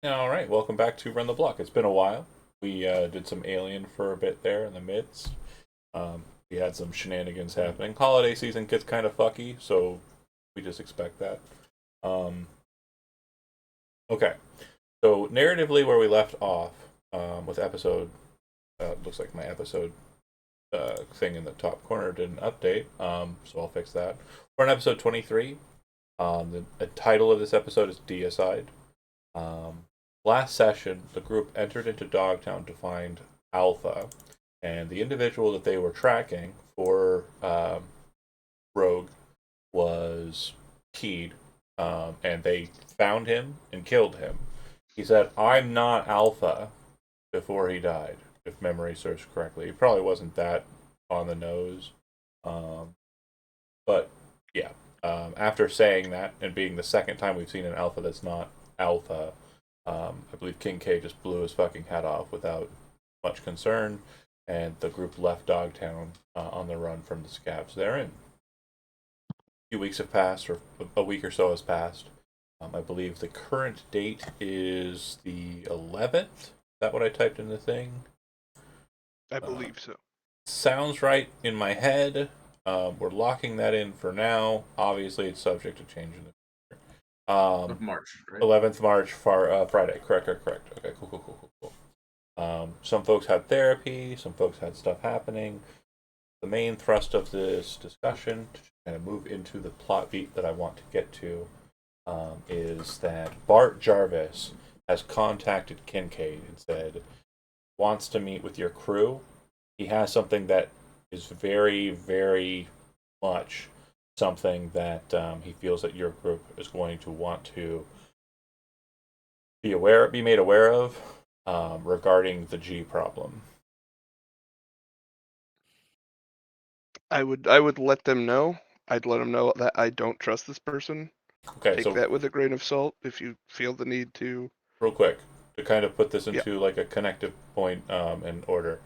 All right, welcome back to Run the Block. It's been a while. We did some Alien for a bit there in the midst. We had some shenanigans happening. Holiday season gets kind of fucky, so we just expect that. Um, okay, so narratively, where we left off with episode, looks like my episode thing in the top corner didn't update, so I'll fix that. We're on episode 23. The title of this episode is Deicide. Um, Last session, the group entered into Dogtown to find Alpha, and the individual that they were tracking for Rogue was Keyed, and they found him and killed him. He said, "I'm not Alpha," before he died, if memory serves correctly. He probably wasn't that on the nose, um, but yeah. After saying that, and being the second time we've seen an Alpha that's not Alpha, I believe King K just blew his fucking head off without much concern, and the group left Dogtown on the run from the scabs therein. A few weeks have passed, or a week or so has passed. I believe the current date is the 11th. Is that what I typed in the thing? I Uh, believe so. Sounds right in my head. We're locking that in for now. Obviously, it's subject to change in the future. Of March, right? 11th March, Friday. Correct. Okay, cool. Some folks had therapy, some folks had stuff happening. The main thrust of this discussion, to kind of move into the plot beat that I want to get to, is that Bart Jarvis has contacted Kincaid and said, wants to meet with your crew. He has something that is very much something that he feels that your group is going to want to be made aware of regarding the G problem. I would let them know. I'd let them know that I don't trust this person. Okay, Take so that with a grain of salt if you feel the need to. real quick, to kind of put this Yeah, into like a connective point in order.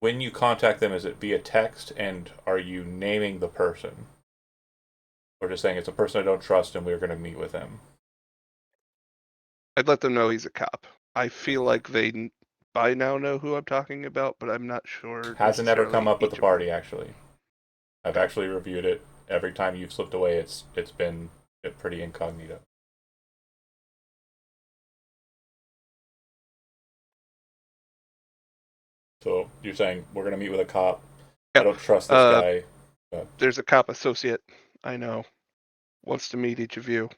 When you contact them, is it via text, and are you naming the person, or just saying it's a person I don't trust and we're going to meet with him? I'd let them know he's a cop. I feel like they by now know who I'm talking about, but I'm not sure Hasn't ever come necessarily up with the each of them. party actually. I've Okay. actually reviewed it. Every time you've slipped away, it's been pretty incognito. So you're saying we're going to meet with a cop. I Yeah. don't trust this guy. There's a cop associate I know wants to meet each of you.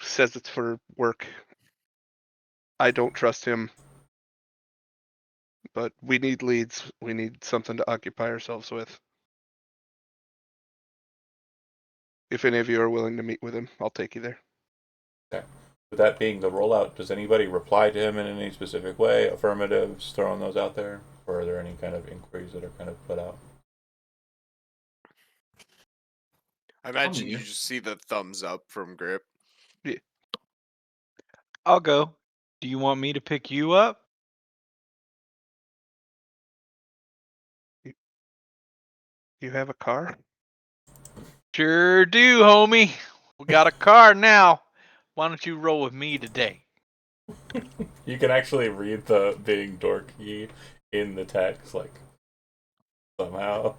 Says it's for work. I don't trust him, but we need leads. We need something to occupy ourselves with. If any of you are willing to meet with him, I'll take you there. Okay. With that being the rollout, does anybody reply to him in any specific way? Affirmatives, throwing those out there? Or are there any kind of inquiries that are kind of put out? I imagine meet you you. just see the thumbs up from Grip. I'll go. Do you want me to pick you up? You have a car? Sure do, homie. We got a car now. Why don't you roll with me today? You can actually read the being dorky in the text, like, somehow.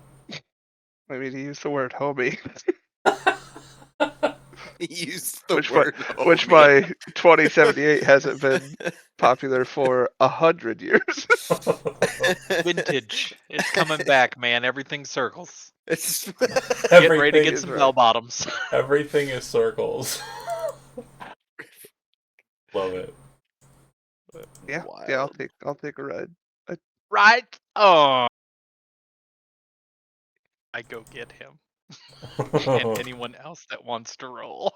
I mean, he used the word homie, Use the which word which homie. by 2078 hasn't been popular for 100 years. Vintage. It's coming back, man. Everything circles. It's Get ready to Everything get is some right. bell bottoms. Everything is circles. Love it. Yeah, wild. I'll take a ride. Right? Oh. I go get him. And anyone else that wants to roll.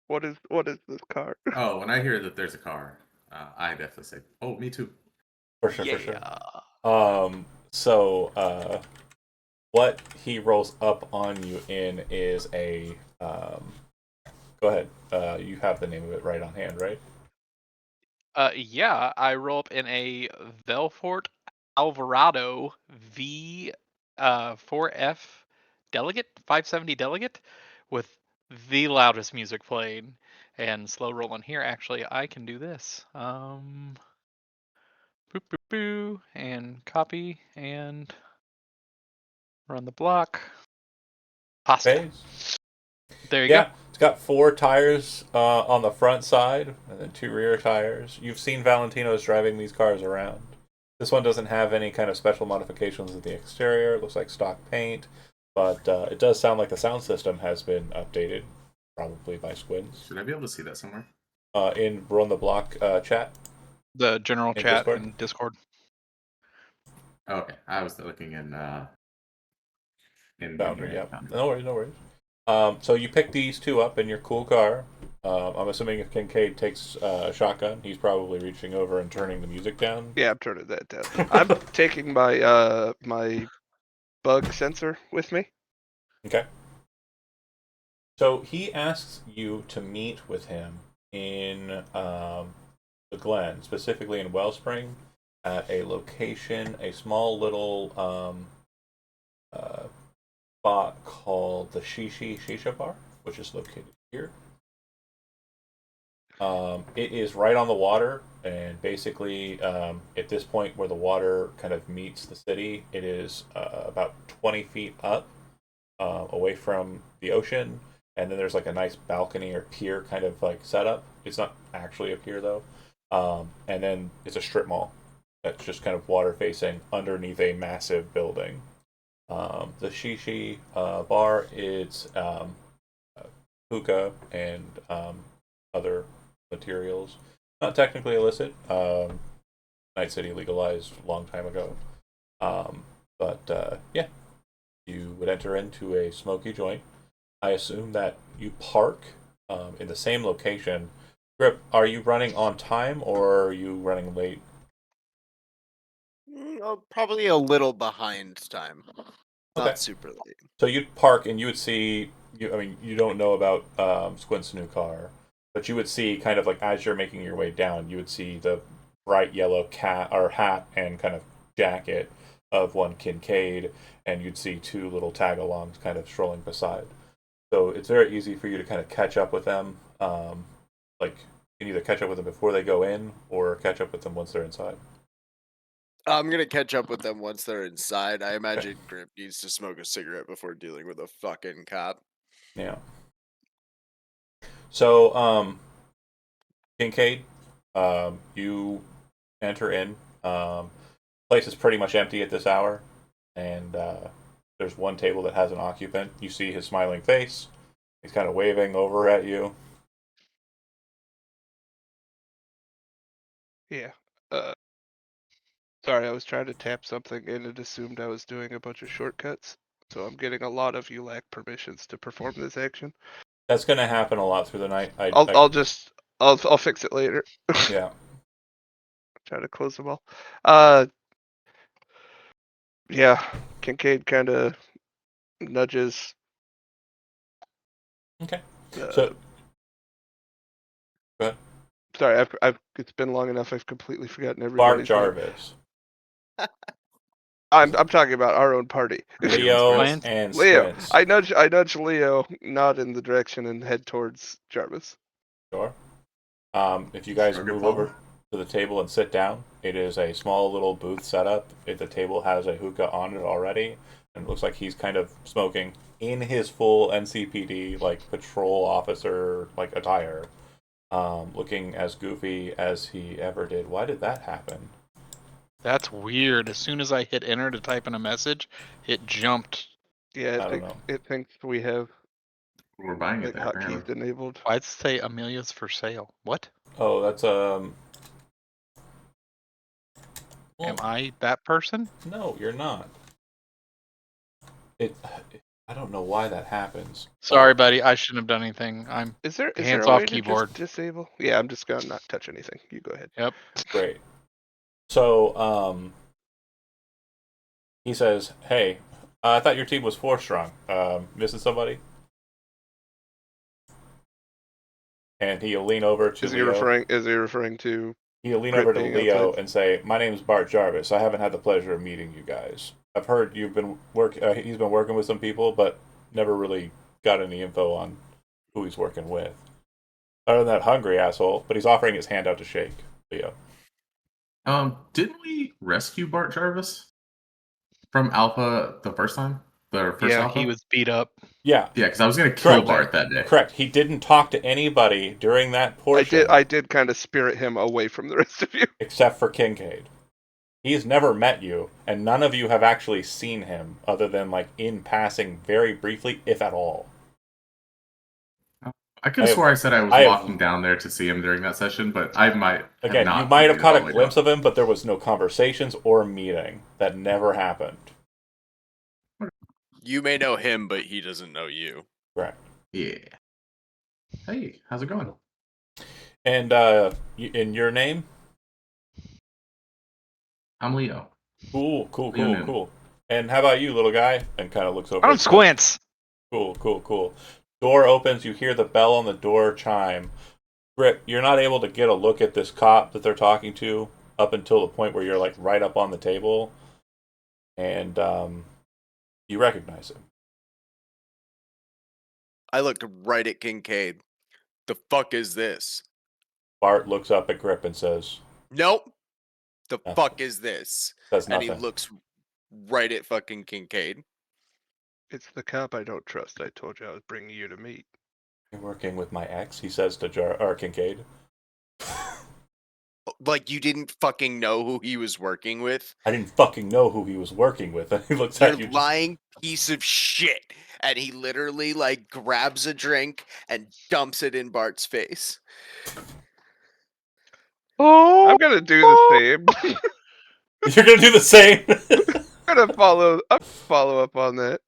What is this car? Oh, when I hear that there's a car, I definitely say, "Oh, me too." For sure. So, what he rolls up on you in is a. Go ahead. You have the name of it right on hand, right? Yeah, I roll up in a Velfort Alvarado V 4F Delegate 570 Delegate with the loudest music playing, And slow rolling here. Actually, I can do this. Boop, boop, boo, and copy and run the block. Pasta. Okay. There you Yeah, go. it's got 4 tires on the front side and then 2 rear tires. You've seen Valentino's driving these cars around. This one doesn't have any kind of special modifications in the exterior. It looks like stock paint, but it does sound like the sound system has been updated, probably by Squins. Should I be able to see that somewhere? In Run the Block chat. The general In chat Discord? in Discord. Oh, okay, I was looking in Founder, here, yeah. Founder. No worries, no worries. So you pick these 2 up in your cool car. I'm assuming if Kincaid takes a shotgun, he's probably reaching over and turning the music down. Yeah, I'm turning that down. I'm taking my bug sensor with me. Okay. So he asks you to meet with him in the Glen, specifically in Wellspring, at a location, a small little spot called the Shisha Bar, which is located here. It is right on the water, and basically, at this point where the water kind of meets the city, it is about 20 feet up, away from the ocean, and then there's like a nice balcony or pier kind of like setup. It's not actually a pier though, and then it's a strip mall that's just kind of water facing underneath a massive building. The Shishi bar, it's hookah and other materials. Not technically illicit. Night City legalized a long time ago. But yeah, you would enter into a smoky joint. I assume that you park in the same location. Grip, are you running on time or are you running late? Probably a little behind time. Okay. Not super late. So you'd park and you would see. I mean, you don't know about Squint's new car, but you would see kind of like as you're making your way down, you would see the bright yellow cat or hat and kind of jacket of one Kincaid, and you'd see 2 little tag-alongs kind of strolling beside. So it's very easy for you to kind of catch up with them. Like you can either catch up with them before they go in, or catch up with them once they're inside. I'm gonna catch up with them once they're inside. I imagine Grip needs to smoke a cigarette before dealing with a fucking cop. Yeah. So, Kincaid, you enter in. Place is pretty much empty at this hour, and there's one table that has an occupant. You see his smiling face. He's kind of waving over at you. Yeah. Sorry, I was trying to tap something and it assumed I was doing a bunch of shortcuts. So I'm getting a lot of you lack permissions to perform this action. That's going to happen a lot through the night. I'll fix it later. Yeah. Try to close them all. Yeah, Kincaid kind of nudges. Okay. Uh, So, go ahead. Sorry, it's been long enough. I've completely forgotten Bart everybody's name. Jarvis, I'm talking about our own party. Leo, Squint. and Leo. Squints. I nudge Leo, nod in the direction, and head towards Jarvis. Sure. If you guys Sure, move good over to the table and sit down, it is a small little booth setup. The table has a hookah on it already, and it looks like he's kind of smoking in his full NCPD like patrol officer like attire, looking as goofy as he ever did. Why did that happen? That's weird. As soon as I hit enter to type in a message, it jumped. Yeah, I don't know. it thinks we have We're buying it like there, hotkeys apparently. enabled. Why'd it say Amelia's for sale? What? Oh, that's Am well, I that person? no, you're not. It. I don't know why that happens. Sorry, buddy. I shouldn't have done anything. I'm Is there Hands a off way keyboard. to just disable? Yeah, I'm just gonna not touch anything. You go ahead. Yep. Great. So, he says, "Hey, I thought your team was 4 strong. Missing somebody?" And he'll lean over to Is he Leo. referring to? He'll lean Grip over to being Leo outside? and say, "My name's Bart Jarvis. I haven't had the pleasure of meeting you guys. I've heard you've been he's been working with some people, but never really got any info on who he's working with." Other than that hungry asshole, but he's offering his hand out to shake Leo. Didn't we rescue Bart Jarvis from Alpha the first time? The first Yeah, Alpha? he was beat up. Yeah, Yeah, because I was gonna kill Correct. Bart that day. correct. He didn't talk to anybody during that portion I did kind of spirit him away from the rest of you. except for Kincaid. He's never met you, and none of you have actually seen him other than like in passing very briefly, if at all. I could I have have- swore I said I was I have- walking down there to see him during that session, but I might have Again, not you might have made it caught all a the way glimpse down. of him, but there was no conversations or meeting. That never happened. You may know him, but he doesn't know you. Correct. Yeah. Hey, how's it going? And in your name? I'm Leo. Cool. Leo Noon. And how about you, little guy? And kind of looks over. I'm at you. Squints. Cool. Door opens. You hear the bell on the door chime. Grip, you're not able to get a look at this cop that they're talking to up until the point where you're like right up on the table, and you recognize him. I looked right at Kincaid. The fuck is this? Bart looks up at Grip and says, Nope. The Nothing. fuck is this? "Says And nothing." he looks right at fucking Kincaid. It's the cop I don't trust. I told you I was bringing you to meet. You're working with my ex, he says to Kincaid. Like you didn't fucking know who he was working with? I didn't fucking know who he was working with. And he looks You're at you. lying piece of shit. And he literally like grabs a drink and dumps it in Bart's face. Oh, I'm gonna do the same. You're gonna do the same. I'm gonna follow up on that.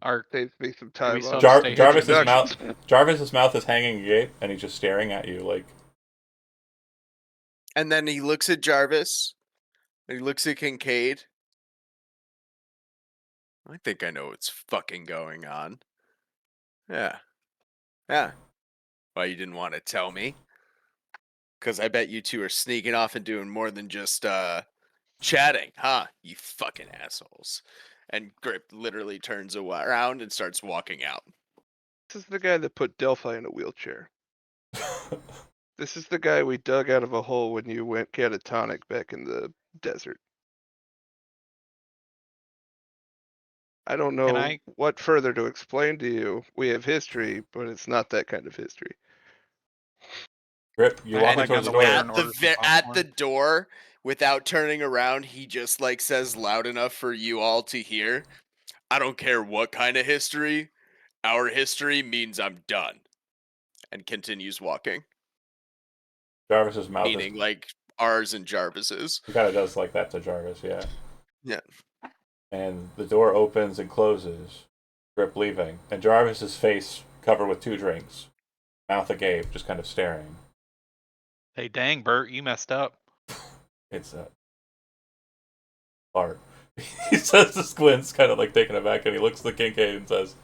our Saves me some we time still on have to stay here for Jarvis's mouth. introductions. Jarvis's mouth is hanging agape, and he's just staring at you like. And then he looks at Jarvis. And he looks at Kincaid. I think I know what's fucking going on. Yeah. Why you didn't want to tell me? Because I bet you two are sneaking off and doing more than just chatting, huh? You fucking assholes. And Grip literally turns around and starts walking out. This is the guy that put Delphi in a wheelchair. This is the guy we dug out of a hole when you went catatonic back in the desert. I don't Can know I- what further to explain to you. We have history, but it's not that kind of history. Grip, you're I had walking to towards the go away door. and order some At popcorn. the door, without turning around, he just like says loud enough for you all to hear. I don't care what kind of history. Our history means I'm done. And continues walking. Jarvis's mouth Meaning like ours and Jarvis's. He kind of does like that to Jarvis, yeah. Yeah. And the door opens and closes. Grip leaving, and Jarvis's face covered with 2 drinks, mouth agape, just kind of staring. Hey, dang, Bert, you messed up. It's Bart. He says to Squints, kind of like taken aback, and he looks at Kincaid and says,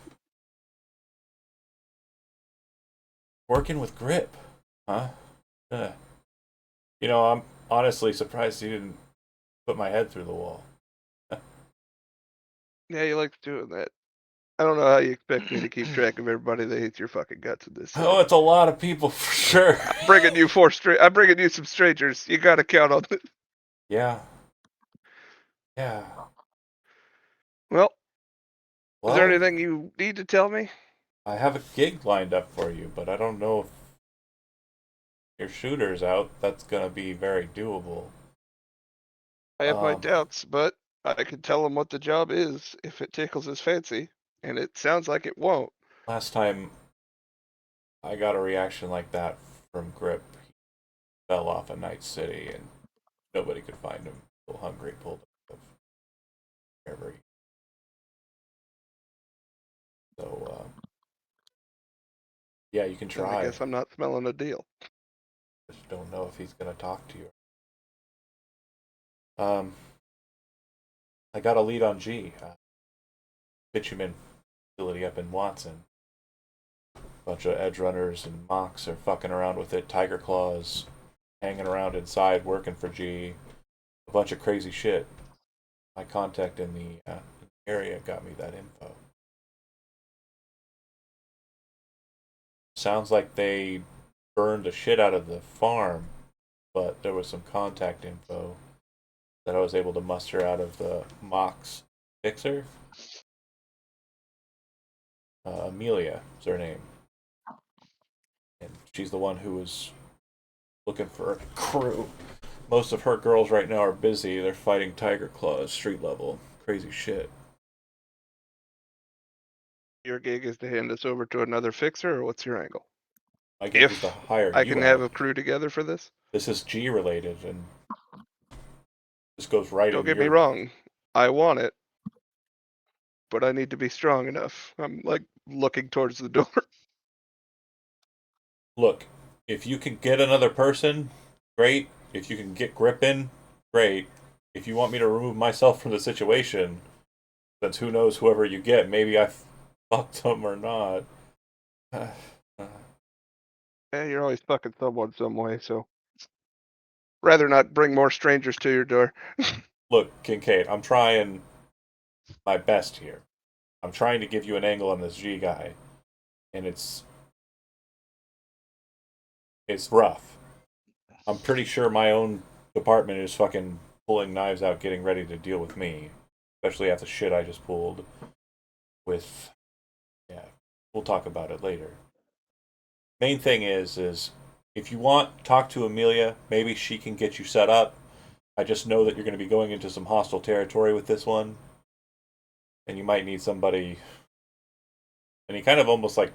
"Working with Grip, huh? You know, I'm honestly surprised he didn't put my head through the wall." Yeah, he likes doing that. I don't know how you expect me to keep track of everybody that hates your fucking guts in this. Oh, it's a lot of people for sure. I'm bringing you I'm bringing you some strangers. You gotta count on this. Yeah. Well, Well, is there anything you need to tell me? I have a gig lined up for you, but I don't know if your shooter's out. That's gonna be very doable. I have my Um, doubts, but I can tell him what the job is if it tickles his fancy, and it sounds like it won't. Last time I got a reaction like that from Grip, he fell off a Night City and nobody could find him. Little hungry pulled him wherever he. So yeah, you can Then I try. guess I'm not smelling a deal. Just don't know if he's gonna talk to you. I got a lead on G. Bitumen facility up in Watson. Bunch of edge runners and mocks are fucking around with it. Tiger claws hanging around inside working for G. A bunch of crazy shit. My contact in the area got me that info. Sounds like they burned the shit out of the farm, but there was some contact info that I was able to muster out of the Mox fixer. Amelia is her name. And she's the one who was looking for a crew. Most of her girls right now are busy. They're fighting tiger claws, street level. Crazy shit. Your gig is to hand us over to another fixer, or what's your angle? My gig is to If hire I you can out. have a crew together for this? This is G related, and this goes right Don't into get me your. wrong. I want it, but I need to be strong enough. I'm like looking towards the door. Look, if you can get another person, great. If you can get grip in, great. If you want me to remove myself from the situation, since who knows whoever you get, maybe I fucked them or not. Yeah, you're always fucking someone some way, so rather not bring more strangers to your door. Look, Kincaid, I'm trying my best here. I'm trying to give you an angle on this G guy, and it's rough. I'm pretty sure my own department is fucking pulling knives out, getting ready to deal with me, especially after shit I just pulled with. Yeah, we'll talk about it later. Main thing is if you want, talk to Amelia. Maybe she can get you set up. I just know that you're going to be going into some hostile territory with this one, and you might need somebody. And he kind of almost like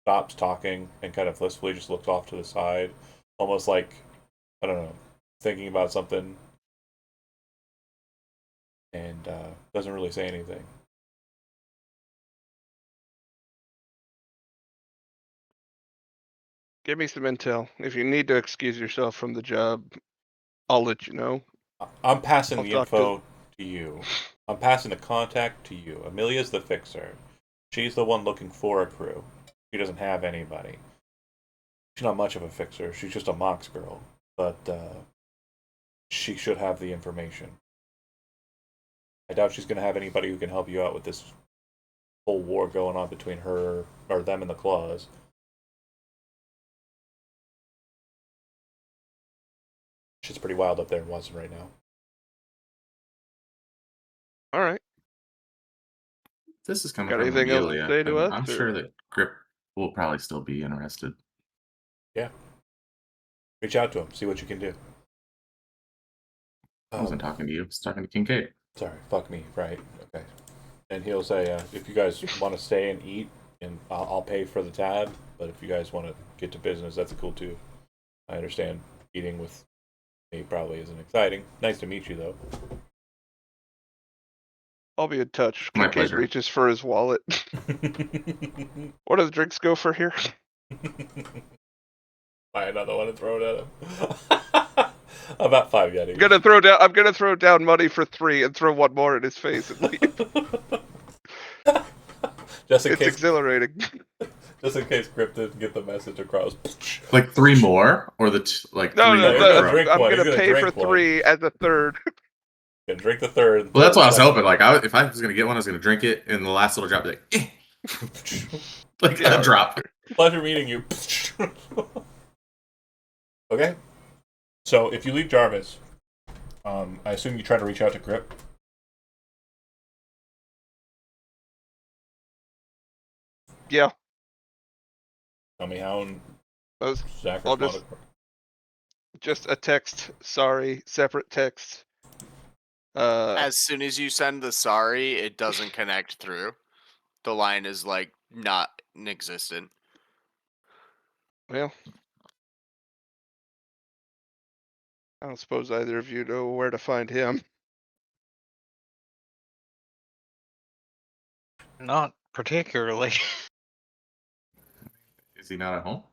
stops talking and kind of blissfully just looks off to the side, almost like, I don't know, thinking about something, and doesn't really say anything. Give me some intel. If you need to excuse yourself from the job, I'll let you know. I'm passing I'll the talk info to you. I'm passing the contact to you. Amelia's the fixer. She's the one looking for a crew. She doesn't have anybody. She's not much of a fixer. She's just a Mox girl. But she should have the information. I doubt she's going to have anybody who can help you out with this whole war going on between her, or them and the Claws. Shit's pretty wild up there in Watson right now. All right. This is coming Got from anything else to Amelia, say to and us, I'm or- sure that Grip will probably still be interested. Yeah. Reach out to him. See what you can do. I wasn't talking to you. I was talking to Kincaid. Sorry, fuck me. Right. Okay. And he'll say, if you guys want to stay and eat, and I'll pay for the tab. But if you guys want to get to business, that's cool too. I understand eating with me probably isn't exciting. Nice to meet you, though. I'll be in touch. My Kincaid pleasure. reaches for his wallet. What do the drinks go for here? Buy another one and throw it at him. About 5 yet. I'm gonna throw down money for 3 and throw one more in his face and leave. Just in It's case, exhilarating. just in case Grip didn't get the message across. Like 3 more, or like No, 3 no, more. he's gonna no. drink I'm one. He's gonna gonna pay for drink one. 3 as a third. Gonna drink the third. Well, that's what I was second. hoping. Like, if I was gonna get one, I was gonna drink it, and the last little drop, be like, like Yeah. a drop. Pleasure meeting you. Okay. So if you leave Jarvis, I assume you try to reach out to Grip. Yeah. Tell me how and Those Zach I'll responded. just a text. Sorry, separate text. As soon as you send the sorry, it doesn't connect through. The line is like not existent. Well, I don't suppose either of you know where to find him. Not particularly. Is he not at home?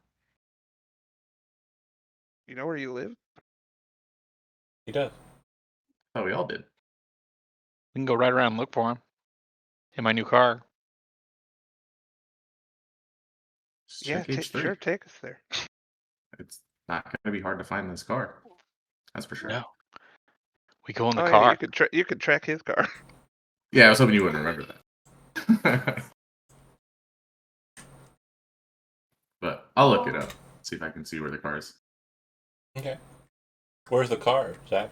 You know where you live? He does. Oh, we all did. We can go right around and look for him. In my new car. Just Yeah, check H3. sure, take us there. It's not going to be hard to find this car. That's for sure. No. We go in the Oh, yeah, car. you could track his car. Yeah, I was hoping you wouldn't remember that. But I'll look it up. See if I can see where the car is. Okay. Where's the car, Zach?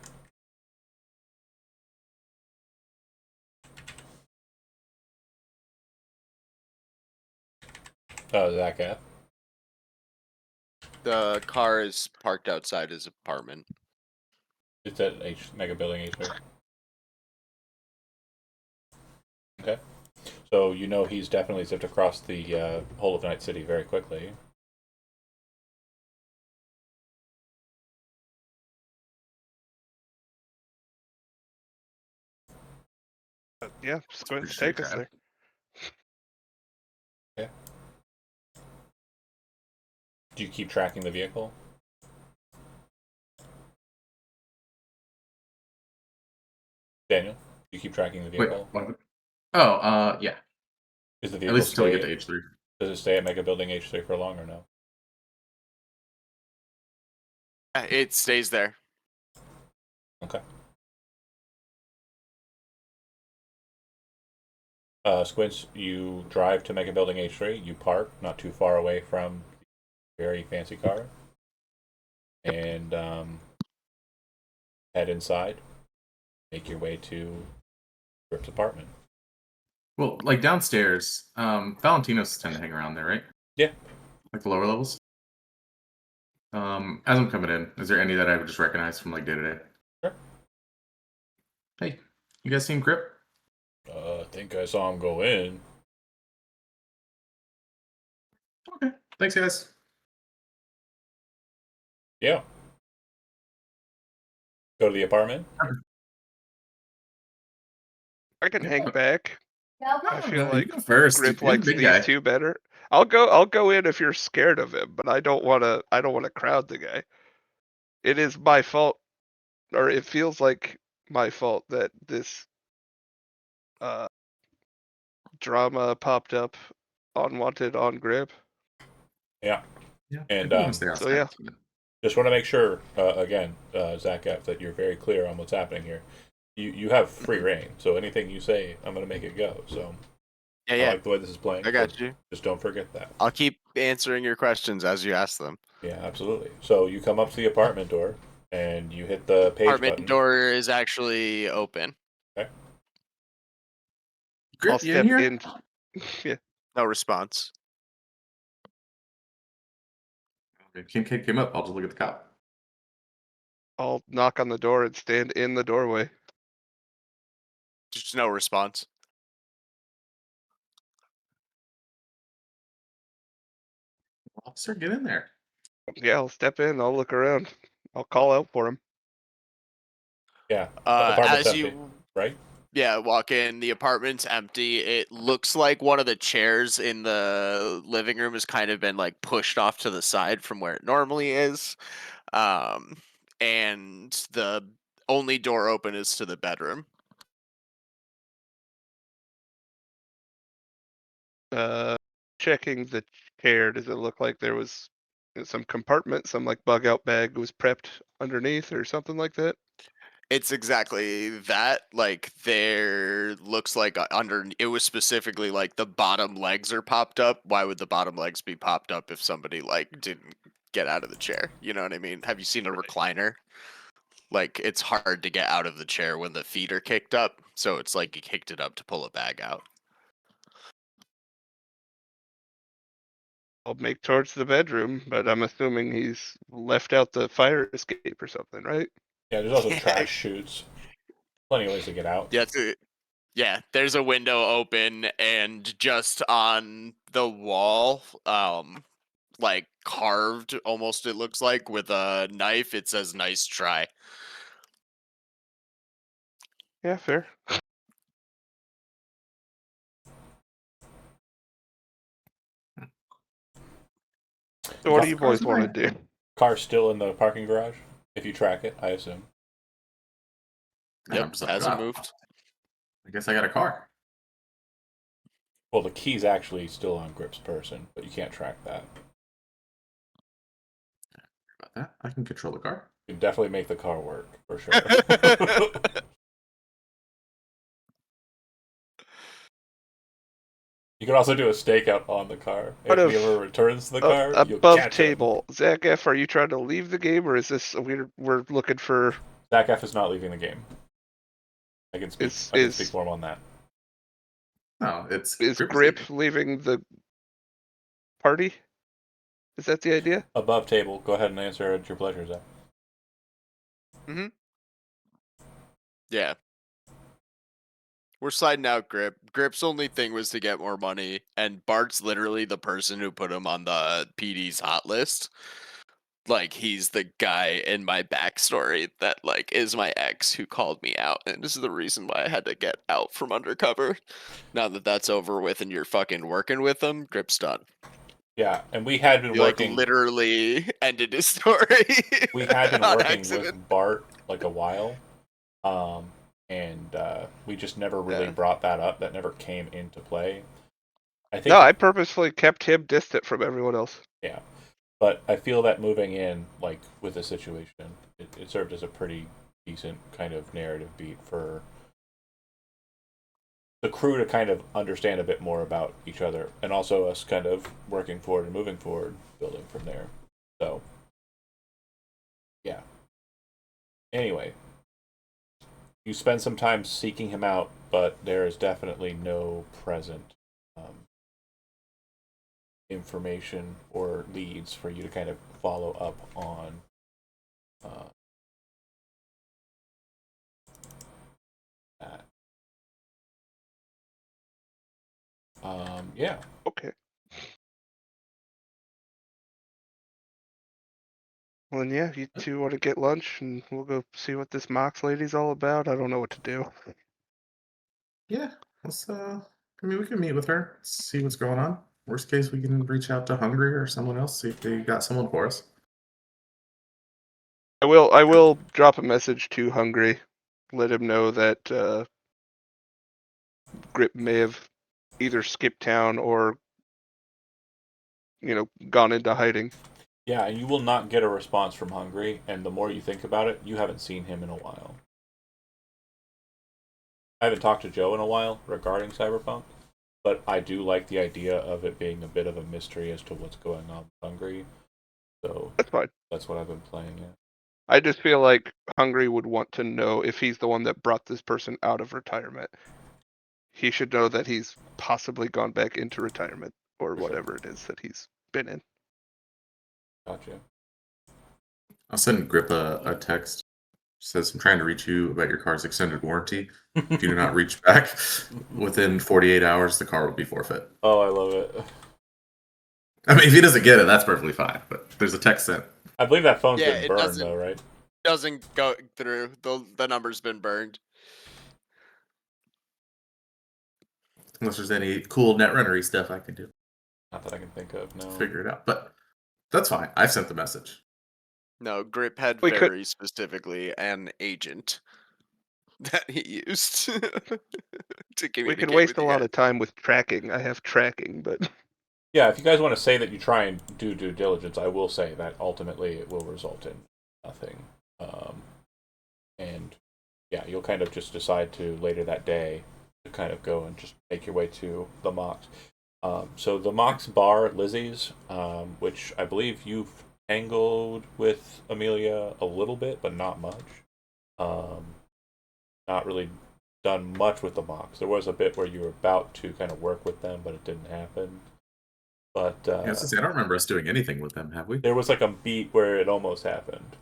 Zach F. The car is parked outside his apartment. It's at Mega Building H3. Okay. So you know he's definitely zipped across the whole of Night City very quickly. Yeah, Squints, Pretty take us straight there. Do you keep tracking the vehicle? Daniel, do you keep tracking the Wait, vehicle? what? Oh, yeah. Is the At vehicle least until we stay? get to H3. Does it stay at Mega Building H3 for long or no? It stays there. Okay. Squints, you drive to Mega Building H3. You park not too far away from the very fancy car, and head inside. Make your way to Rip's apartment. Well, like downstairs, Valentinos tend to hang around there, right? Yeah. Like the lower levels. As I'm coming in, is there any that I would just recognize from like day to day? Sure. Hey, you guys seen Grip? I think I saw him go in. Okay, thanks, guys. Yeah. Go to the apartment. I can hang back. I feel You like go first. Grip You're the likes big these guy. two better. I'll go in if you're scared of him, but I don't wanna crowd the guy. It is my fault, or it feels like my fault that this uh drama popped up unwanted on Grip. Yeah. Yeah, And maybe we can stay outside. So yeah. just want to make sure, again, Zach F, that you're very clear on what's happening here. You have free reign, so anything you say, I'm going to make it go. So I Yeah. like the way this is playing. I got you. Just don't forget that. I'll keep answering your questions as you ask them. Yeah, absolutely. So you come up to the apartment door and you hit the page Apartment button. door is actually open. Okay. Grip, I'll you in step here? in. Yeah. No response. Okay, Kid came up. I'll just look at the cop. I'll knock on the door and stand in the doorway. There's no response. Officer, get in there. Yeah, I'll step in, I'll look around. I'll call out for him. Yeah. The apartment's As empty, you right? walk in, the apartment's empty. It looks like one of the chairs in the living room has kind of been like pushed off to the side from where it normally is. And the only door open is to the bedroom. Checking the chair, does it look like there was some compartment, some like bug out bag was prepped underneath or something like that? It's exactly that. Like there looks like under it was specifically like the bottom legs are popped up. Why would the bottom legs be popped up if somebody like didn't get out of the chair? You know what I mean? Have you seen a recliner? Like it's hard to get out of the chair when the feet are kicked up. So it's like you kicked it up to pull a bag out. I'll make towards the bedroom, but I'm assuming he's left out the fire escape or something, right? Yeah, there's also trash chutes. Plenty of ways to get out. Yeah, yeah, there's a window open and just on the wall, like carved almost it looks like with a knife, it says nice try. Yeah, fair. So what do you boys want to do? Car's still in the parking garage. If you track it, I assume. Man, I'm Yep, just a hasn't cop. moved. I guess I got a car. Well, the key's actually still on Grip's person, but you can't track that. About that, I can control the car. You can definitely make the car work, for sure. You can also do a stakeout on the car. What If he if- ever returns to the car, you'll above catch him. table. Zach F, are you trying to leave the game, or is this we're looking for? Zach F is not leaving the game. I can speak. I can speak for him on that. No, it's Is Grip Grip leaving the party? Is that the idea? Above table. Go ahead and answer at your pleasure, Zach. Yeah. We're sliding out Grip. Grip's only thing was to get more money, and Bart's literally the person who put him on the PD's hot list. Like, he's the guy in my backstory that, like, is my ex who called me out, and this is the reason why I had to get out from undercover. Now that that's over with and you're fucking working with him, Grip's done. Yeah, and we had been You, like, working. literally ended his story. We had been on working accident. with Bart like a while, and we just never really Yeah. brought that up. That never came into play. I think. No, I purposefully kept him distant from everyone else. Yeah, but I feel that moving in, like with the situation, it served as a pretty decent kind of narrative beat for the crew to kind of understand a bit more about each other, and also us kind of working forward and moving forward, building from there. So, yeah. Anyway, you spend some time seeking him out, but there is definitely no present information or leads for you to kind of follow up on. That. Yeah. Okay. Well, then, yeah, you two want to get lunch, and we'll go see what this Mox lady's all about. I don't know what to do. Yeah, let's. I mean, we can meet with her, see what's going on. Worst case, we can reach out to Hungry or someone else, see if they got someone for us. I will drop a message to Hungry, let him know that Grip may have either skipped town or, gone into hiding. Yeah, and you will not get a response from Hungry, and the more you think about it, you haven't seen him in a while. I haven't talked to Joe in a while regarding Cyberpunk, but I do like the idea of it being a bit of a mystery as to what's going on with Hungry. So That's fine. that's what I've been playing at. I just feel like Hungry would want to know if he's the one that brought this person out of retirement. He should know that he's possibly gone back into retirement or For sure. whatever it is that he's been in. Gotcha. I'll send Grip a text. Says, I'm trying to reach you about your car's extended warranty. If you do not reach back within 48 hours, the car will be forfeit. Oh, I love it. I mean, if he doesn't get it, that's perfectly fine. But there's a text sent. I believe that phone's Yeah, been it burned, doesn't- though, right? Doesn't go through. The number's been burned. Unless there's any cool netrunnery stuff I can do. Not that I can think of, no. Figure it out. But that's fine. I sent the message. No, Grip had We could- very specifically an agent that he used to communicate. We could waste with a you lot guys. of time with tracking. I have tracking, but Yeah, if you guys want to say that you try and do due diligence, I will say that ultimately it will result in nothing. And yeah, you'll kind of just decide to later that day to kind of go and just make your way to the Mox. So the Mox bar at Lizzie's, which I believe you've tangled with Amelia a little bit, but not much. Not really done much with the Mox. There was a bit where you were about to kind of work with them, but it didn't happen. But Yeah, I was gonna say, I don't remember us doing anything with them, have we? there was like a beat where it almost happened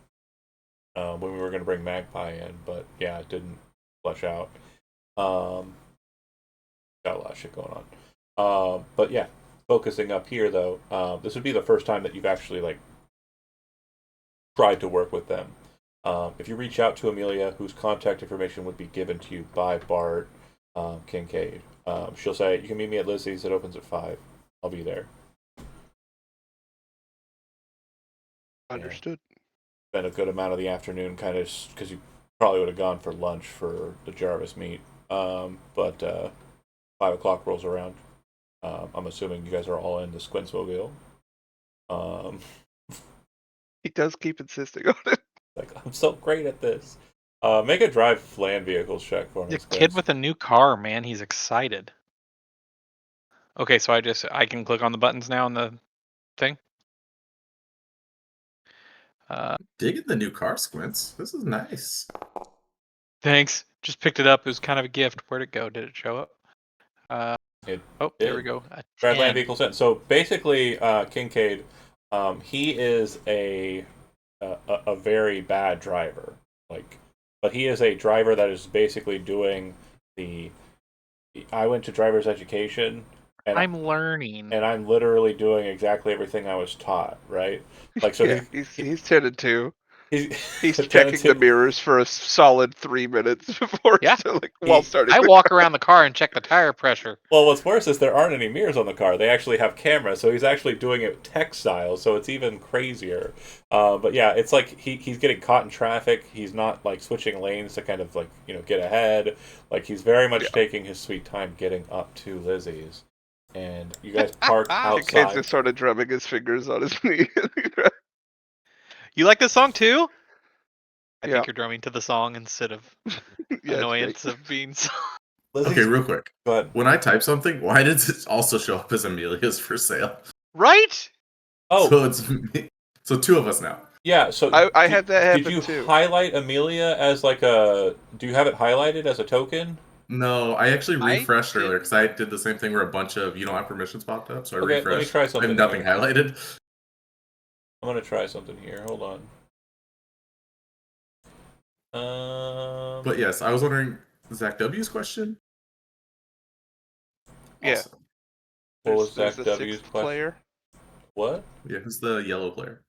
when we were going to bring Magpie in, but yeah, it didn't flush out. Got a lot of shit going on. But yeah, focusing up here though, this would be the first time that you've actually like tried to work with them. If you reach out to Amelia, whose contact information would be given to you by Bart Kincaid, she'll say, "You can meet me at Lizzie's. It opens at 5. I'll be there." understood. Spent a good amount of the afternoon kind of because you probably would have gone for lunch for the Jarvis meet. But 5 o'clock rolls around. I'm assuming you guys are all in the Squinsmobile. He does keep insisting on it. Like, I'm so great at this. Make a drive land vehicles check for me. The kid with a new car, man, he's excited. Okay, so I can click on the buttons now on the thing. Digging the new car, Squints. This is nice. Thanks. Just picked it up. It was kind of a gift. Where'd it go? Did it show up? It Oh, there we did. go. A Redland 10. Vehicle 10. So basically, Kincaid, he is a very bad driver. But he is a driver that is basically doing the. I went to driver's education, and I'm learning. and I'm literally doing exactly everything I was taught. Right? Like so, Yeah, he's 10 and 2. he's He's checking the mirrors for a solid 3 minutes before Yeah. while starting. I the walk car. around the car and check the tire pressure. Well, what's worse is there aren't any mirrors on the car. They actually have cameras, so he's actually doing it tech style, so it's even crazier. But yeah, it's like he's getting caught in traffic. He's not like switching lanes to kind of like get ahead. Like he's very much taking his sweet time getting up to Lizzie's, and you guys park Kincaid's outside. just sort of drumming his fingers on his knee. You like this song too? I Yeah. think you're drumming to the song instead of Yeah, annoyance of being. Lizzie's, Okay, real quick. but When I type something, why does it also show up as Amelia's for sale? Right? oh So it's me. So two of us now. yeah, so I had that happen Did you too. highlight Amelia as like a? Do you have it highlighted as a token? No, I actually I refreshed did- earlier because I did the same thing where a bunch of you don't have permissions popped up. So I Okay, refreshed. let me try I something have nothing here. highlighted. I'm gonna try something here. Hold on. But yes, I was wondering Zach W's question. Yeah. Awesome. What was There's Zach a W's sixth question? player, What? Yeah, who's the yellow player?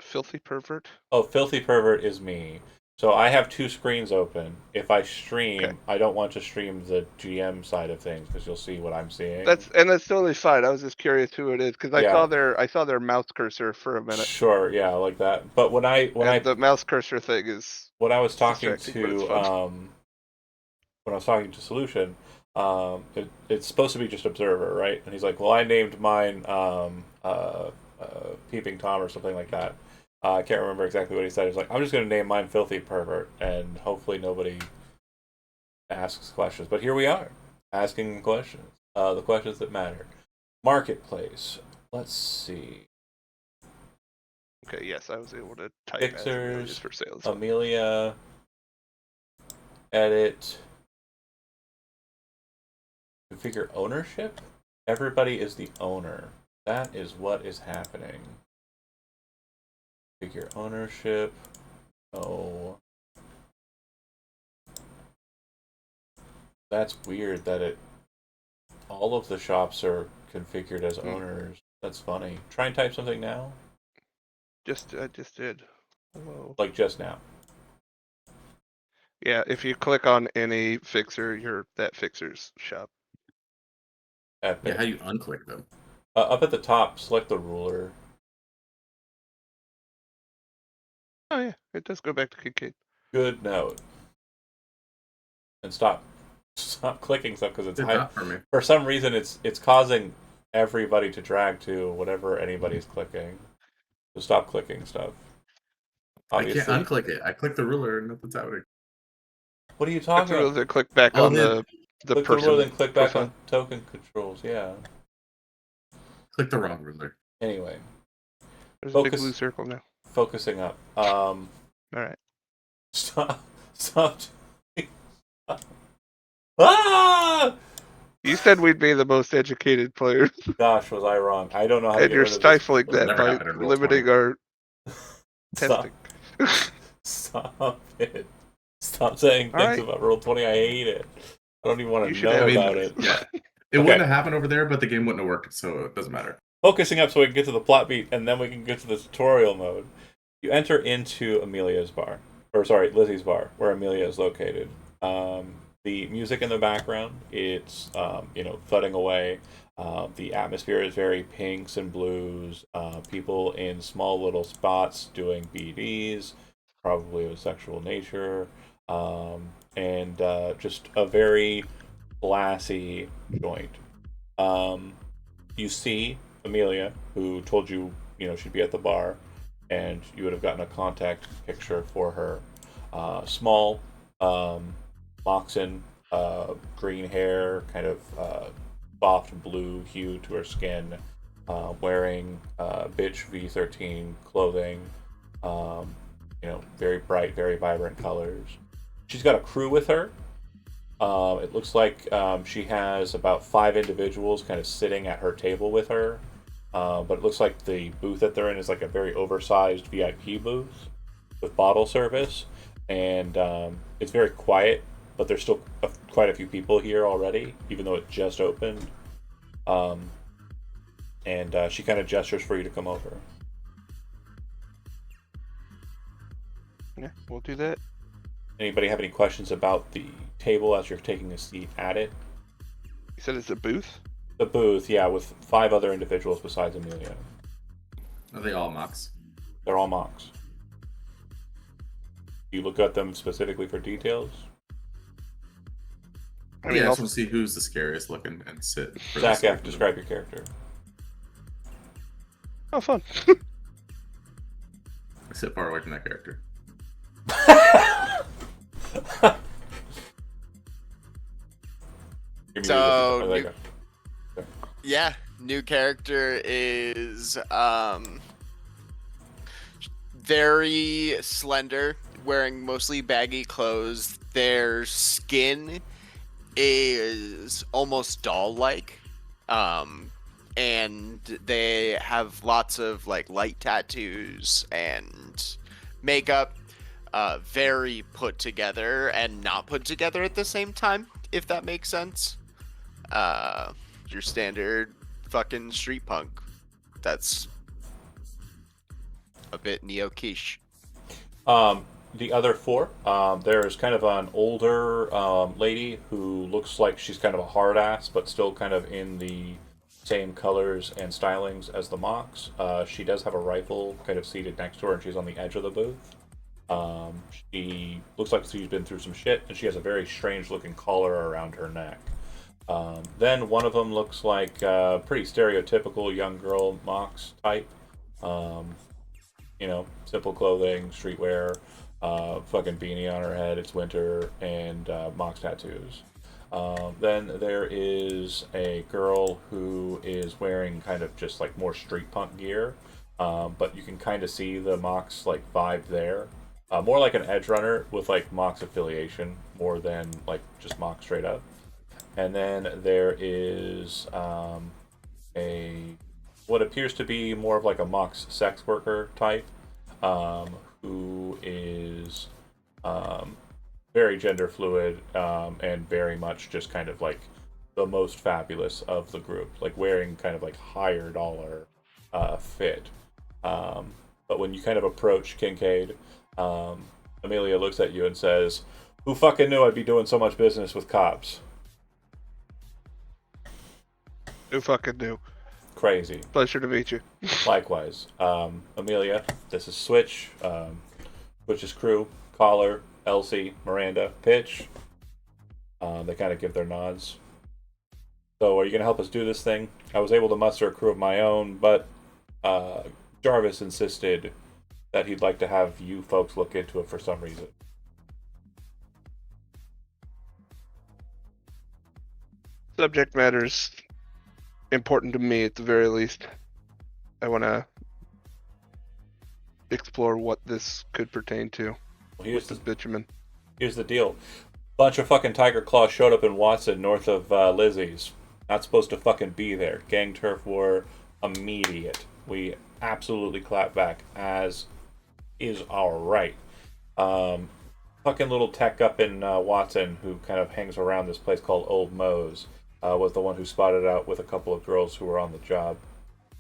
filthy pervert. Oh, Filthy Pervert is me. So I have two screens open. If I stream, Okay. I don't want to stream the GM side of things because you'll see what I'm seeing. That's totally fine. I was just curious who it is because I Yeah. saw their mouse cursor for a minute. Sure, yeah, like that. But The mouse cursor thing is when I was talking distracting, but it's to fun. when I was talking to Solution, it's supposed to be just Observer, right? And he's like, "Well, I named mine Peeping Tom or something like that." I can't remember exactly what he said. He's like, "I'm just going to name mine Filthy Pervert, and hopefully nobody asks questions." But here we are, asking questions, the questions that matter. Marketplace. Let's see. Okay, yes, I was able to type as Amelia's Fixers, for sale. Amelia, edit, configure ownership. Everybody is the owner. That is what is happening. Configure ownership. Oh. That's weird that all of the shops are configured as owners. That's funny. Try and type something now. I just did. Hello. Like just now. Yeah, if you click on any fixer, you're that fixer's shop. Epic. Yeah, how do you unclick them? Up at the top, select the ruler. Oh yeah, it does go back to Kincaid. Good note. And stop clicking stuff because it's Did not for me. for some reason it's causing everybody to drag to whatever anybody's clicking. So stop clicking stuff. Obviously. I can't unclick it. I click the ruler and nothing's happening. What are you Click talking the about? ruler, click back Oh, on the Click the person ruler, then click back profile. on token controls. Yeah. Click the wrong ruler. Anyway, There's a big Focus. blue circle now. focusing up. All right. Stop. Ah! You said we'd be the most educated players, Gosh, was I wrong? I don't know how to and get you're rid of stifling It'll that never by happen in Roll limiting 20. our Stop. testing. Stop it. Stop saying All things right. about Roll 20. I hate it. I don't even want You to should know have about it. it. Yeah. It Okay. wouldn't have happened over there, but the game wouldn't have worked, so it doesn't matter. Focusing up so we can get to the plot beat, and then we can get to the tutorial mode. You enter into Amelia's bar. Or, sorry, Lizzie's bar, where Amelia is located. The music in the background, it's, thudding away. The atmosphere is very pinks and blues. People in small little spots doing BDs, probably of a sexual nature. And just a very classy joint. You see Amelia, who told you, she'd be at the bar, and you would have gotten a contact picture for her. Small, Moxon, green hair, kind of soft blue hue to her skin, wearing bitch V13 clothing, very bright, very vibrant colors. She's got a crew with her. It looks like she has about 5 individuals kind of sitting at her table with her. But it looks like the booth that they're in is like a very oversized VIP booth with bottle service. And it's very quiet, but there's still quite a few people here already, even though it just opened. And she kind of gestures for you to come over. Yeah, we'll do that. Anybody have any questions about the table as you're taking a seat at it? You said it's a booth? The booth, yeah, with 5 other individuals besides Amelia. Are they all Mox? They're all Mox. You look at them specifically for details? I mean, Yeah, I I'll- just want to see who's the scariest looking and sit. for Zach the F, describe your character. Oh, fun. I sit far away from that character. Give me So, your- you- Yeah, new character is very slender, wearing mostly baggy clothes. Their skin is almost doll-like, and they have lots of like light tattoos and makeup. Very put together and not put together at the same time, if that makes sense. Your standard fucking street punk. That's a bit neo-quiche. The other 4, there's kind of an older lady who looks like she's kind of a hard ass, but still kind of in the same colors and stylings as the Mox. She does have a rifle kind of seated next to her, and she's on the edge of the booth. She looks like she's been through some shit, and she has a very strange looking collar around her neck. Then one of them looks like a pretty stereotypical young girl Mox type. Simple clothing, streetwear, fucking beanie on her head, it's winter, and Mox tattoos. Then there is a girl who is wearing kind of just like more street punk gear, but you can kind of see the Mox like vibe there. More like an edge runner with like Mox affiliation, more than like just Mox straight up. And then there is what appears to be more of like a Mox sex worker type, who is very gender fluid and very much just kind of like the most fabulous of the group, like wearing kind of like higher dollar fit. But when you kind of approach Kincaid, Amelia looks at you and says, "Who fucking knew I'd be doing so much business with cops?" Who fucking knew? Crazy. Pleasure to meet you. Likewise. Amelia, this is Switch. Switch's crew, Collar, Elsie, Miranda, Pitch. They kind of give their nods. So are you going to help us do this thing? I was able to muster a crew of my own, but Jarvis insisted that he'd like to have you folks look into it for some reason. Subject matter's important to me at the very least. I want to explore what this could pertain to. Well, here's This bitumen. Here's the deal. Bunch of fucking Tiger Claws showed up in Watson north of Lizzie's. Not supposed to fucking be there. Gang turf war immediate. We absolutely clap back, as is our right. Fucking little tech up in Watson who kind of hangs around this place called Old Moe's was the one who spotted out with a couple of girls who were on the job.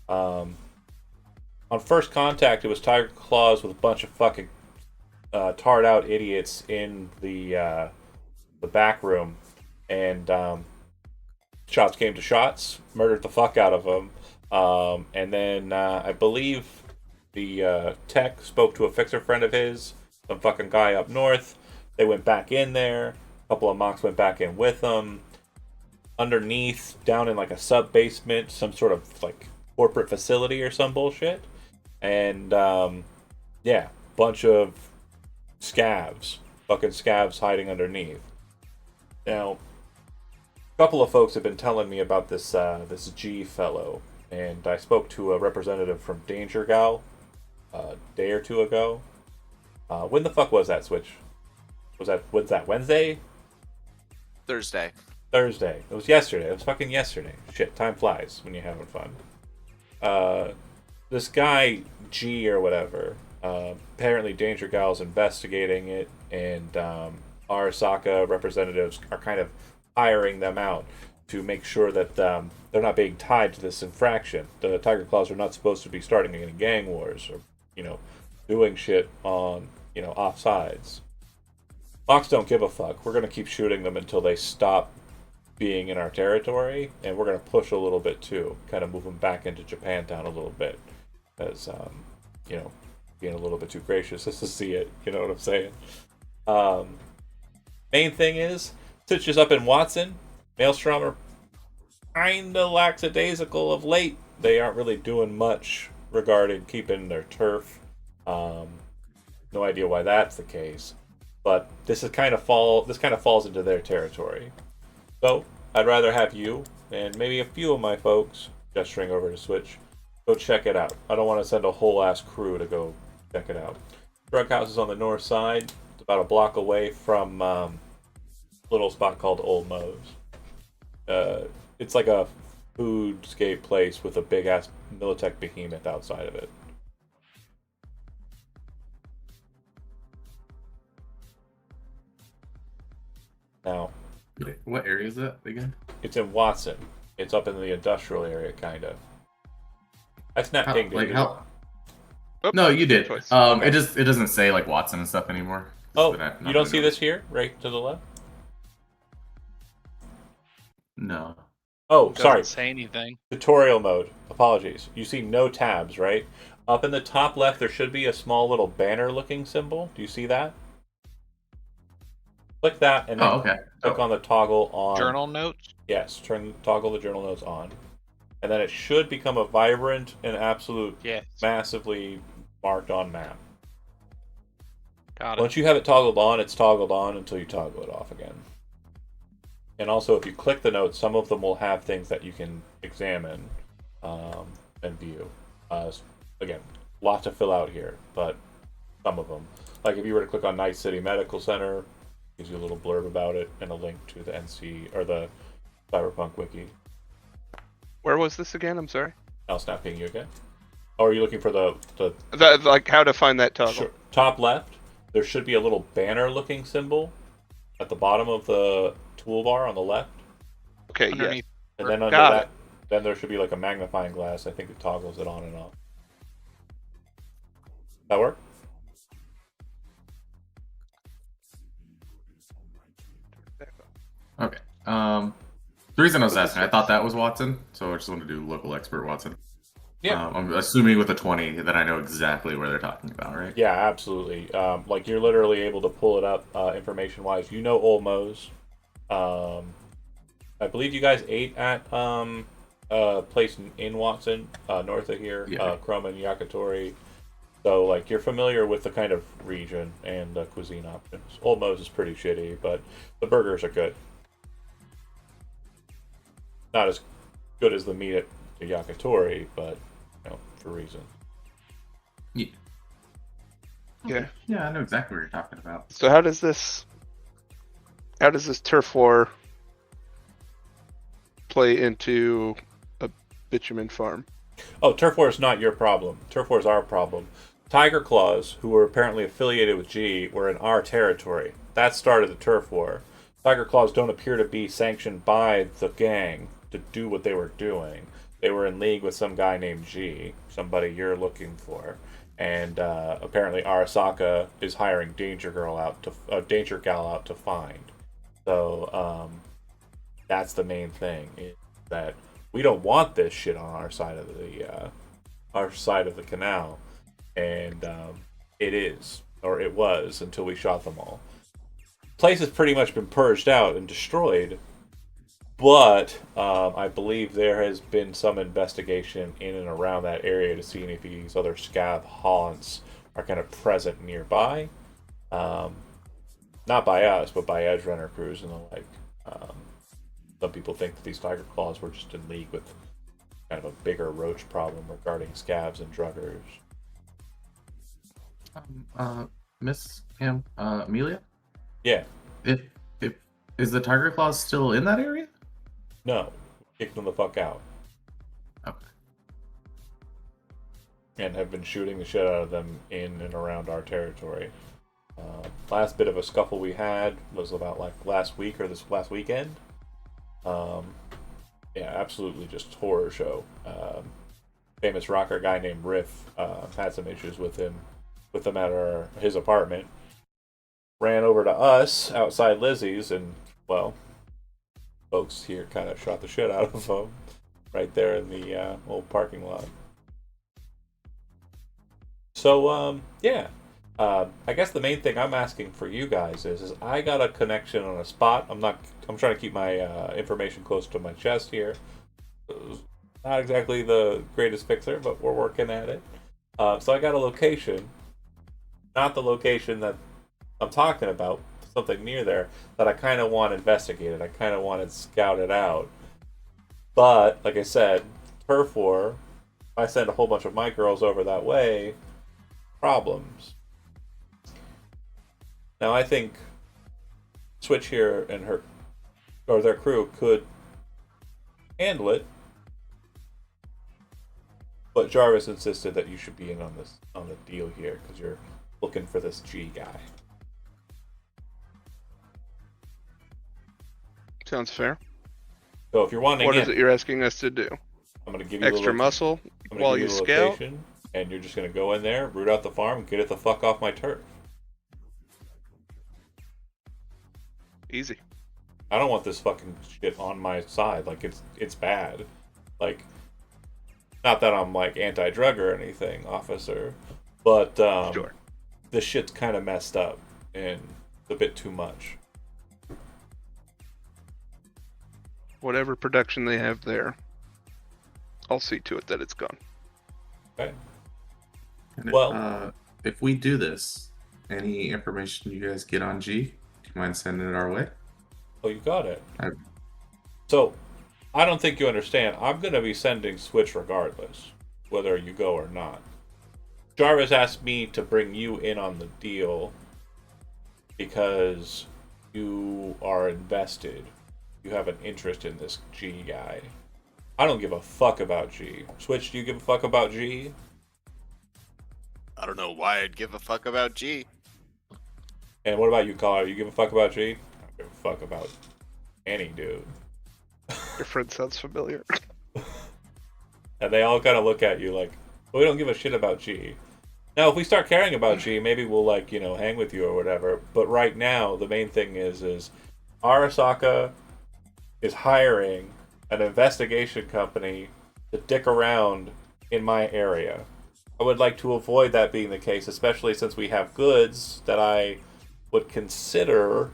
On first contact, it was Tiger Claws with a bunch of fucking tarred out idiots in the back room, and shots came to shots, murdered the fuck out of them, and then I believe the tech spoke to a fixer friend of his, some fucking guy up north. They went back in there. A couple of Mox went back in with them. Underneath, down in like a sub basement, some sort of like corporate facility or some bullshit, and yeah, bunch of fucking scavs hiding underneath. Now, couple of folks have been telling me about this G fellow, and I spoke to a representative from Danger Gal a day or two ago. When the fuck was that, Switch? Was that Wednesday? Thursday. Thursday. It was yesterday. It was fucking yesterday. Shit, time flies when you're having fun. This guy, G or whatever, apparently Danger Gal's investigating it, and Arasaka representatives are kind of hiring them out to make sure that they're not being tied to this infraction. The Tiger Claws are not supposed to be starting any gang wars or, doing shit on, offsides. Fox don't give a fuck. We're going to keep shooting them until they stop being in our territory, and we're going to push a little bit too, kind of move them back into Japantown a little bit, as being a little bit too gracious just to see it. You know what I'm saying? Main thing is, Stitches up in Watson. Maelstrom are kinda lackadaisical of late. They aren't really doing much regarding keeping their turf. No idea why that's the case, but this kind of falls into their territory. So I'd rather have you and maybe a few of my folks, gesturing over to Switch, go check it out. I don't want to send a whole ass crew to go check it out. Drug house is on the north side. It's about a block away from a little spot called Old Moe's. It's like a foodscape place with a big ass Militech behemoth outside of it. Now, What area is that again? it's in Watson. It's up in the industrial area, kind of. I snapped How, pinged it. like how? Oop, No, you did. choice. It doesn't say like Watson and stuff anymore. Oh, Not you don't see noticed. this here, right to the left? No. Oh, Doesn't sorry. say anything. Tutorial mode. Apologies. You see no tabs, right? Up in the top left, there should be a small little banner-looking symbol. Do you see that? Click that, and then Oh, okay. click on the toggle on. Journal notes. Yes, toggle the journal notes on, and then it should become a vibrant and absolute, Yes. massively marked on map. Got it. Once you have it toggled on, it's toggled on until you toggle it off again. And also, if you click the notes, some of them will have things that you can examine and view. Again, lot to fill out here, but some of them. Like if you were to click on Night City Medical Center, gives you a little blurb about it and a link to the NC or the Cyberpunk wiki. Where was this again? I'm sorry. I'll snap ping you again. Oh, are you looking for the Like how to find that toggle? Sure. Top left? There should be a little banner-looking symbol at the bottom of the toolbar on the left, Okay, yeah. Underneath. and then under Got that, it. then there should be like a magnifying glass. I think it toggles it on and off. That work? Okay. The reason I was asking, I thought that was Watson, so I just wanted to do local expert Watson. Yeah. I'm assuming with a 20 that I know exactly where they're talking about, right? Yeah, absolutely. Like you're literally able to pull it up information-wise. You know Old Moe's. I believe you guys ate at a place in Watson, north of here, Yeah. Chroma and Yakitori. So like you're familiar with the kind of region and the cuisine options. Old Moe's is pretty shitty, but the burgers are good. Not as good as the meat at the Yakitori, but for reasons. Yeah. Yeah. Yeah, I know exactly what you're talking about. So how does this turf war play into a bitumen farm? Oh, turf war is not your problem. Turf war is our problem. Tiger Claws, who were apparently affiliated with G, were in our territory. That started the turf war. Tiger Claws don't appear to be sanctioned by the gang to do what they were doing. They were in league with some guy named G, somebody you're looking for, and apparently Arasaka is hiring Danger Gal out to find. So that's the main thing, is that we don't want this shit on our side of the canal, and it is, or it was until we shot them all. Place has pretty much been purged out and destroyed. But I believe there has been some investigation in and around that area to see if these other scav haunts are kind of present nearby. Not by us, but by edge runner crews and the like. some people think that these tiger claws were just in league with kind of a bigger roach problem regarding scabs and druggers. Miss Amelia, Yeah, if is the tiger claws still in that area? no, kicked them the fuck out. Okay. And have been shooting the shit out of them in and around our territory. Last bit of a scuffle we had was about like last week or this last weekend. Yeah, absolutely just horror show. Famous rocker guy named Riff had some issues with them at his apartment. Ran over to us outside Lizzie's, and well, folks here kind of shot the shit out of him right there in the old parking lot. So yeah, I guess the main thing I'm asking for you guys is I got a connection on a spot. I'm trying to keep my information close to my chest here. Not exactly the greatest fixer, but we're working at it. So I got a location, not the location that I'm talking about, something near there that I kind of want investigated. I kind of want it scouted out. But like I said, turf war. If I send a whole bunch of my girls over that way, problems. Now I think Switch here and their crew could handle it, but Jarvis insisted that you should be in on the deal here because you're looking for this G guy. Sounds fair. So if you're wanting What is it you're asking us to do? I'm going to give you Extra muscle while you scout? location, and you're just going to go in there, root out the farm, and get it the fuck off my turf. Easy. I don't want this fucking shit on my side. Like it's bad. Like, not that I'm like anti-drug or anything, officer, but Sure. this shit's kind of messed up and a bit too much. Whatever production they have there, I'll see to it that it's gone. Okay. And Well- if we do this, any information you guys get on G, do you mind sending it our way? Oh, you got it. I- So, I don't think you understand. I'm going to be sending Switch regardless, whether you go or not. Jarvis asked me to bring you in on the deal because you are invested. You have an interest in this G guy. I don't give a fuck about G. Switch, do you give a fuck about G? I don't know why I'd give a fuck about G. And what about you, Collar? You give a fuck about G? I don't give a fuck about any dude. Your friend sounds familiar. And they all kind of look at you like, well, we don't give a shit about G. Now, if we start caring about G, maybe we'll like, hang with you or whatever. But right now, the main thing is Arasaka is hiring an investigation company to dick around in my area. I would like to avoid that being the case, especially since we have goods that I would consider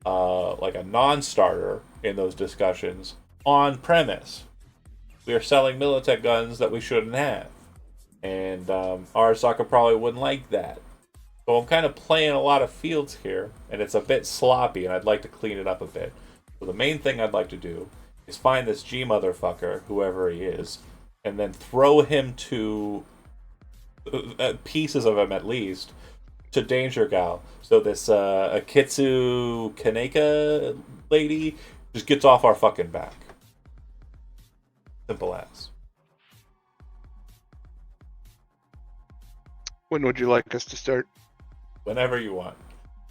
like a non-starter in those discussions on premise. We are selling Militech guns that we shouldn't have. And Arasaka probably wouldn't like that. So I'm kind of playing a lot of fields here, and it's a bit sloppy, and I'd like to clean it up a bit. So the main thing I'd like to do is find this G motherfucker, whoever he is, and then throw him to pieces of him at least to Danger Gal. So this Akitsu Kaneka lady just gets off our fucking back. Simple as. When would you like us to start? Whenever you want.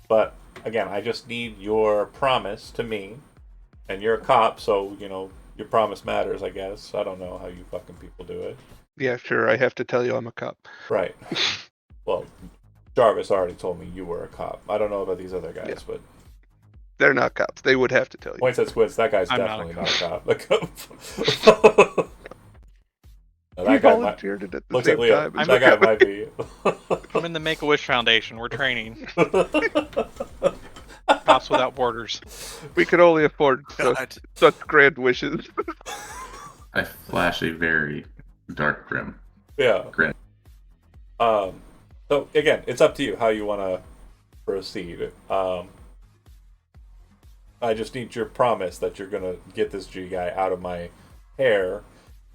But again, I just need your promise to me. And you're a cop, so, your promise matters, I guess. I don't know how you fucking people do it. Yeah, sure. I have to tell you I'm a cop. Right. Well, Jarvis already told me you were a cop. I don't know about these other guys, Yeah. but They're not cops. They would have to tell you. points at Squids, that guy's I'm definitely not not a cop. No, We that guy might, volunteered it at the looks at same Leo. time. That guy might be. I'm in the Make-A-Wish Foundation. We're training. Cops Without Borders. We could only afford God. such grand wishes. I flash a very dark grim. Yeah. Grin. So again, it's up to you how you want to proceed. I just need your promise that you're gonna get this G guy out of my hair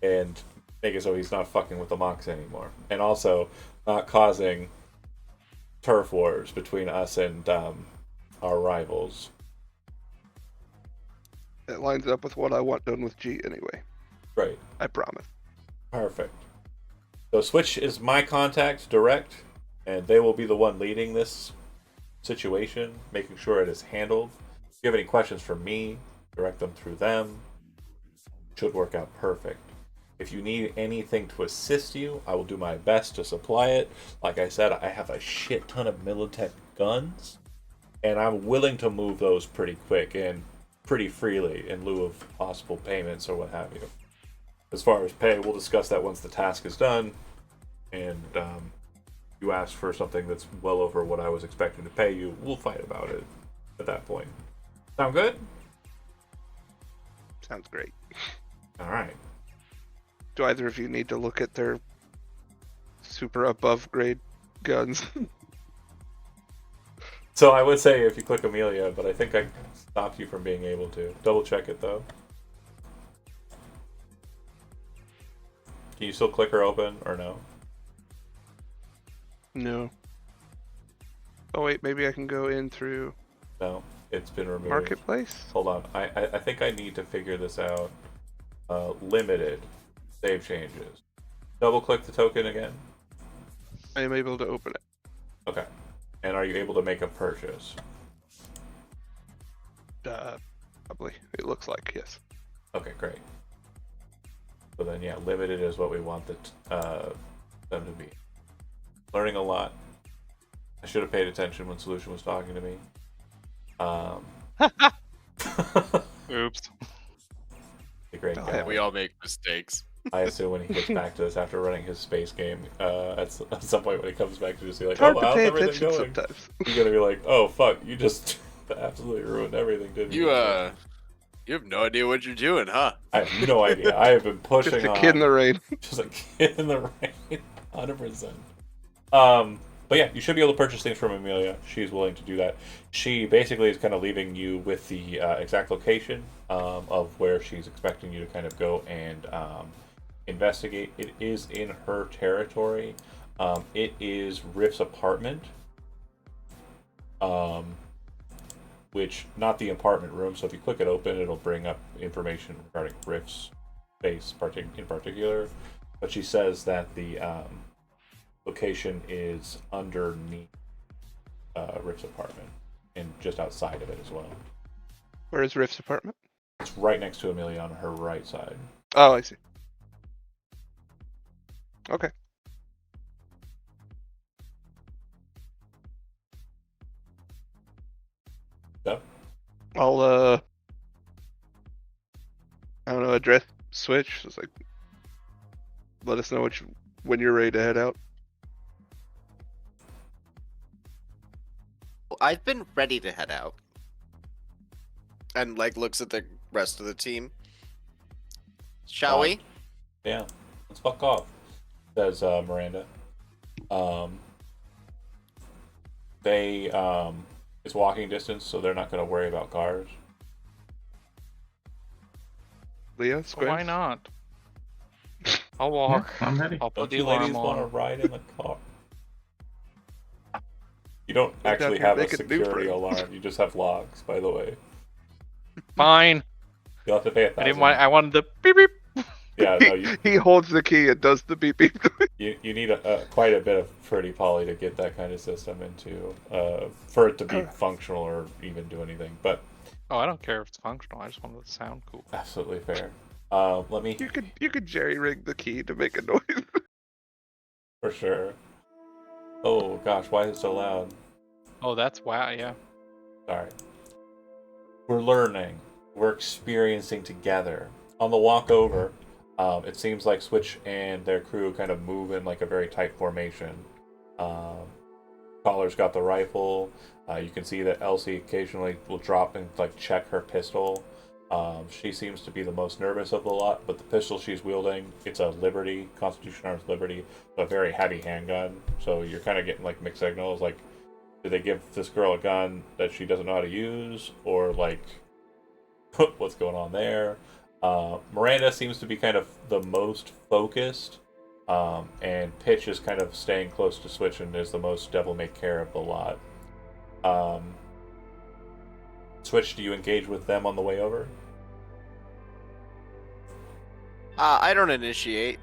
and make it so he's not fucking with the Mox anymore, and also not causing turf wars between us and our rivals. It lines up with what I want done with G anyway. Right. I promise. Perfect. So Switch is my contact direct, and they will be the one leading this situation, making sure it is handled. If you have any questions for me, direct them through them. Should work out perfect. If you need anything to assist you, I will do my best to supply it. Like I said, I have a shit ton of Militech guns, and I'm willing to move those pretty quick and pretty freely in lieu of possible payments or what have you. As far as pay, we'll discuss that once the task is done, and you ask for something that's well over what I was expecting to pay you, we'll fight about it at that point. Sound good? Sounds great. All right. Do either of you need to look at their super above grade guns? So I would say if you click Amelia, but I think I stopped you from being able to. Double check it though. Can you still click her open or no? No. Oh wait, maybe I can go in through No, it's been removed. Marketplace? Hold on, I think I need to figure this out. Limited save changes. Double click the token again. I am able to open it. Okay. And are you able to make a purchase? Probably. It looks like, yes. Okay, great. So then, yeah, limited is what we want them to be. Learning a lot. I should have paid attention when Solution was talking to me. Oops. A great Oh, guy. yeah, We all make mistakes. I assume when he gets back to this after running his space game, at some point when he comes back to just be like, It's hard oh, to how's pay everything attention going? sometimes. You're gonna be like, oh fuck, you just absolutely ruined everything, didn't you? You have no idea what you're doing, huh? I have no idea. I have been pushing Just a on. kid in the rain. Just a kid in the rain, 100%. But yeah, you should be able to purchase things from Amelia. She's willing to do that. She basically is kind of leaving you with the exact location of where she's expecting you to kind of go and investigate. It is in her territory. It is Riff's apartment. Which, not the apartment room, so if you click it open, it'll bring up information regarding Riff's space in particular. But she says that the location is underneath Riff's apartment and just outside of it as well. Where is Riff's apartment? It's right next to Amelia on her right side. Oh, I see. Okay. So, I'll I don't know, address switch. It's like, let us know when you're ready to head out. I've been ready to head out. And like looks at the rest of the team. Shall we? yeah, let's fuck off, says Miranda. It's walking distance, so they're not going to worry about cars. Leah, So why Square? not? I'll walk. I'm ready. I'll put Don't the you alarm ladies want to on. ride in the car? You don't Look actually out here, have a make it new security for alarm. You just have logs, by the way. Fine. You'll have to pay I $1,000. didn't want. I wanted the beep beep. Yeah, no, you, He holds the key and does the beep beep. you need quite a bit of pretty poly to get that kind of system into for it to be functional or even do anything. But Oh, I don't care if it's functional. I just want it to sound cool. absolutely fair. Let me You could jerry rig the key to make a noise. for sure. Oh gosh, why is it so loud? Oh, that's wow. Yeah. Sorry. We're learning. We're experiencing together. On the walk over, it seems like Switch and their crew kind of move in like a very tight formation. Collar's got the rifle. You can see that Elsie occasionally will drop and like check her pistol. She seems to be the most nervous of the lot, but the pistol she's wielding, it's a Liberty, Constitution Arms Liberty, a very heavy handgun. So you're kind of getting like mixed signals. Like, did they give this girl a gun that she doesn't know how to use, or like what's going on there. Miranda seems to be kind of the most focused, and Pitch is kind of staying close to Switch and is the most devil may care of the lot. Um, Switch, do you engage with them on the way over? I don't initiate.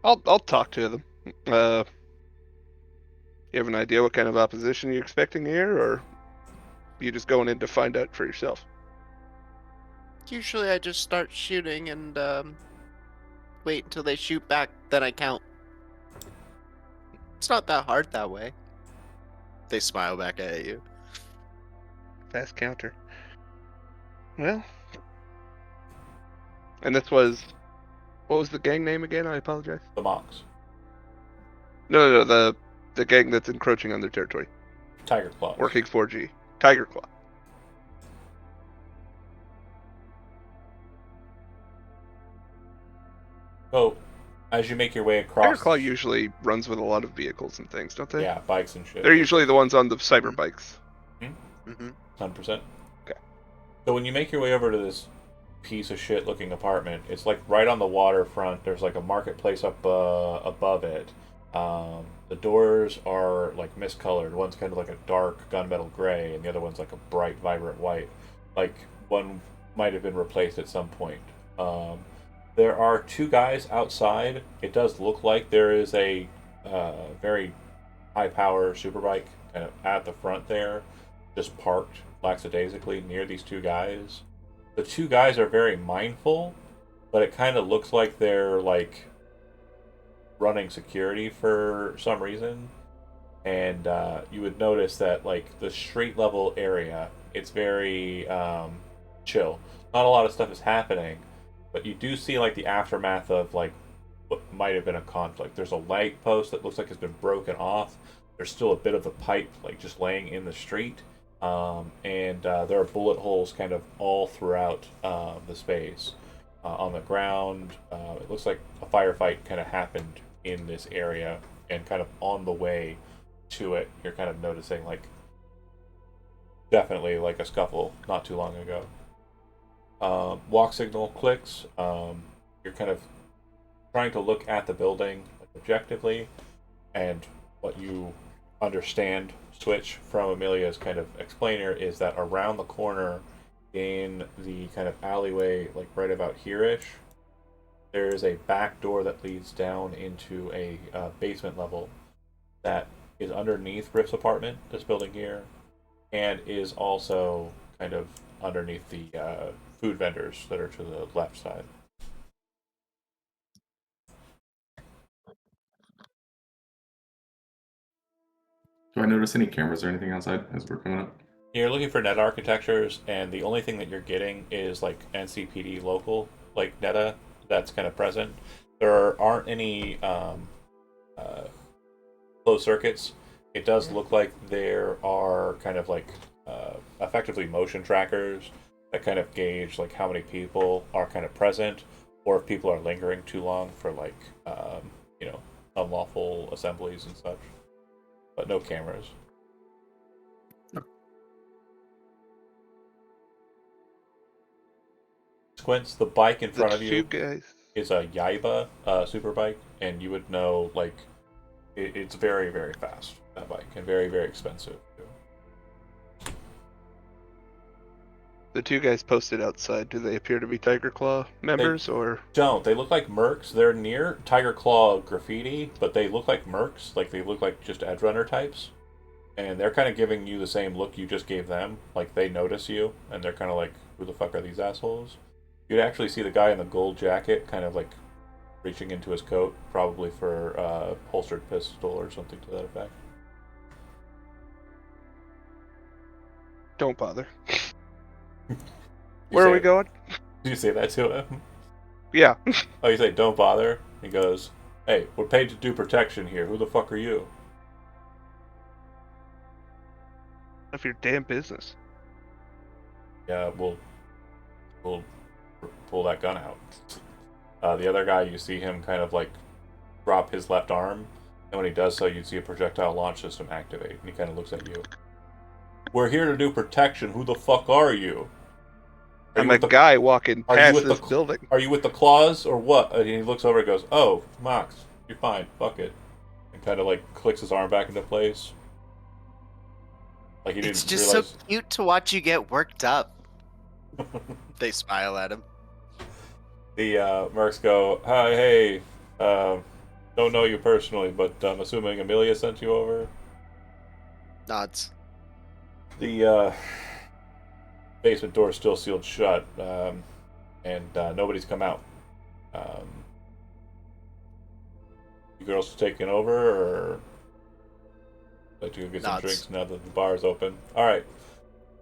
I'll talk to them. You have an idea what kind of opposition you're expecting here, or you just going in to find out for yourself? Usually I just start shooting and wait until they shoot back, then I count. It's not that hard that way. They smile back at you. Fast counter. Well, and this was, what was the gang name again? I apologize. The Mox. No, the gang that's encroaching on their territory, Tiger Claws. working 4G. Tiger Claw. So, as you make your way across... Tiger Claw usually runs with a lot of vehicles and things, don't they? Yeah, bikes and shit. They're usually the ones on the cyber bikes. Mm-hmm. 100%. Okay. So when you make your way over to this piece of shit looking apartment, it's like right on the waterfront. There's like a marketplace up above it. The doors are like miscolored. One's kind of like a dark gunmetal gray, and the other one's like a bright, vibrant white. Like one might have been replaced at some point. There are two guys outside. It does look like there is a very high power superbike kind of at the front there, just parked lackadaisically near these two guys. The two guys are very mindful, but it kind of looks like they're like running security for some reason. And you would notice that like the street level area, it's very chill. Not a lot of stuff is happening, but you do see like the aftermath of like what might have been a conflict. There's a light post that looks like it's been broken off. There's still a bit of the pipe like just laying in the street. And there are bullet holes kind of all throughout the space. On the ground, it looks like a firefight kind of happened in this area, and kind of on the way to it, you're kind of noticing like definitely like a scuffle not too long ago. Walk signal clicks. You're kind of trying to look at the building like, objectively, and what you understand, Switch, from Amelia's kind of explainer is that around the corner in the kind of alleyway, like right about here-ish, there is a back door that leads down into a basement level that is underneath Riff's apartment, this building here, and is also kind of underneath the food vendors that are to the left side. Do I notice any cameras or anything outside as we're coming up? You're looking for net architectures, and the only thing that you're getting is like NCPD local, like NETA, that's kind of present. There aren't any closed circuits. It does look like there are kind of like effectively motion trackers that kind of gauge like how many people are kind of present, or if people are lingering too long for like unlawful assemblies and such. But no cameras. Squints, the bike in front of you guys. is a Yaiba super bike, and you would know like it's very, very fast, that bike, and very, very expensive too. The two guys posted outside, do they appear to be Tiger Claw members, or? Don't. They look like mercs. They're near Tiger Claw graffiti, but they look like mercs. Like they look like just edge runner types. And they're kind of giving you the same look you just gave them. Like they notice you, and they're kind of like, who the fuck are these assholes? You'd actually see the guy in the gold jacket kind of like reaching into his coat, probably for a holstered pistol or something to that effect. Don't bother. Where are we going? Do you say that to him? Yeah. Oh, you say, don't bother? He goes, hey, we're paid to do protection here. Who the fuck are you? Of your damn business. Yeah, we'll pull that gun out. The other guy, you see him kind of like drop his left arm, And when he does so, you see a projectile launch system activate, and he kind of looks at you. We're here to do protection. Who the fuck are you? I'm a guy walking past this building. Are you with the claws or what? And he looks over and goes, "Oh, Mox, you're fine. Fuck it." And kind of like clicks his arm back into place. Like he didn't It's just realize. so cute to watch you get worked up. They smile at him. The mercs go, "Hi, hey, don't know you personally, but I'm assuming Amelia sent you over." Nods. The basement door is still sealed shut, and nobody's come out. You girls taking over, or like to go get some Nods. drinks now that the bar's open? All right,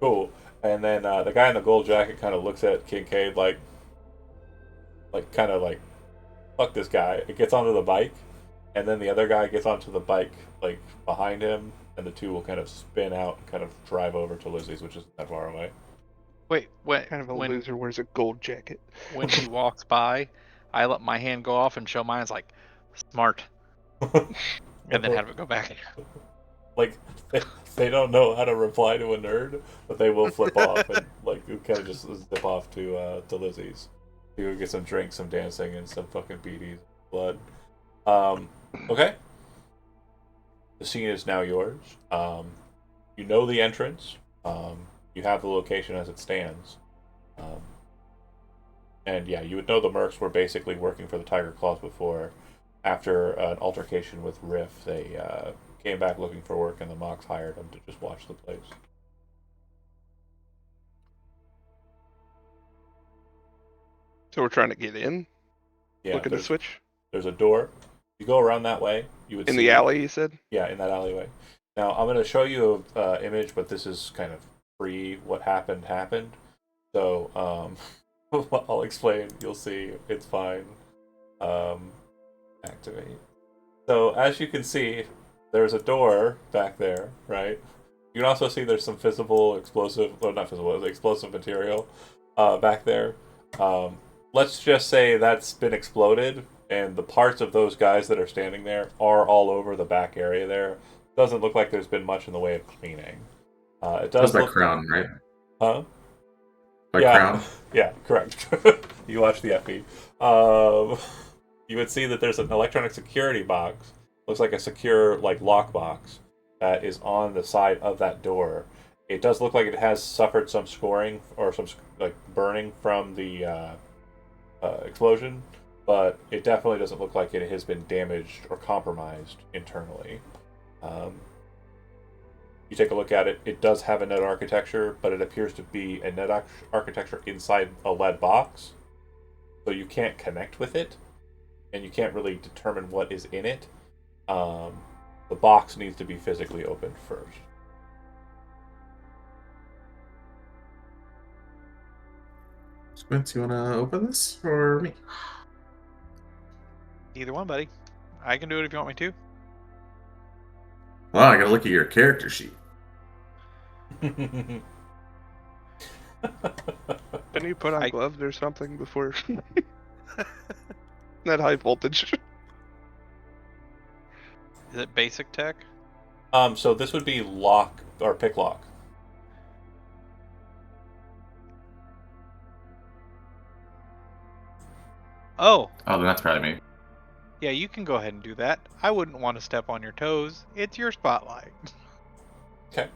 cool. And then the guy in the gold jacket kind of looks at Kincaid like kind of like, fuck this guy. It gets onto the bike, and then the other guy gets onto the bike like behind him, and the two will kind of spin out and kind of drive over to Lizzie's, which isn't that far away. Wait, Kind of a loser wears a gold jacket. when he walks by, I let my hand go off and show mine as like smart, and then have it go back. Like they don't know how to reply to a nerd, but they will flip off and like kind of just zip off to Lizzie's. You go get some drinks, some dancing, and some fucking beaties, blood. Okay. The scene is now yours. You know the entrance. You have the location as it stands. And yeah, you would know the mercs were basically working for the Tiger Claws before. After an altercation with Riff, they came back looking for work, and the Mox hired them to just watch the place. So we're trying to get in? Yeah, Look at the switch? There's a door. You go around that way. You would In see the alley, you said? Yeah, in that alleyway. Now, I'm going to show you an image, but this is kind of pre what happened. So, I'll explain. You'll see. It's fine. Activate. So, as you can see, there's a door back there, right? You can also see there's some visible explosive, well, not visible, explosive material back there. Let's just say that's been exploded, and the parts of those guys that are standing there are all over the back area there. Doesn't look like there's been much in the way of cleaning. It does That's look... by Crown, right? Huh? By Yeah. Crown? Yeah, correct. You watch the FB. You would see that there's an electronic security box. Looks like a secure lock box that is on the side of that door. It does look like it has suffered some scoring or some burning from the explosion, but it definitely doesn't look like it has been damaged or compromised internally. You take a look at it, it does have a net architecture, but it appears to be a net architecture inside a lead box, so you can't connect with it, and you can't really determine what is in it. The box needs to be physically opened first. Squints, you want to open this, or me? Either one, buddy. I can do it if you want me to. Well, I gotta look at your character sheet. Didn't you put on gloves or something before? That high voltage. Is it basic tech? So this would be lock or pick lock. Oh, then that's probably me. yeah, you can go ahead and do that. I wouldn't want to step on your toes. It's your spotlight. Okay.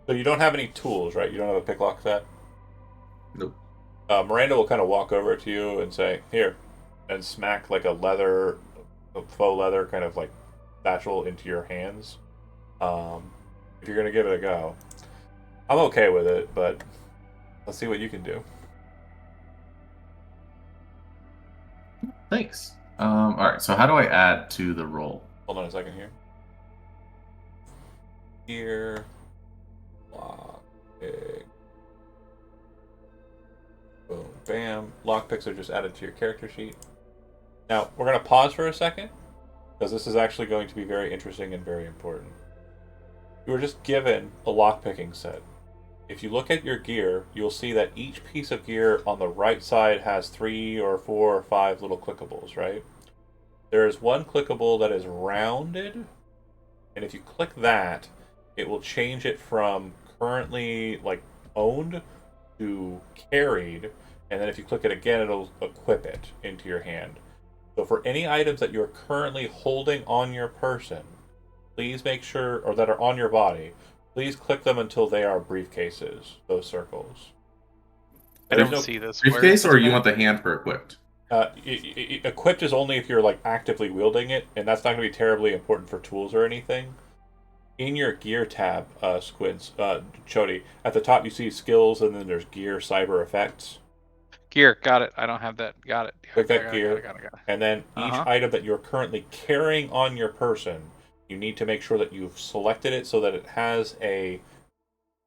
So you don't have any tools, right? You don't have a pick lock set? Nope. Miranda will kind of walk over to you and say, "Here," and smack a faux leather kind of satchel into your hands. If you're gonna give it a go, I'm okay with it, but let's see what you can do. Thanks. All right. So how do I add to the roll? Hold on a second here. Here, lock pick. Boom, bam. Lockpicks are just added to your character sheet. Now, we're going to pause for a second, because this is actually going to be very interesting and very important. You were just given a lockpicking set. If you look at your gear, you'll see that each piece of gear on the right side has 3 or 4 or 5 little clickables, right? There is one clickable that is rounded And if you click that, it will change it from currently like owned to carried, and then if you click it again, it'll equip it into your hand. So for any items that you're currently holding on your person, please make sure, or that are on your body, please click them until they are briefcases, those circles. I There's don't no see this. Where is Briefcase, this or you at? want the hand for equipped? equipped is only if you're like actively wielding it, and that's not going to be terribly important for tools or anything. In your gear tab, Squids, Chody, at the top you see skills, and then there's gear, cyber effects. Gear, got it. I don't have that. Got it. Click that Got it, gear, got it. and then each item that you're currently carrying on your person, you need to make sure that you've selected it so that it has a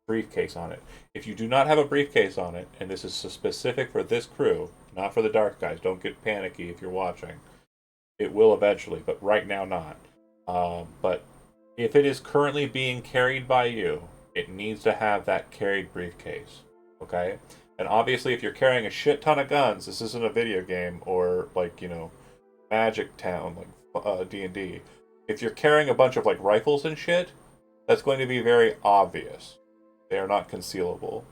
briefcase on it. If you do not have a briefcase on it, and this is specific for this crew, not for the dark guys, don't get panicky if you're watching. It will eventually, but right now not. But if it is currently being carried by you, it needs to have that carried briefcase. Okay? And obviously, if you're carrying a shit ton of guns, this isn't a video game or like, Magic Town, like D&D. If you're carrying a bunch of like rifles and shit, that's going to be very obvious. They are not concealable.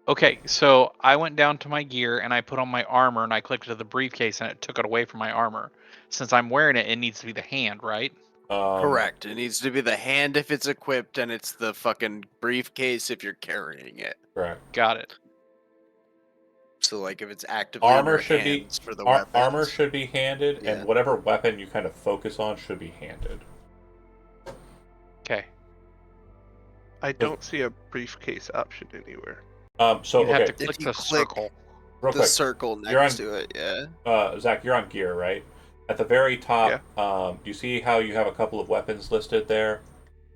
Okay, so I went down to my gear and I put on my armor and I clicked to the briefcase and it took it away from my armor. Since I'm wearing it, it needs to be the hand, right? Correct. It needs to be the hand if it's equipped, and it's the fucking briefcase if you're carrying it. Correct. Got it. So, like, if it's actively in Armor your should hands be for the weapons. armor should be handed, Yeah. and whatever weapon you kind of focus on should be handed. Okay. I don't see a briefcase option anywhere. So You have okay, to click If you the click circle. real The quick, circle You're next on- to it, yeah. Zach, you're on gear, right? At the very top, you see how you have a couple of weapons listed there?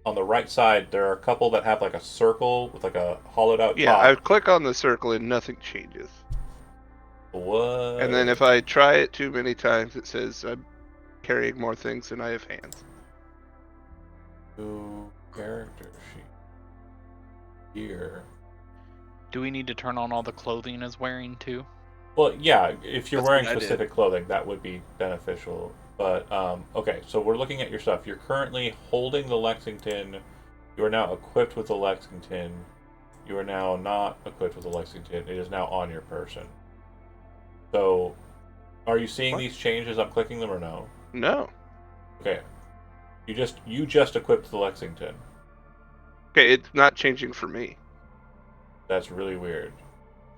On the right side, there are a couple that have like a circle with like a hollowed out Yeah, top. I click on the circle and nothing changes. What? And then if I try it too many times, it says I'm carrying more things than I have hands. New character sheet. Gear. Do we need to turn on all the clothing is wearing too? Well, yeah, if you're That's wearing what I did. specific clothing, that would be beneficial. But, okay, so we're looking at your stuff. You're currently holding the Lexington. You are now equipped with the Lexington. You are now not equipped with the Lexington. It is now on your person. So, are you seeing What? these changes? I'm clicking them or no? No. Okay. You just equipped the Lexington. Okay, it's not changing for me. That's really weird.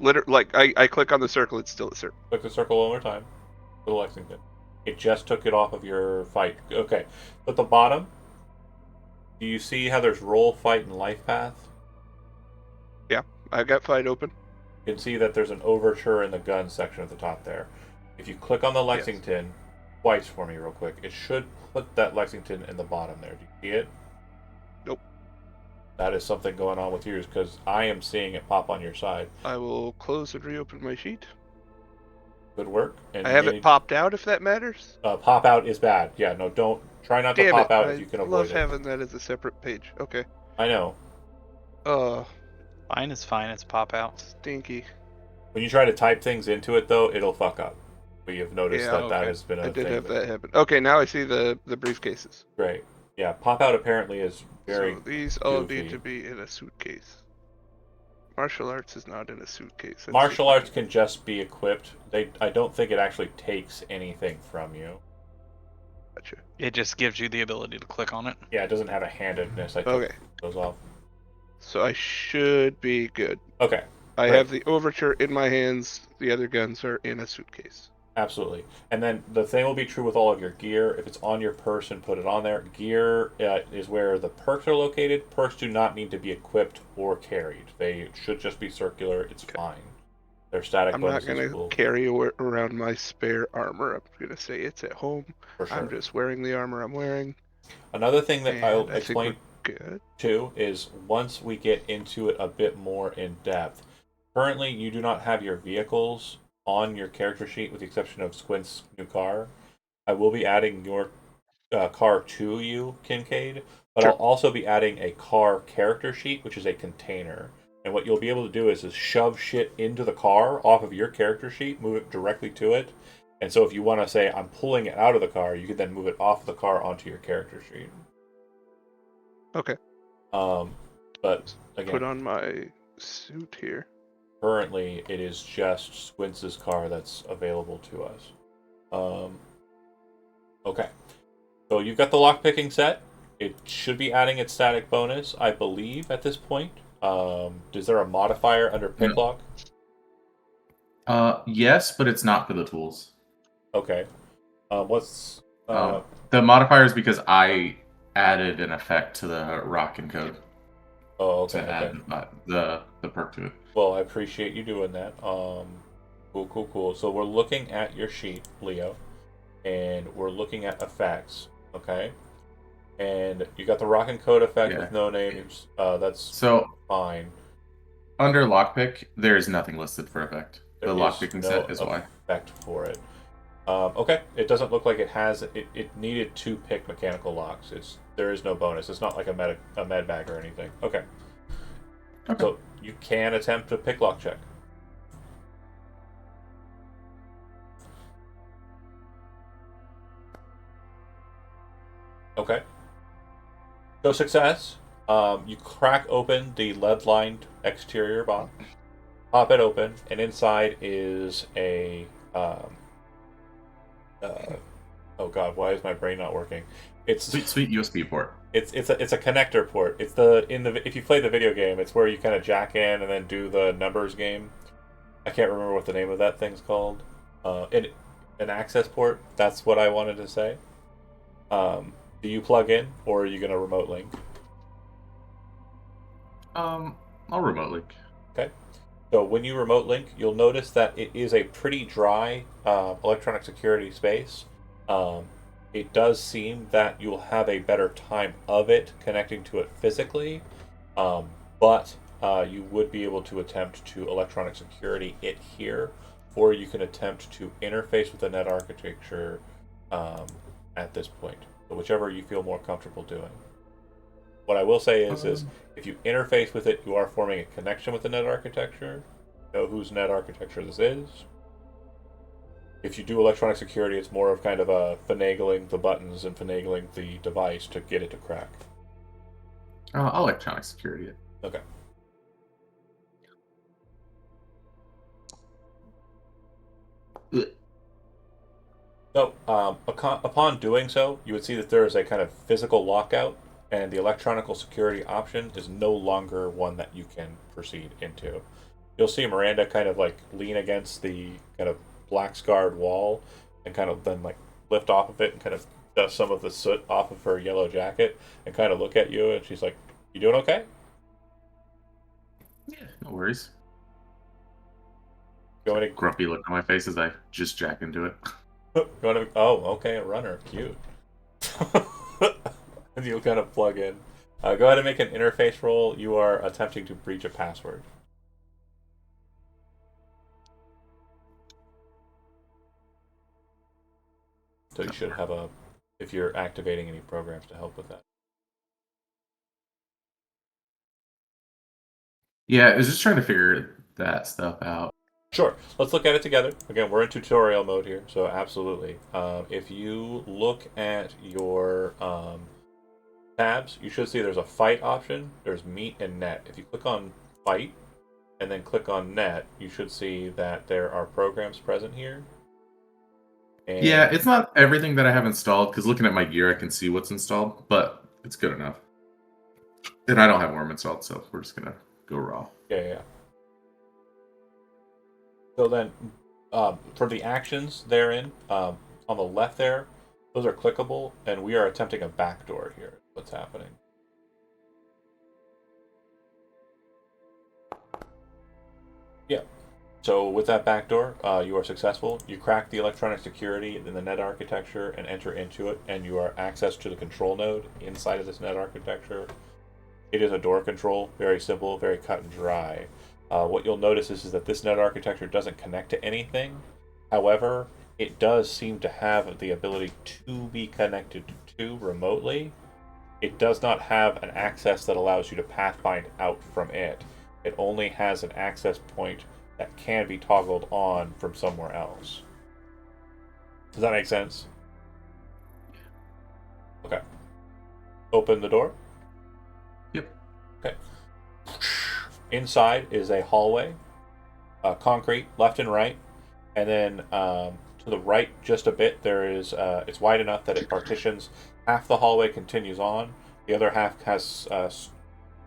Like I click on the circle, it's still a circle. Click the circle one more time for the Lexington. It just took it off of your fight. Okay. At the bottom, do you see how there's roll, fight, and life path? I got fight open. You can see that there's an overture in the gun section at the top there. If you click on the Lexington twice for me real quick, it should put that Lexington in the bottom there. Do you see it? Nope. That is something going on with yours, because I am seeing it pop on your side. I will close and reopen my sheet. Good work. And I have it popped out if that matters. pop out is bad. Yeah, no, don't. Try not to Damn pop it. out I if you can love avoid it. having that as a separate page. Okay. I know. Mine is fine. It's pop out. Stinky. When you try to type things into it, though, it'll fuck up. We have noticed Yeah, that okay. has been a I thing. did have that happen. Okay, now I see the briefcases. Great. Yeah, pop out apparently is very. So these all goofy. need to be in a suitcase. Martial arts is not in a suitcase. That's Martial it. arts can just be equipped. I don't think it actually takes anything from you. Gotcha. It just gives you the ability to click on it. Yeah, it doesn't have a handedness. I took Okay, those off. so I should be good. Okay, I Right. have the overture in my hands. The other guns are in a suitcase. absolutely. And then the same will be true with all of your gear. If it's on your person, put it on there. Gear is where the perks are located. Perks do not need to be equipped or carried. They should just be circular. It's fine. They're static I'm not bonuses. gonna will- carry around my spare armor. I'm gonna say it's at home. for sure. I'm just wearing the armor I'm wearing. Another thing that And I'll I think explain we're good. too is once we get into it a bit more in depth. Currently, you do not have your vehicles on your character sheet, with the exception of Squint's new car. I will be adding your car to you, Kincaid, but Sure. I'll also be adding a car character sheet, which is a container. And what you'll be able to do is shove shit into the car off of your character sheet, move it directly to it, And so if you want to say, I'm pulling it out of the car, you can then move it off the car onto your character sheet. Okay. But again, Put on my suit here. currently it is just Squints' car that's available to us. Okay. So you've got the lockpicking set. It should be adding its static bonus, I believe, at this point. Is there a modifier under pick No. lock? Yes, but it's not for the tools. Okay. What's The modifier is because I added an effect to the Rockin' code oh, to okay, add the perk to it. Well, I appreciate you doing that. Cool. So we're looking at your sheet, Leo, and we're looking at effects, okay? And you got the Rockin' Code effect Yeah. with no names. That's So fine. under lockpick, there is nothing listed for effect. There The is lockpicking no set is why. effect for it. Okay, it doesn't look like it has. It needed to pick mechanical locks. There is no bonus. It's not like a med bag or anything. Okay. Okay. So you can attempt a pick lock check. Okay. So success. You crack open the lead-lined exterior box, pop it open, and inside is a. Oh God, why is my brain not working? It's Sweet USB port. it's a connector port. It's if you play the video game, it's where you kind of jack in and then do the numbers game. I can't remember what the name of that thing's called. An access port. That's what I wanted to say. Do you plug in or are you gonna remote link? I'll remote link. Okay. So when you remote link, you'll notice that it is a pretty dry electronic security space. It does seem that you'll have a better time of it connecting to it physically, but you would be able to attempt to electronic security it here, or you can attempt to interface with the net architecture at this point. So whichever you feel more comfortable doing. What I will say is if you interface with it, you are forming a connection with the net architecture. You know whose net architecture this is. If you do electronic security, it's more of kind of a finagling the buttons and finagling the device to get it to crack. I'll electronic security it. Okay. Ugh. So, upon doing so, you would see that there is a kind of physical lockout, and the electronical security option is no longer one that you can proceed into. You'll see Miranda kind of like lean against the kind of black scarred wall and kind of then like lift off of it and kind of dust some of the soot off of her yellow jacket and kind of look at you, and she's like, "You doing okay?" Yeah, no worries. Going to Grumpy look on my face as I just jack into it. oh, okay, a runner, cute. And you'll kind of plug in. Go ahead and make an interface roll. You are attempting to breach a password. So you should have if you're activating any programs to help with that. Yeah, I was just trying to figure that stuff out. Sure. Let's look at it together. Again, we're in tutorial mode here, so absolutely. If you look at your tabs, you should see there's a fight option. There's meet and net. If you click on fight and then click on net, you should see that there are programs present here. And Yeah, it's not everything that I have installed, because looking at my gear, I can see what's installed, but it's good enough. And I don't have Worm installed, so we're just going to go raw. Yeah. So then, for the actions therein, on the left there, those are clickable, and we are attempting a backdoor here. What's happening? Yeah. So with that backdoor, you are successful. You crack the electronic security in the net architecture and enter into it, and you are access to the control node inside of this net architecture. It is a door control, very simple, very cut and dry. What you'll notice is that this net architecture doesn't connect to anything. However, it does seem to have the ability to be connected to remotely. It does not have an access that allows you to pathfind out from it. It only has an access point that can be toggled on from somewhere else. Does that make sense? Okay. Open the door. Yep. Okay. Inside is a hallway, concrete left and right, and then to the right just a bit there is it's wide enough that it partitions. Half the hallway continues on, the other half has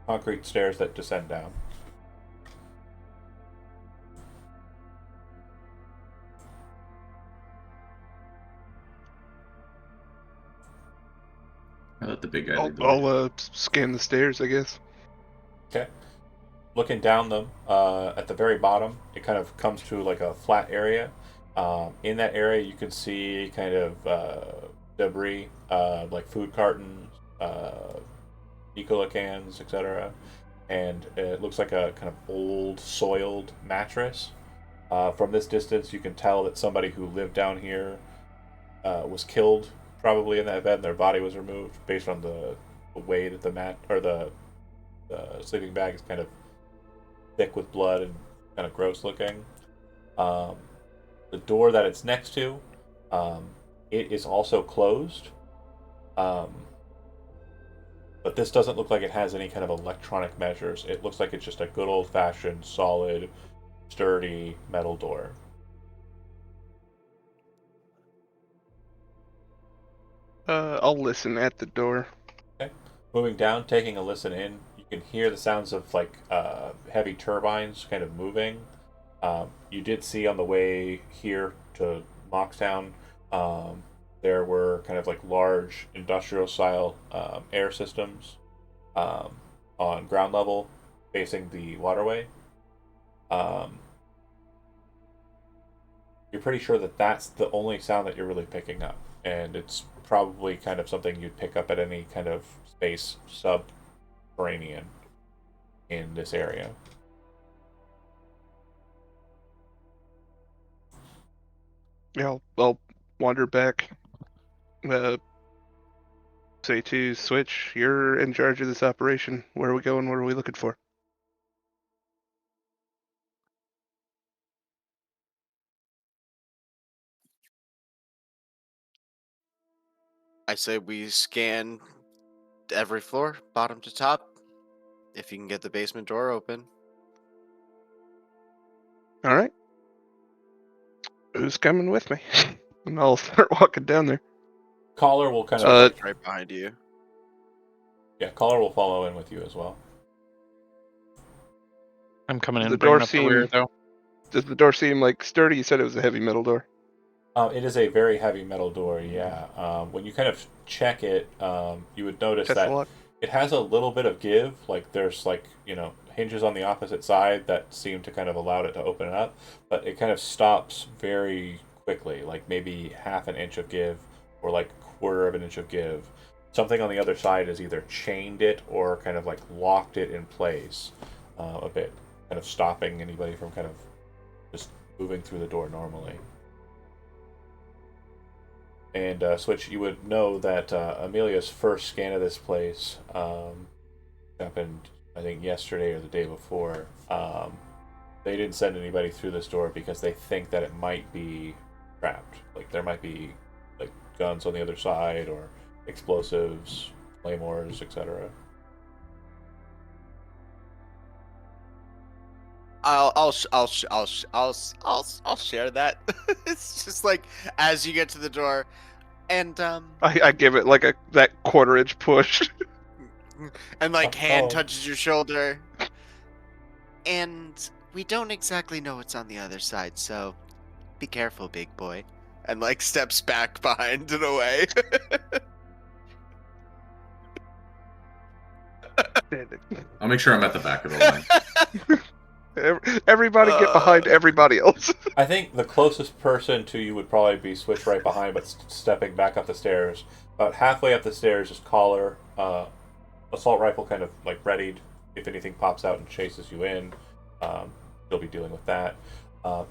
concrete stairs that descend down. I let the big guy I'll, lead the way. I'll scan the stairs, I guess. Okay. Looking down them, at the very bottom, it kind of comes to like a flat area. In that area, you can see kind of debris, like food cartons, Nicola cans, etc. And it looks like a kind of old, soiled mattress. From this distance, you can tell that somebody who lived down here was killed, probably in that bed, and their body was removed based on the way that the mat or the sleeping bag is kind of thick with blood and kind of gross looking. Um, the door that it's next to, it is also closed. Um, but this doesn't look like it has any kind of electronic measures. It looks like it's just a good old fashioned, solid, sturdy metal door. I'll listen at the door. Okay. Moving down, taking a listen in, you can hear the sounds of like heavy turbines kind of moving. You did see on the way here to Moxtown, there were kind of like large industrial style air systems on ground level facing the waterway. You're pretty sure that that's the only sound that you're really picking up, and it's probably kind of something you'd pick up at any kind of space subterranean in this area. Yeah, I'll wander back. Say to Switch, you're in charge of this operation. Where are we going? What are we looking for? I say we scan every floor, bottom to top. If you can get the basement door open. All right. Who's coming with me? And I'll start walking down there. Caller will kind of It's right behind you. Caller will follow in with you as well. I'm coming Does in, the bringing door up the rear, seem- though. Does the door seem like sturdy? You said it was a heavy metal door. It is a very heavy metal door, yeah. When you kind of check it, you would notice Test the that lock. it has a little bit of give. Like there's like, hinges on the opposite side that seem to kind of allow it to open it up, but it kind of stops very quickly, like maybe half an inch of give or like quarter of an inch of give. Something on the other side has either chained it or kind of like locked it in place a bit, kind of stopping anybody from kind of just moving through the door normally. And Switch, you would know that Amelia's first scan of this place happened, I think, yesterday or the day before. They didn't send anybody through this door because they think that it might be trapped. Like there might be like guns on the other side or explosives, claymores, etc. I'll share that. It's just like as you get to the door, and I give it like that quarter-inch push. and like hand Oh. touches your shoulder, and we don't exactly know what's on the other side, so be careful, big boy. And like steps back behind and away. I'll make sure I'm at the back of the line. Everybody get behind everybody else. I think the closest person to you would probably be Switch right behind, but stepping back up the stairs. About halfway up the stairs is Collar, assault rifle kind of like readied. If anything pops out and chases you in, you'll be dealing with that.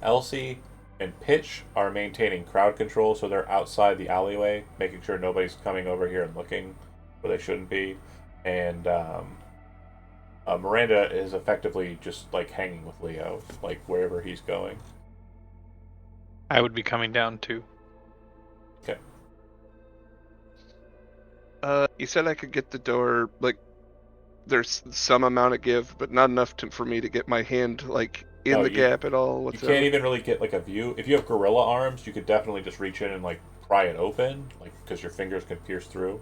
Elsie and Pitch are maintaining crowd control, so they're outside the alleyway, making sure nobody's coming over here and looking where they shouldn't be. And Miranda is effectively just like hanging with Leo, like wherever he's going. I would be coming down too. Okay. You said I could get the door, like, there's some amount of give, but not enough for me to get my hand, like, in No, the you- gap at all You whatsoever. can't even really get like a view. If you have gorilla arms, you could definitely just reach in and like pry it open, like because your fingers can pierce through.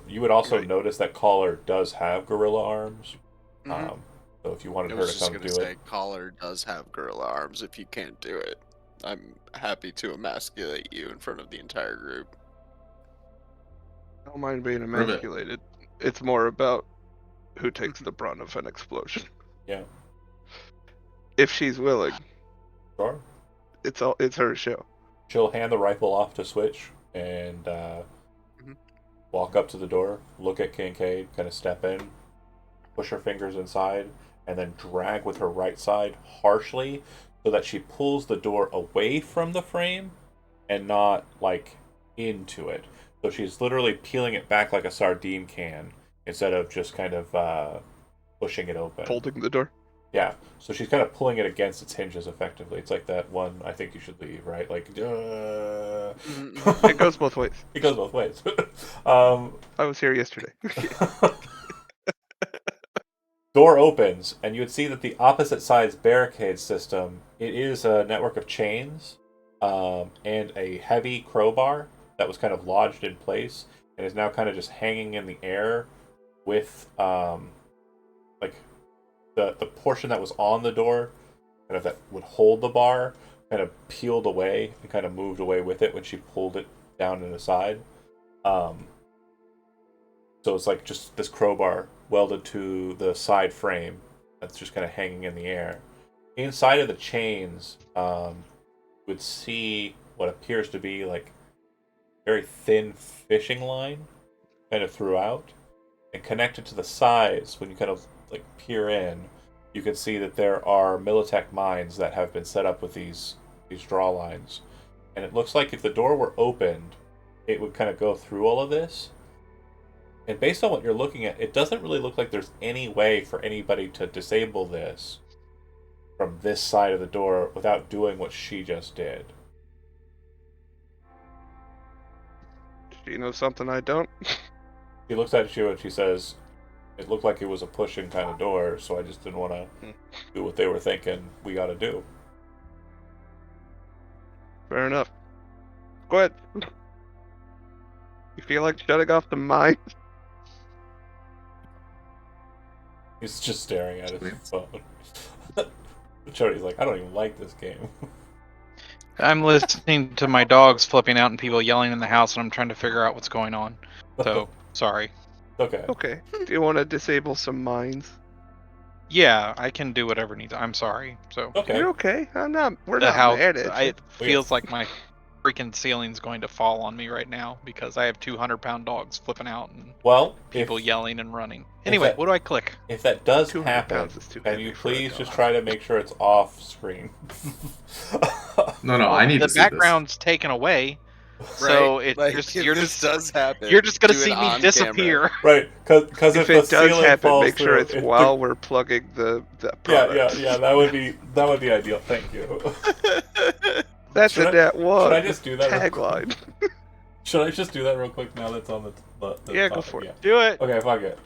You would also Right. notice that Caller does have gorilla arms. Mhm. So if you wanted I her was to just come gonna do say, it, Collar does have gorilla arms. If you can't do it, I'm happy to emasculate you in front of the entire group. I don't mind being Prove it. emasculated. It's more about who takes the brunt of an explosion. yeah, If she's willing, sure. it's her show. She'll hand the rifle off to Switch and Mhm. walk up to the door, look at Kincaid, kind of step in, push her fingers inside, and then drag with her right side harshly so that she pulls the door away from the frame and not like into it. So she's literally peeling it back like a sardine can instead of just kind of pushing it open. Folding the door. Yeah, so she's kind of pulling it against its hinges effectively. It's like that one, I think you should leave, right? Like, It goes both ways. It goes both ways. I was here yesterday. Door opens, and you would see that the opposite side's barricade system, it is a network of chains and a heavy crowbar that was kind of lodged in place and is now kind of just hanging in the air with like the portion that was on the door, kind of that would hold the bar, kind of peeled away and kind of moved away with it when she pulled it down and aside. So it's like just this crowbar welded to the side frame that's just kind of hanging in the air. Inside of the chains, you would see what appears to be like very thin fishing line kind of throughout. And connected to the sides, when you kind of like peer in, you can see that there are Militech mines that have been set up with these draw lines. And it looks like if the door were opened, it would kind of go through all of this. And based on what you're looking at, it doesn't really look like there's any way for anybody to disable this from this side of the door without doing what she just did. She knows something I don't. She looks at you and she says, it looked like it was a pushing kind of door, so I just didn't want to do what they were thinking we got to do. Fair enough. Go ahead. You feel like shutting off the mine? He's just staring at his phone. Chody's like, I don't even like this game. I'm listening to my dogs flipping out and people yelling in the house, and I'm trying to figure out what's going on. So, sorry. Okay. Okay. Do you want to disable some mines? Yeah, I can do whatever needs. I'm sorry. So Okay. You're okay. I'm not. We're the not house, mad at you. it feels like my freaking ceiling's going to fall on me right now because I have 200-pound dogs flipping out and Well, people if, yelling and running. Anyway, that- what do I click? if that does 200 happen, pounds is too can heavy you for a please dog. just try to make sure it's off screen? No, I need The to see background's taken away, so Right? it Like, just if you're this just does happen, you're just gonna do it see me on disappear. camera. Right, because If the it does ceiling happen, falls make sure through, it's if while we're plugging the product. yeah, that would be ideal. Thank you. That's Should a I- net one. should I just do that real quick? tagline? Should I just do that real quick now that's on the Yeah, go topic? for it. Yeah. Do it. Okay, fuck it.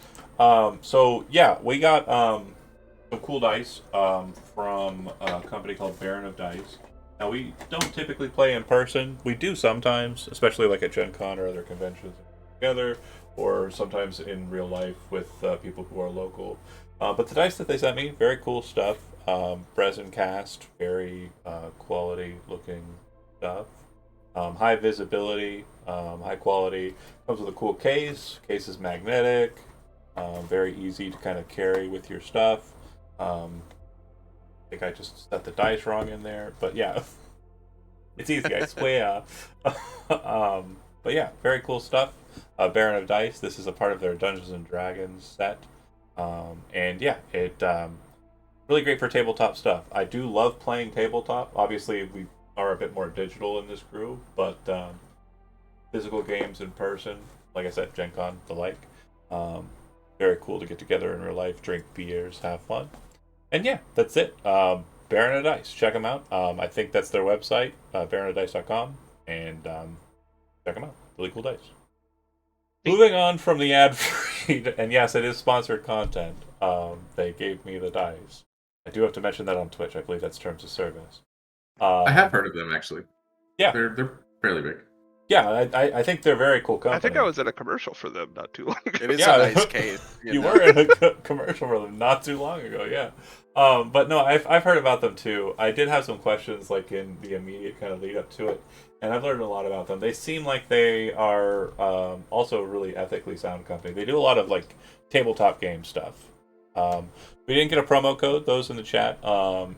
So yeah, we got some cool dice from a company called Baron of Dice. Now we don't typically play in person. We do sometimes, especially like at Gen Con or other conventions together, or sometimes in real life with people who are local. But the dice that they sent me, very cool stuff. Resin cast, very quality looking stuff. High visibility, high quality. Comes with a cool case. Case is magnetic. Very easy to kind of carry with your stuff. I think I just set the dice wrong in there, but yeah, it's easy. I swear. But yeah, very cool stuff. Baron of Dice. This is a part of their Dungeons and Dragons set, and yeah, it really great for tabletop stuff. I do love playing tabletop. Obviously, we are a bit more digital in this crew, but physical games in person, like I said, Gen Con, the like. Very cool to get together in real life, drink beers, have fun. And yeah, that's it. Baron of Dice. Check them out. I think that's their website, baronofdice.com. And check them out. Really cool dice. Moving on from the ad read, and yes, it is sponsored content. They gave me the dice. I do have to mention that on Twitch. I believe that's terms of service. I have heard of them actually. Yeah. They're fairly big. Yeah, I think they're a very cool company. I think I was in a commercial for them not too long ago. It is Yeah. a nice case. You know? were in a commercial for them not too long ago, yeah. But no, I've heard about them too. I did have some questions like in the immediate kind of lead up to it, and I've learned a lot about them. They seem like they are also a really ethically sound company. They do a lot of like tabletop game stuff. We didn't get a promo code. Those in the chat.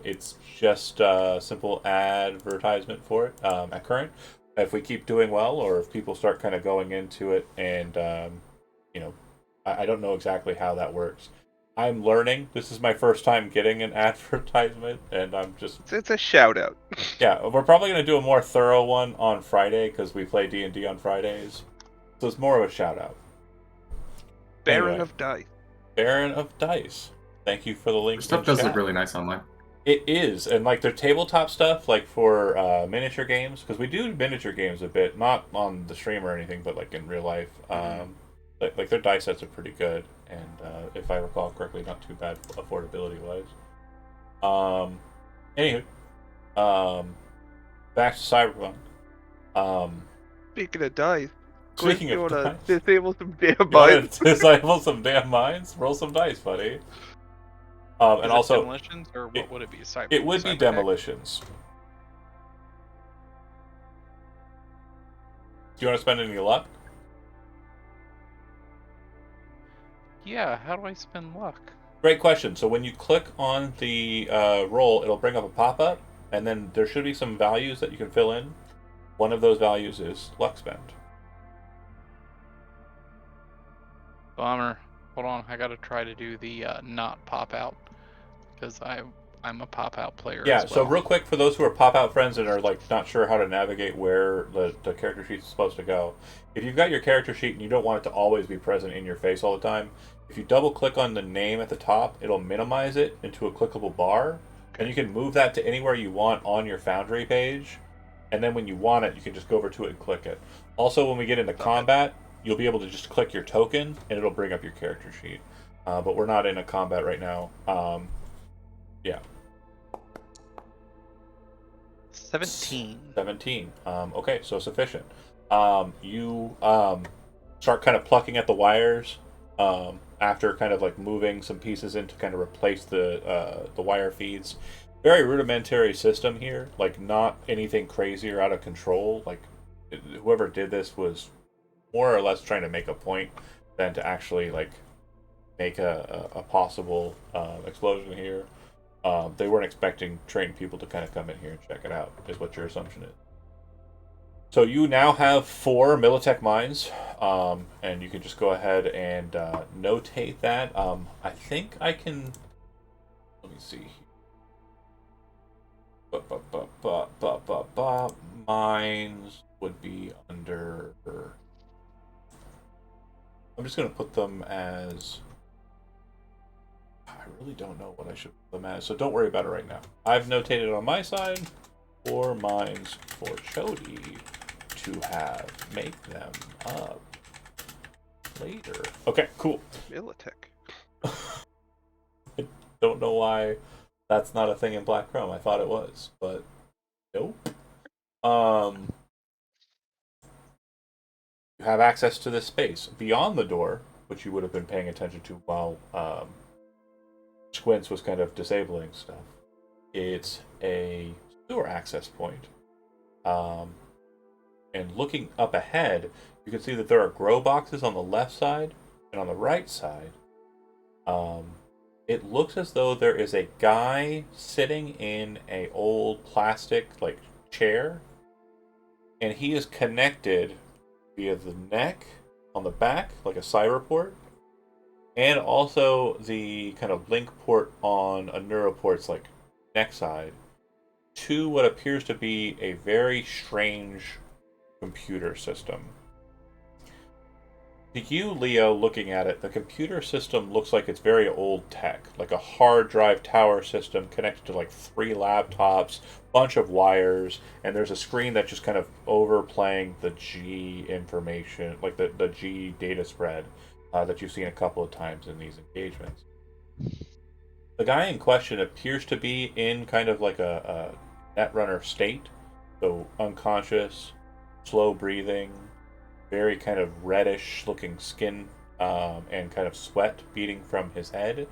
It's just a simple advertisement for it at current. If we keep doing well, or if people start kind of going into it, and I don't know exactly how that works. I'm learning. This is my first time getting an advertisement, and I'm just... It's a shout out. Yeah, we're probably going to do a more thorough one on Friday, because we play D&D on Fridays. So it's more of a shout out. Baron Anyway. of Dice. Baron of Dice. Thank you for the link. Their stuff in does chat. look really nice online. It is, and like their tabletop stuff, like for miniature games, because we do miniature games a bit, not on the stream or anything, but like in real life. Like their dice sets are pretty good, and if I recall correctly, not too bad affordability wise. Anywho, back to Cyberpunk. Speaking of dice, Speaking you of wanna dice, disable some damn you want minds? to disable some damn minds? Roll some dice, buddy. And Is it also, demolitions, or what would it be? it would be cyber attack? demolitions. Do you want to spend any luck? Yeah, how do I spend luck? Great question. So when you click on the roll, it'll bring up a pop-up, and then there should be some values that you can fill in. One of those values is luck spend. Bummer. Hold on, I gotta try to do the not pop out, because I'm a pop out player. Yeah. as well. So real quick, for those who are pop-out friends and are like not sure how to navigate where the character sheet is supposed to go, if you've got your character sheet and you don't want it to always be present in your face all the time, if you double-click on the name at the top, it'll minimize it into a clickable bar, and you can move that to anywhere you want on your Foundry page. And then when you want it, you can just go over to it and click it. Also, when we get into combat, you'll be able to just click your token, and it'll bring up your character sheet. But we're not in a combat right now. Yeah. 17. 17. Okay, so sufficient. You start kind of plucking at the wires after kind of like moving some pieces in to kind of replace the wire feeds. Very rudimentary system here, like not anything crazy or out of control. Like whoever did this was more or less trying to make a point than to actually like make a possible explosion here. They weren't expecting trained people to kind of come in here and check it out, is what your assumption is. So you now have 4 Militech mines, and you can just go ahead and notate that. I think I can... Let me see. Mines would be under... I'm just going to put them as... I really don't know what I should put them as, so don't worry about it right now. I've notated on my side 4 mines for Chody to have. Make them up later. Okay, cool. Militech. I don't know why that's not a thing in Black Chrome. I thought it was, but nope. You have access to this space. Beyond the door, which you would have been paying attention to while Squints was kind of disabling stuff. It's a sewer access point. And looking up ahead, you can see that there are grow boxes on the left side and on the right side. It looks as though there is a guy sitting in a old plastic like chair, and he is connected via the neck on the back, like a cyberport, and also the kind of link port on a neuroport's like neck side to what appears to be a very strange computer system. To you, Leo, looking at it, the computer system looks like it's very old tech, like a hard drive tower system connected to like 3 laptops, bunch of wires, and there's a screen that's just kind of overplaying the G information, like the G data spread that you've seen a couple of times in these engagements. The guy in question appears to be in kind of like a netrunner state, so unconscious, slow breathing, very kind of reddish looking skin, and kind of sweat beating from his head.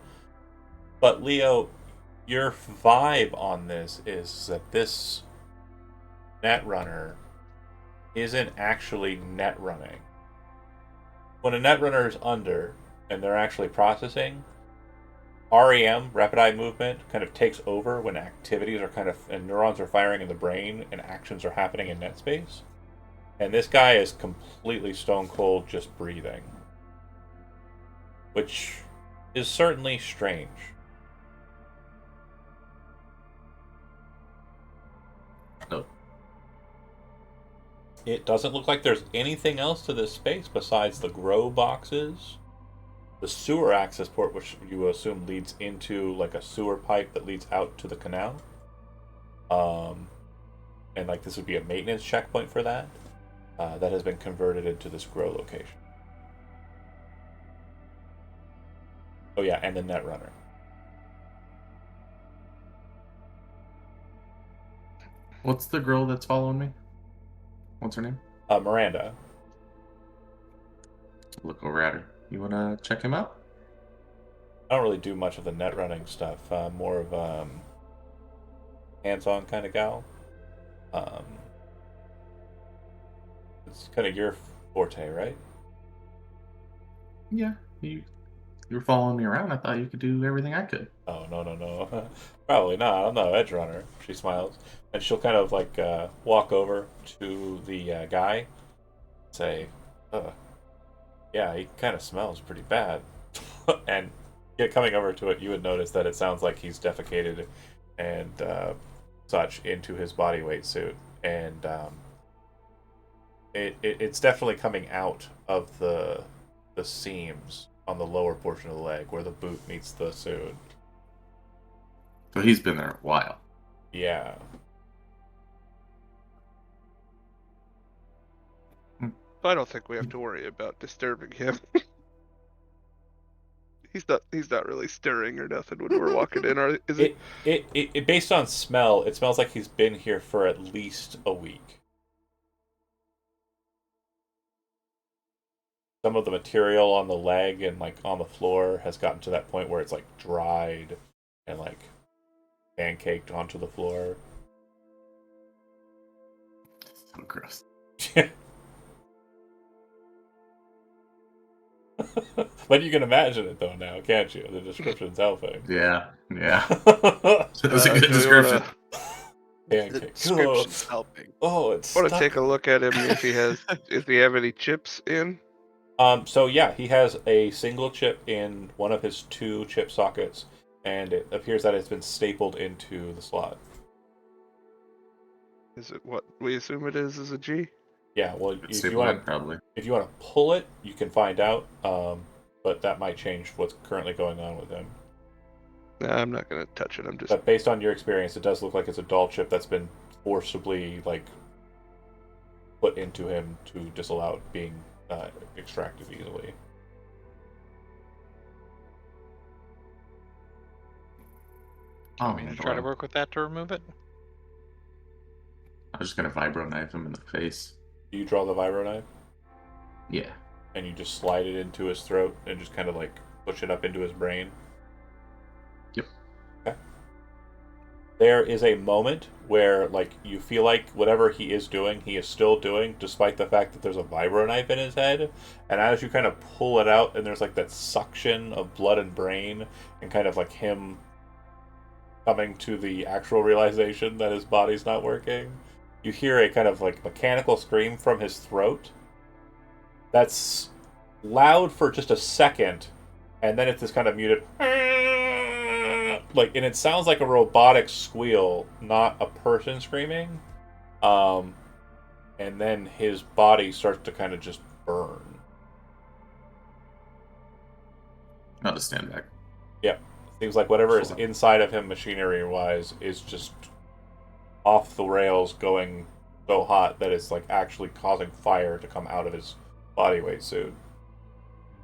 But Leo, your vibe on this is that this netrunner isn't actually net running. When a netrunner is under and they're actually processing, REM, rapid eye movement, kind of takes over when activities are kind of, and neurons are firing in the brain and actions are happening in net space. And this guy is completely stone cold just breathing. Which is certainly strange. Oh. It doesn't look like there's anything else to this space besides the grow boxes, the sewer access port, which you assume leads into like a sewer pipe that leads out to the canal. And like this would be a maintenance checkpoint for that. That has been converted into this grow location. Oh yeah, and the netrunner. What's the girl that's following me? What's her name? Miranda. Look over at her. You wanna check him out? I don't really do much of the net running stuff. More of hands-on kind of gal. It's kind of your forte, right? Yeah. You were following me around. I thought you could do everything I could. Oh, no. Probably not. I'm no edge runner. She smiles. And she'll kind of like walk over to the guy and say, yeah, he kind of smells pretty bad. And coming over to it, you would notice that it sounds like he's defecated and such into his body weight suit. And it's definitely coming out of the seams on the lower portion of the leg where the boot meets the suit. So he's been there a while. Yeah. I don't think we have to worry about disturbing him. He's not really stirring or nothing when we're walking in, is it? It based on smell, it smells like he's been here for at least a week. Some of the material on the leg and like on the floor has gotten to that point where it's like dried and like pancaked onto the floor. So gross. But you can imagine it though now, can't you? The description's helping. Yeah. That was a good description. The Pancakes. description's helping. Oh, it's Want to stuck. take a look at him if he have any chips in? So yeah, he has a single chip in one of his 2 chip sockets, and it appears that it's been stapled into the slot. Is it what we assume it is a G? Yeah, well, It's if you stapled in, want probably. to pull it, you can find out. But that might change what's currently going on with him. Nah, I'm not gonna touch it. I'm just. But based on your experience, it does look like it's a doll chip that's been forcibly like put into him to disallow it being extracted easily. Oh, I mean, you try to work with that to remove it? I was just gonna vibro knife him in the face. Do you draw the vibro knife Yeah. and you just slide it into his throat and just kind of like push it up into his brain? Yep. Okay. There is a moment where like you feel like whatever he is doing, he is still doing, despite the fact that there's a vibro knife in his head. And as you kind of pull it out, and there's like that suction of blood and brain, and kind of like him coming to the actual realization that his body's not working, you hear a kind of like mechanical scream from his throat that's loud for just a second, and then it's this kind of muted like, and it sounds like a robotic squeal, not a person screaming. And then his body starts to kind of just burn. I'll just stand back. Yeah. Seems like whatever is inside of him machinery-wise is just off the rails, going so hot that it's like actually causing fire to come out of his bodyweight suit.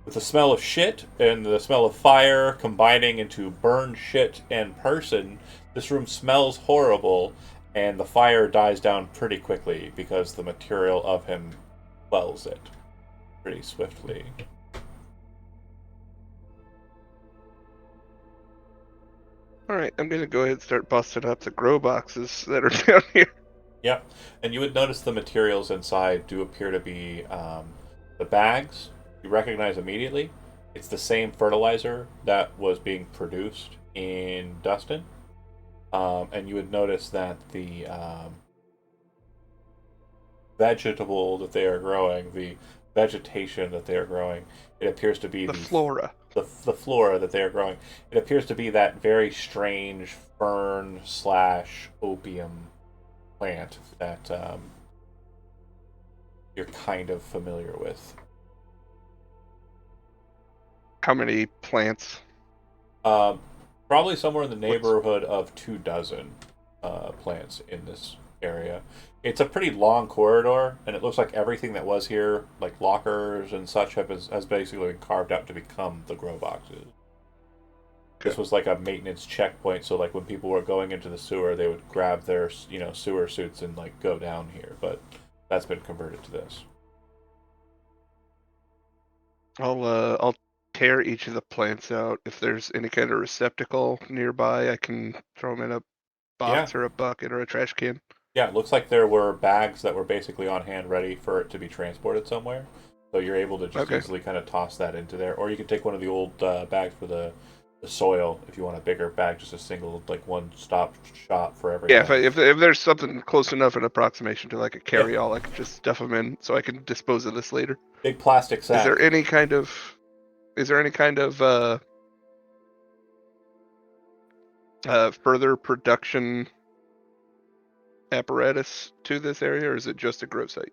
With the smell of shit and the smell of fire combining into burned shit and person, this room smells horrible, and the fire dies down pretty quickly because the material of him quells it pretty swiftly. Alright, I'm gonna go ahead and start busting up the grow boxes that are down here. Yeah, and you would notice the materials inside do appear to be the bags. You recognize immediately. It's the same fertilizer that was being produced in Dustin. And you would notice that the vegetable that they are growing, the vegetation that they are growing, it appears to be The flora. The flora that they are growing. It appears to be that very strange fern / opium plant that you're kind of familiar with. How many plants? Probably somewhere in the neighborhood of 24 plants in this area. It's a pretty long corridor, and it looks like everything that was here, like lockers and such, has basically been carved out to become the grow boxes. This was like a maintenance checkpoint, so like when people were going into the sewer, they would grab their sewer suits and like go down here. But that's been converted to this. I'll tear each of the plants out. If there's any kind of receptacle nearby, I can throw them in a box or a bucket or a trash can. Yeah, it looks like there were bags that were basically on hand ready for it to be transported somewhere. So you're able to just easily kind of toss that into there. Or you can take one of the old bags for the soil if you want a bigger bag, just a single, like, one-stop shop for everything. Yeah, if there's something close enough in approximation to like a carry-all, I can just stuff them in so I can dispose of this later. Big plastic sack. Is there any kind of further production apparatus to this area, or is it just a grow site?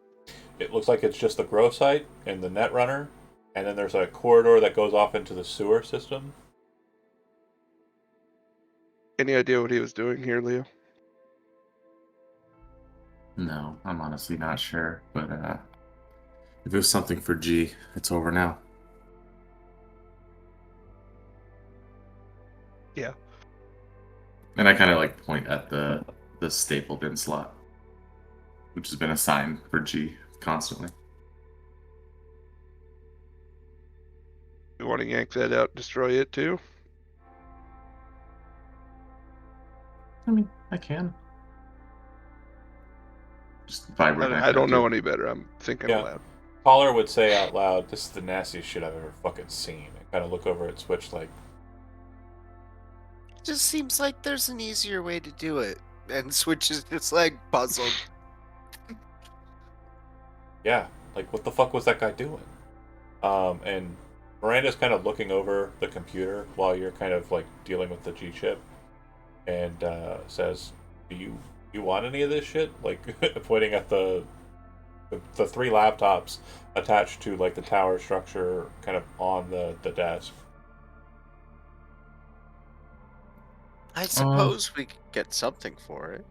It looks like it's just the grow site and the net runner, and then there's a corridor that goes off into the sewer system. Any idea what he was doing here, Leo? No, I'm honestly not sure. But if it was something for G, it's over now. Yeah. And I kind of like point at the stapled in slot, which has been assigned for G constantly. You want to yank that out, destroy it too? I mean, I can. Just vibrate. I don't know any better. I'm thinking aloud. Caller would say out loud, "This is the nastiest shit I've ever fucking seen." And kind of look over at Switch like, It just seems like there's an easier way to do it. And Switch is just like puzzled. yeah, like what the fuck was that guy doing? And Miranda's kind of looking over the computer while you're kind of like dealing with the G chip, and says, "Do you want any of this shit?" Like pointing at the 3 laptops attached to like the tower structure, kind of on the desk. I suppose we could get something for it.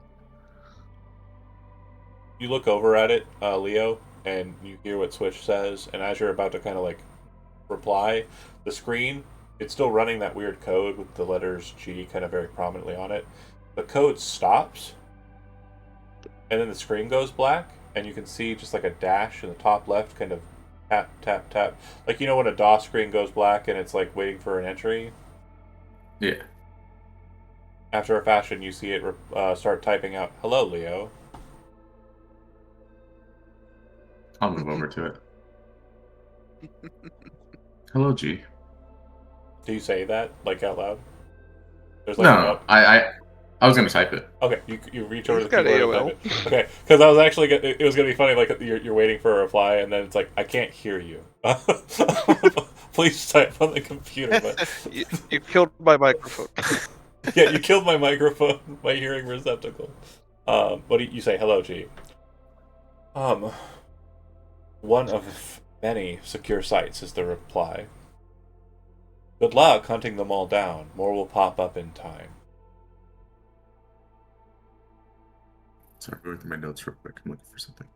You look over at it, Leo, and you hear what Switch says, and as you're about to kind of like reply, the screen, it's still running that weird code with the letters G kind of very prominently on it. The code stops, and then the screen goes black, and you can see just like a dash in the top left, kind of tap, tap, tap. Like, you know when a DOS screen goes black and it's like waiting for an entry? Yeah. After a fashion, you see it start typing out, "Hello, Leo." I'll move over to it. Hello, G. Do you say that, like, out loud? There's No, I was gonna type it. Okay, you reach over to the got keyboard and type it. Okay, because I was actually it was gonna be funny, like you're waiting for a reply, and then it's like, I can't hear you. Please type on the computer. But you killed my microphone. yeah, you killed my microphone, my hearing receptacle. What do you say? Hello, G. One of many secure sites is the reply. Good luck hunting them all down. More will pop up in time. Sorry, going through my notes real quick. I'm looking for something.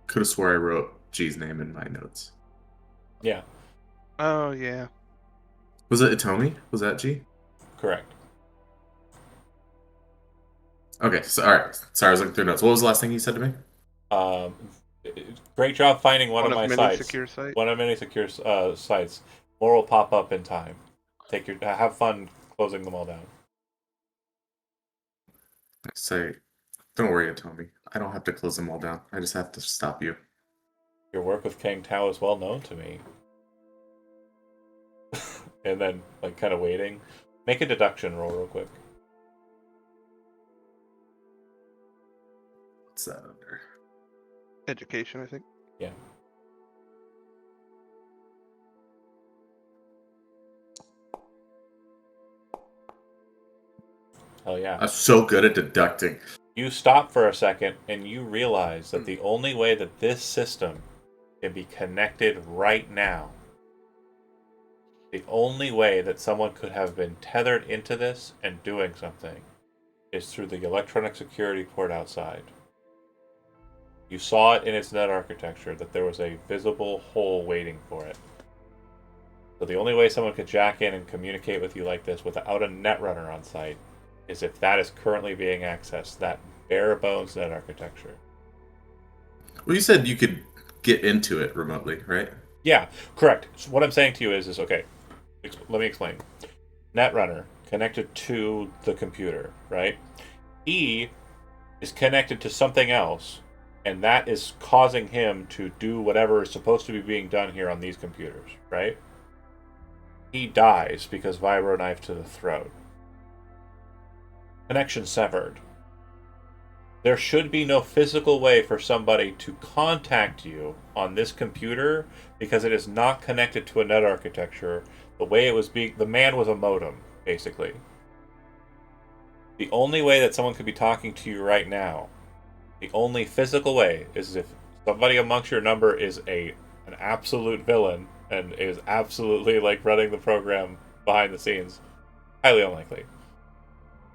Could have swore I wrote G's name in my notes. Yeah, Oh yeah. Was it Itomi? Was that G? correct. Okay, so all right. Sorry, I was looking through notes. What was the last thing you said to me? Um, great job finding one of my many sites. secure sites. One of many secure sites. More will pop up in time. Have fun closing them all down. I say, don't worry, Itomi. I don't have to close them all down. I just have to stop you. Your work with Kang Tao is well known to me. And then, like, kind of waiting. Make a deduction roll real quick. What's that under? Education, I think. Yeah. Hell yeah. I'm so good at deducting. You stop for a second and you realize that the only way that this system can be connected right now, the only way that someone could have been tethered into this and doing something, is through the electronic security port outside. You saw it in its net architecture that there was a visible hole waiting for it. So the only way someone could jack in and communicate with you like this without a netrunner on site is if that is currently being accessed, that bare bones net architecture. Well, you said you could get into it remotely, right? Yeah, correct. So what I'm saying to you is okay, let me explain. Netrunner connected to the computer, right? E is connected to something else, and that is causing him to do whatever is supposed to be being done here on these computers, right? He dies because vibro knife to the throat. Connection severed. There should be no physical way for somebody to contact you on this computer because it is not connected to a net architecture. The way it was being, the man was a modem, basically. The only way that someone could be talking to you right now, the only physical way, is if somebody amongst your number is an absolute villain and is absolutely like running the program behind the scenes. Highly unlikely.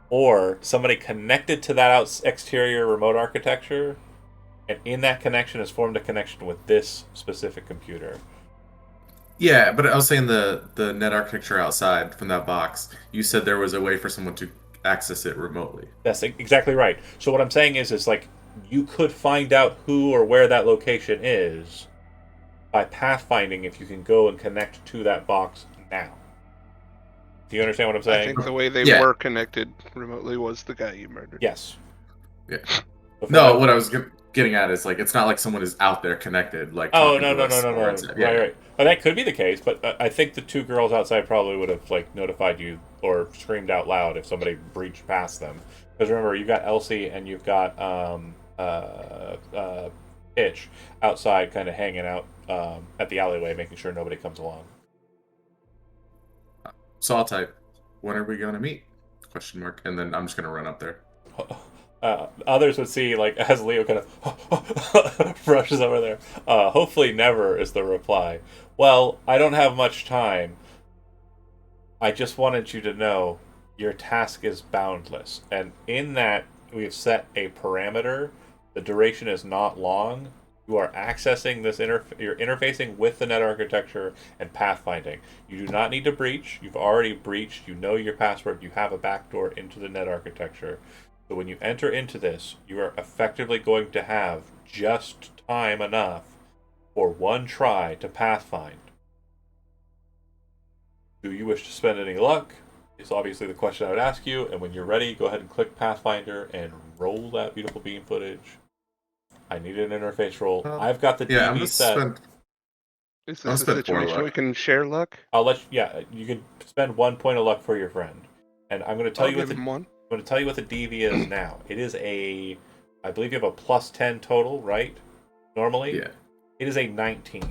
Or somebody connected to that exterior remote architecture, and in that connection has formed a connection with this specific computer. Yeah, but I was saying the net architecture outside from that box. You said there was a way for someone to access it remotely. That's exactly right. So what I'm saying is like you could find out who or where that location is by pathfinding if you can go and connect to that box now. Do you understand what I'm saying? I think the way they Yeah. were connected remotely was the guy you murdered. Yes. Yeah. But for No, that- what I was getting at is like it's not like someone is out there connected, like Oh talking no to no us no no or no! inside. Yeah. Right. Well, that could be the case, but I think the two girls outside probably would have like notified you or screamed out loud if somebody breached past them. Because remember, you've got Elsie and you've got Pitch outside, kind of hanging out at the alleyway, making sure nobody comes along. So I'll type, when are we going to meet? Question mark, and then I'm just going to run up there. Others would see, like, as Leo kind of rushes over there. Hopefully never is the reply. Well, I don't have much time. I just wanted you to know your task is boundless. And in that, we've set a parameter. The duration is not long. You are accessing this you're interfacing with the net architecture and pathfinding. You do not need to breach. You've already breached. You know your password. You have a backdoor into the net architecture. So when you enter into this, you are effectively going to have just time enough for one try to pathfind. Do you wish to spend any luck? Is obviously the question I would ask you. And when you're ready, go ahead and click Pathfinder and roll that beautiful beam footage. I need an interface roll. I've got the Yeah, I'm DV gonna set. Is I'll this a spend 4 situation luck. we can share luck? I'll let you, yeah, you can spend 1 point of luck for your friend. And I'm going to tell I'll you what give the him one. I'm going to tell you what the DV is now. It is I believe you have a plus 10 total, right? Normally? Yeah. It is a 19.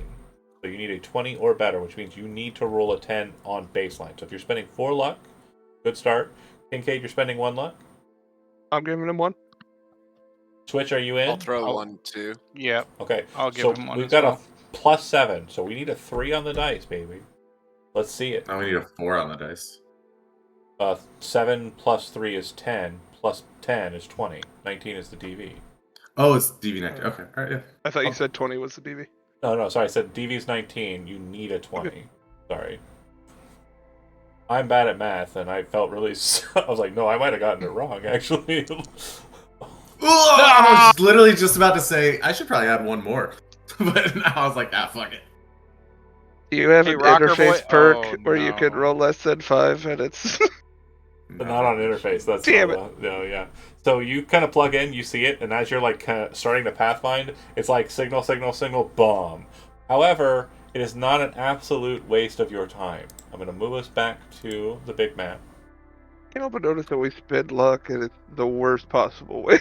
So you need a 20 or better, which means you need to roll a 10 on baseline. So if you're spending 4 luck, good start. Kincaid, you're spending 1 luck. I'm giving him one. Switch, are you in? I'll throw I'll- one too. Yep. Okay. I'll give so him one we've as got well. plus 7. So we need a 3 on the dice, baby. Let's see it. Now we need a 4 on the dice. 7 plus 3 is 10. Plus 10 is 20. 19 is the DV. Oh, it's DV19. Okay, all right, yeah. I thought Oh. you said 20 was the DV. No, sorry. I said DV is 19. You need a 20. Sorry. I'm bad at math, and I felt really... I was like, no, I might have gotten it wrong, actually. I was literally just about to say, I should probably add one more. But now I was like, fuck it. Do you have Hey, an Rocker interface Boy? perk Oh, where you can no. roll less than 5 and it's... But not on interface. That's Damn no, yeah. So you kind of plug in, you see it, and as you're like kind of starting to pathfind, it's like signal, bomb. However, it is not an absolute waste of your time. I'm going to move us back to the big map. Can't help but notice that we spend luck and it's the worst possible way.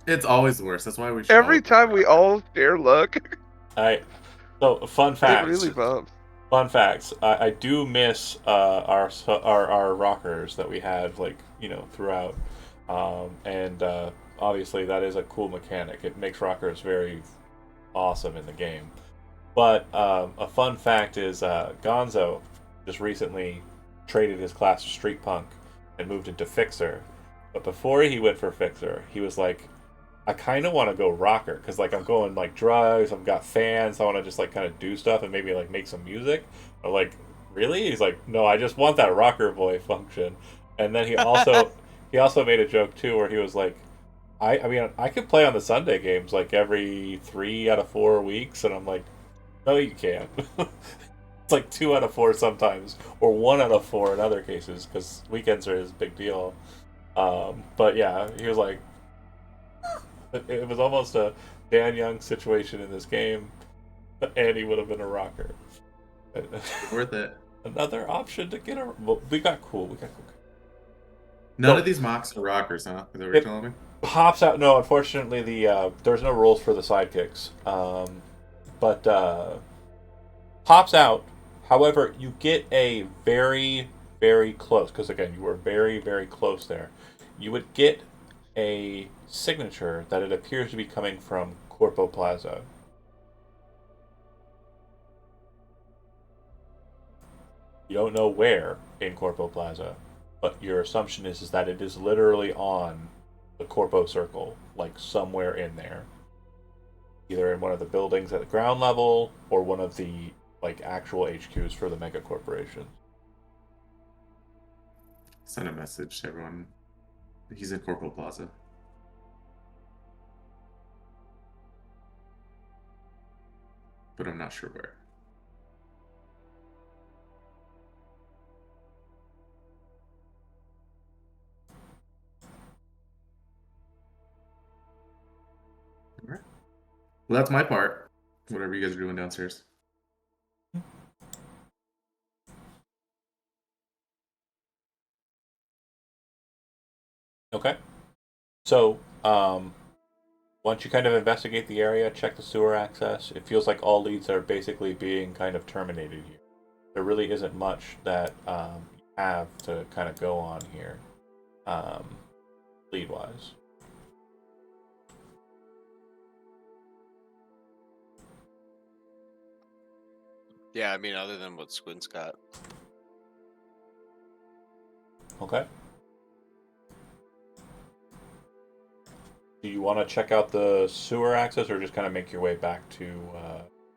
It's always the worst. That's why we should Every all- time we all share luck, So fun it facts. really bumps. Fun facts. I do miss our rockers that we had throughout, and obviously that is a cool mechanic. It makes rockers very awesome in the game. But a fun fact is Gonzo just recently traded his class to Street Punk and moved into Fixer. But before he went for Fixer, he was like, I kind of want to go rocker because I'm going drugs. I've got fans. I want to just kind of do stuff and maybe make some music. I'm like, really? He's like, no, I just want that rocker boy function. And then he also made a joke too where he was like, I mean I could play on the Sunday games every 3 out of 4 weeks, and I'm like, no, you can't. It's 2 out of 4 sometimes, or 1 out of 4 in other cases because weekends are his big deal. But yeah, he was like. It was almost a Dan Young situation in this game, and he would have been a rocker. Worth it. Another option to get a... Well, we got cool. None of these mocks are rockers, huh? Is that what you're telling me? Pops out... No, unfortunately, there's no rules for the sidekicks. But pops out. However, you get a very, very close... Because, again, you were very, very close there. You would get a signature that it appears to be coming from Corpo Plaza. You don't know where in Corpo Plaza, but your assumption is that it is literally on the Corpo Circle, somewhere in there. Either in one of the buildings at the ground level, or one of the actual HQs for the mega corporation. Send a message to everyone. He's in Corporal Plaza. But I'm not sure where. Alright. Well, that's my part. Whatever you guys are doing downstairs. Okay. So, once you kind of investigate the area, check the sewer access, it feels like all leads are basically being kind of terminated here. There really isn't much that you have to kind of go on here, lead-wise. Yeah, I mean, other than what Squint's got. Okay. Do you want to check out the sewer access, or just kind of make your way back to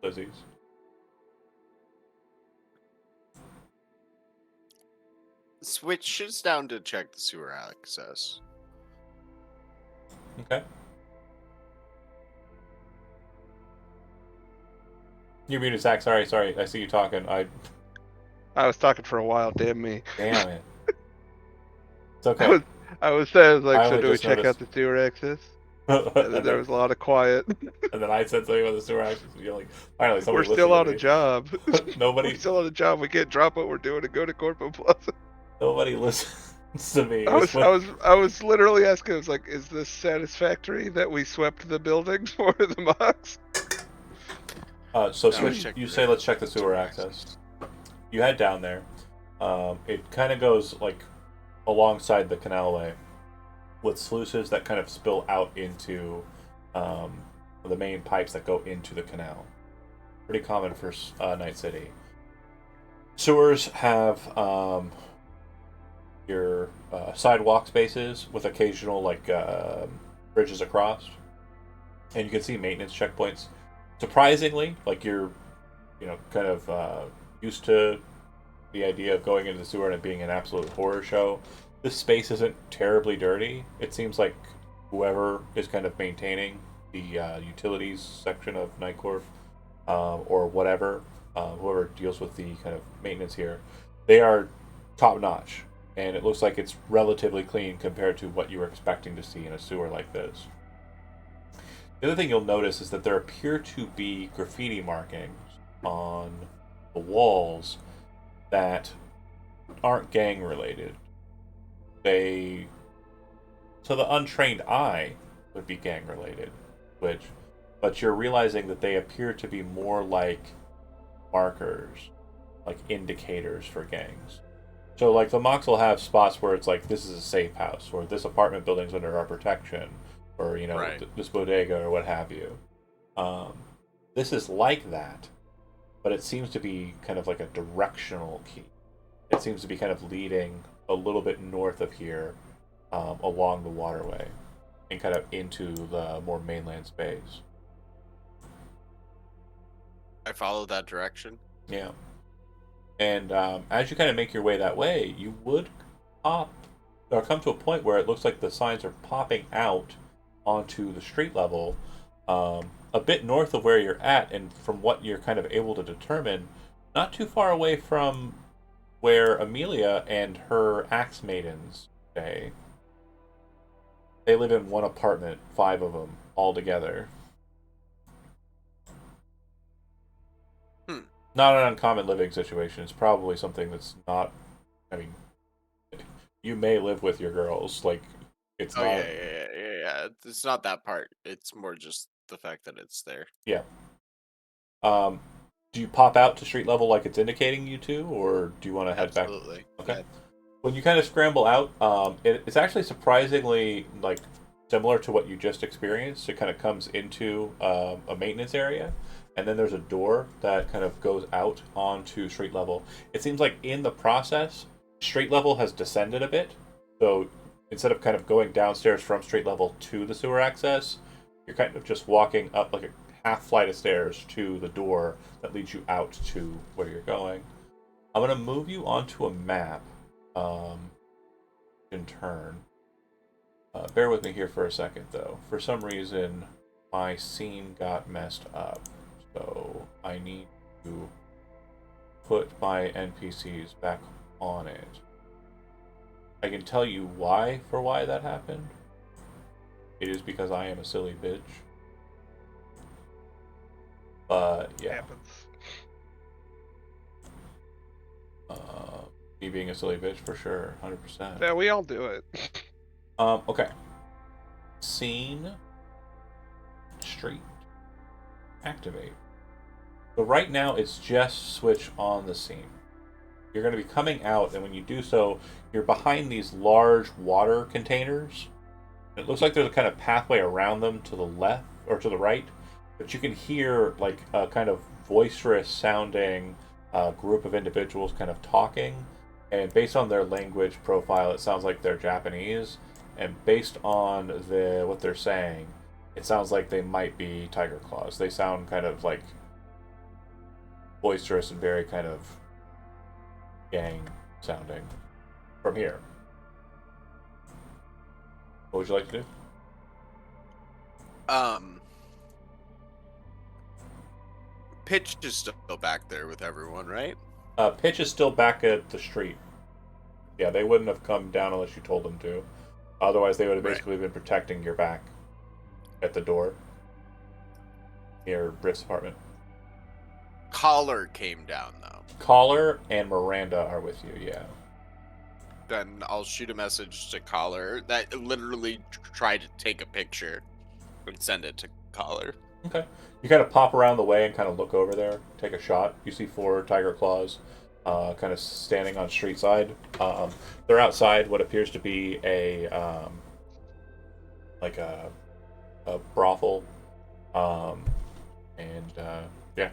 Lizzie's? Switch is down to check the sewer access. Okay. You're muted, Zach. Sorry. I see you talking. I was talking for a while, damn me. Damn it. It's okay. I was saying, I so only do we just check noticed. out the sewer access? And then there was a lot of quiet. And then I said something about the sewer access. And you're like, finally, We're somebody still on listened a to me. job. Nobody, We're still on a job. We can't drop what we're doing and go to Corpo Plaza. nobody listens to me. I was literally asking. I was like, "Is this satisfactory that we swept the building for the mocks?" So No, Switch, check you the say let's check the sewer access. You head down there. It kind of goes alongside the canalway, with sluices that kind of spill out into the main pipes that go into the canal. pretty common for Night City. Sewers have your sidewalk spaces with occasional bridges across, and you can see maintenance checkpoints. Surprisingly, you're kind of used to the idea of going into the sewer and it being an absolute horror show. This space isn't terribly dirty. It seems like whoever is kind of maintaining the utilities section of Nightcorp, or whatever, whoever deals with the kind of maintenance here, they are top notch, and it looks like it's relatively clean compared to what you were expecting to see in a sewer like this. The other thing you'll notice is that there appear to be graffiti markings on the walls that aren't gang related. They, to the untrained eye, would be gang related, but you're realizing that they appear to be more like markers, like indicators for gangs. So the mocks will have spots where it's like, this is a safe house, or this apartment building's under our protection, or Right. this bodega or what have you. This is like that, but it seems to be kind of like a directional key. It seems to be kind of leading a little bit north of here, along the waterway, and kind of into the more mainland space. I follow that direction. Yeah. And as you kind of make your way that way, you would come to a point where it looks like the signs are popping out onto the street level, a bit north of where you're at, and from what you're kind of able to determine, not too far away from where Amelia and her axe maidens stay. They live in one apartment, 5 of them, all together. Not an uncommon living situation. It's probably something that's not. I mean, you may live with your girls. It's Oh not. yeah. It's not that part. It's more just the fact that it's there. Yeah. Do you pop out to street level like it's indicating you to, or do you want to head back? Absolutely. Okay. Yeah. When you kind of scramble out, it's actually surprisingly similar to what you just experienced. It kind of comes into a maintenance area, and then there's a door that kind of goes out onto street level. It seems like in the process, street level has descended a bit. So instead of kind of going downstairs from street level to the sewer access, you're kind of just walking up like a half flight of stairs to the door that leads you out to where you're going. I'm going to move you onto a map in turn. Bear with me here for a second, though. For some reason, my scene got messed up. So I need to put my NPCs back on it. I can tell you why that happened. It is because I am a silly bitch. But yeah. Happens. Me being a silly bitch for sure, 100%. Yeah, we all do it. Okay. Scene. Street. Activate. So right now it's just switch on the scene. You're going to be coming out, and when you do so, you're behind these large water containers. It looks like there's a kind of pathway around them to the left or to the right, but you can hear a kind of boisterous sounding group of individuals kind of talking, and based on their language profile, it sounds like they're Japanese, and based on what they're saying, it sounds like they might be Tiger Claws. They sound kind of boisterous and very kind of gang sounding from here. What would you like to do? Pitch is still back there with everyone, right? Pitch is still back at the street. Yeah, they wouldn't have come down unless you told them to. Otherwise, they would have basically been protecting your back at the door near Briff's apartment. Collar came down though. Collar and Miranda are with you, yeah. Then I'll shoot a message to Collar that literally tried to take a picture and send it to Collar. Okay. You kind of pop around the way and kind of look over there, take a shot. You see 4 Tiger Claws kind of standing on street side. They're outside what appears to be a brothel. Yeah.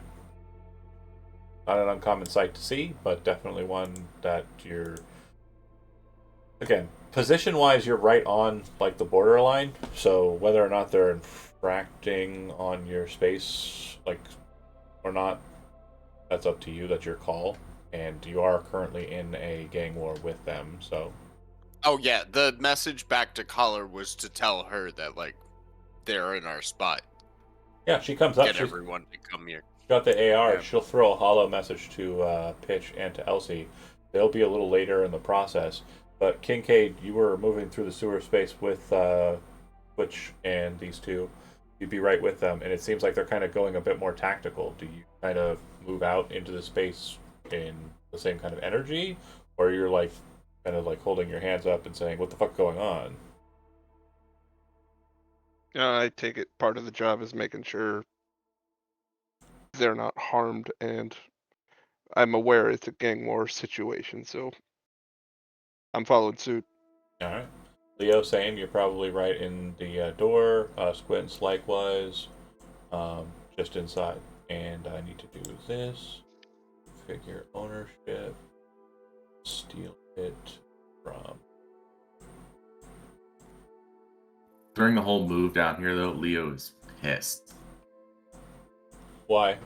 not an uncommon sight to see, but definitely one that you're, again, position-wise, you're right on like the borderline. So whether or not they're infracting on your space, like or not, that's up to you. That's your call. And you are currently in a gang war with them, so Oh yeah, the message back to Collar was to tell her that like they're in our spot. yeah, she comes up. Get She's everyone to come here. got the AR. Yeah. She'll throw a hollow message to Pitch and to Elsie. They'll be a little later in the process. But Kincaid, you were moving through the sewer space with Twitch and these two. You'd be right with them, and it seems like they're kind of going a bit more tactical. Do you kind of move out into the space in the same kind of energy, or you're like kind of like holding your hands up and saying, "What the fuck going on?" I take it part of the job is making sure they're not harmed, and I'm aware it's a gang war situation, so I'm following suit. All right. Leo, same. You're probably right in the door. Squints, likewise, just inside. And I need to do this. Figure ownership. Steal it from. During the whole move down here, though, Leo is pissed Why?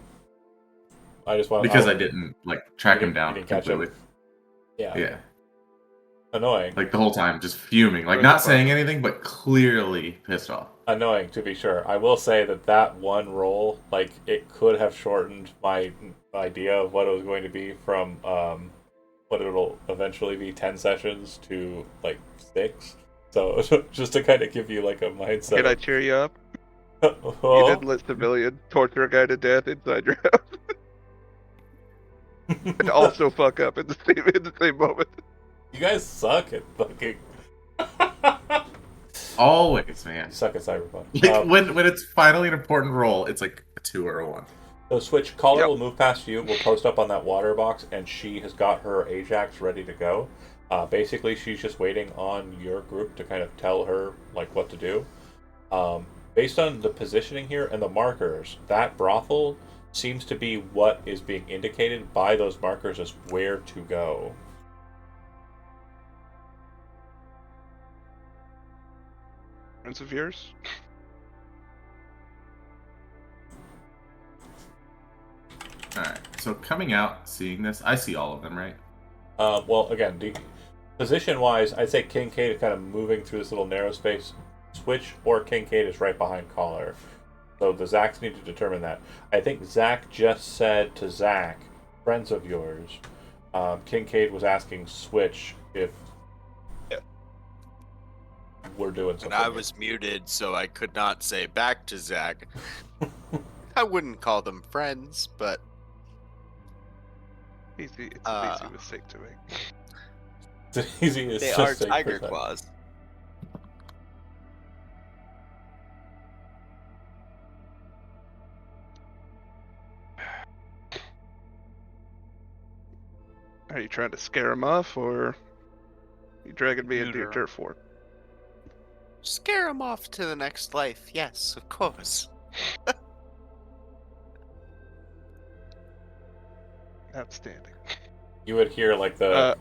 I just want because I didn't like track you him down didn't catch him. completely. Yeah. Yeah, Annoying. like the whole time, just fuming, like not saying anything, but clearly pissed off. Annoying, to be sure. I will say that one roll, like, it could have shortened my idea of what it was going to be from what it'll eventually be 10 sessions to like 6. So just to kind of give you like a mindset. Can I cheer you up? You Oh, didn't let civilian torture a guy to death inside your house. And also fuck up in the same moment. you guys suck at fucking. Always, man. You suck at Cyberpunk. Like when it's finally an important role, it's like a 2 or a 1. So Switch, Caller Yep. will move past you. We'll post up on that water box, and she has got her Ajax ready to go. Basically, she's just waiting on your group to kind of tell her like what to do. Based on the positioning here and the markers, that brothel seems to be what is being indicated by those markers as where to go. Friends of yours? Alright, so coming out, seeing this, I see all of them, right? Well, again, position-wise, I'd say Kincaid is kind of moving through this little narrow space. Switch or Kincaid is right behind Caller. So the Zacks need to determine that. I think Zach just said to Zach, friends of yours, Kincaid was asking Switch if we're doing something. And I was muted, so I could not say back to Zach. I wouldn't call them friends, but Easy, it's an easy mistake to make. It's easy as They just are saying tiger percent. claws. Are you trying to scare him off, or are you dragging me into your Neuter 'em. turf war? scare him off to the next life. Yes, of course. Outstanding. You would hear like the Uh,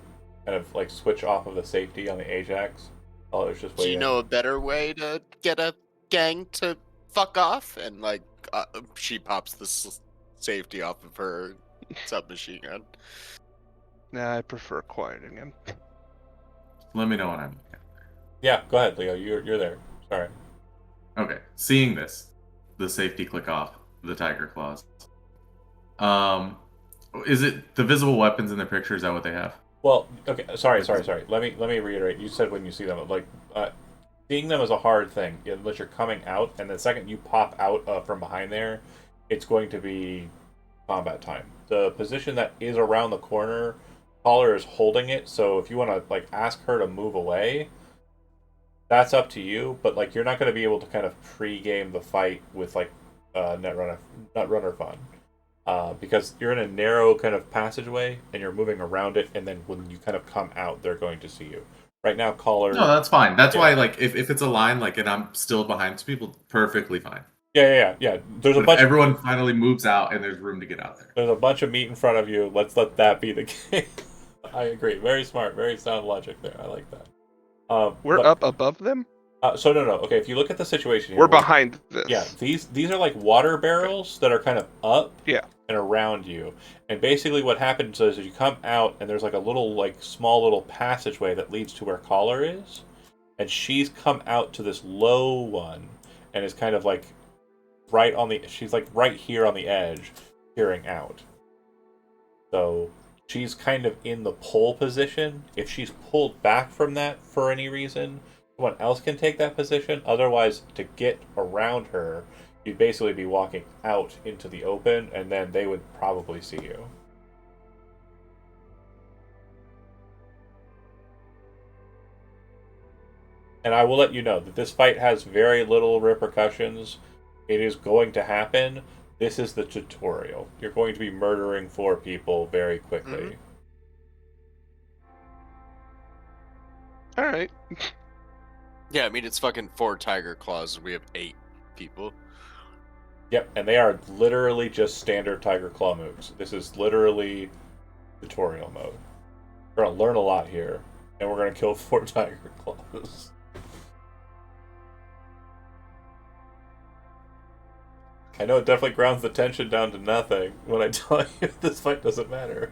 kind of like switch off of the safety on the Ajax. Oh, it was just Do waiting. you know a better way to get a gang to fuck off? And like, she pops the safety off of her submachine gun. Nah, I prefer quieting him. Let me know when I'm. Yeah, go ahead, Leo. You're there. Sorry. Okay, seeing this, the safety click off, the tiger claws. Is it the visible weapons in the picture? Is that what they have? Well, okay. Sorry. Let me reiterate. You said when you see them, like seeing them is a hard thing unless you're coming out, and the second you pop out from behind there, it's going to be combat time. The position that is around the corner, Caller is holding it. So if you want to like ask her to move away, that's up to you. But like you're not going to be able to kind of pre-game the fight with like Netrunner fun. Because you're in a narrow kind of passageway and you're moving around it, and then when you kind of come out, they're going to see you. Right now, Caller. No, that's fine. That's Yeah. why, like, if it's a line, like, and I'm still behind two people, perfectly fine. Yeah. There's a bunch. Everyone finally moves out, and there's room to get out there. There's a bunch of meat in front of you. Let's let that be the case. I agree. Very smart. Very sound logic there. I like that. We're but- up above them? So no. Okay, if you look at the situation here, We're behind this. Yeah, these are like water barrels that are kind of up Yeah. and around you. And basically what happens is you come out and there's like a little small little passageway that leads to where Collar is. And she's come out to this low one and is kind of like she's like right here on the edge, peering out. So she's kind of in the pull position. If she's pulled back from that for any reason, someone else can take that position. Otherwise, to get around her, you'd basically be walking out into the open, and then they would probably see you. And I will let you know that this fight has very little repercussions. It is going to happen. This is the tutorial. You're going to be murdering 4 people very quickly. All right. Yeah, I mean it's fucking 4 tiger claws. We have 8 people. Yep, and they are literally just standard Tiger Claw moves. This is literally tutorial mode. We're going to learn a lot here, and we're going to kill 4 Tiger Claws. I know it definitely grounds the tension down to nothing when I tell you this fight doesn't matter.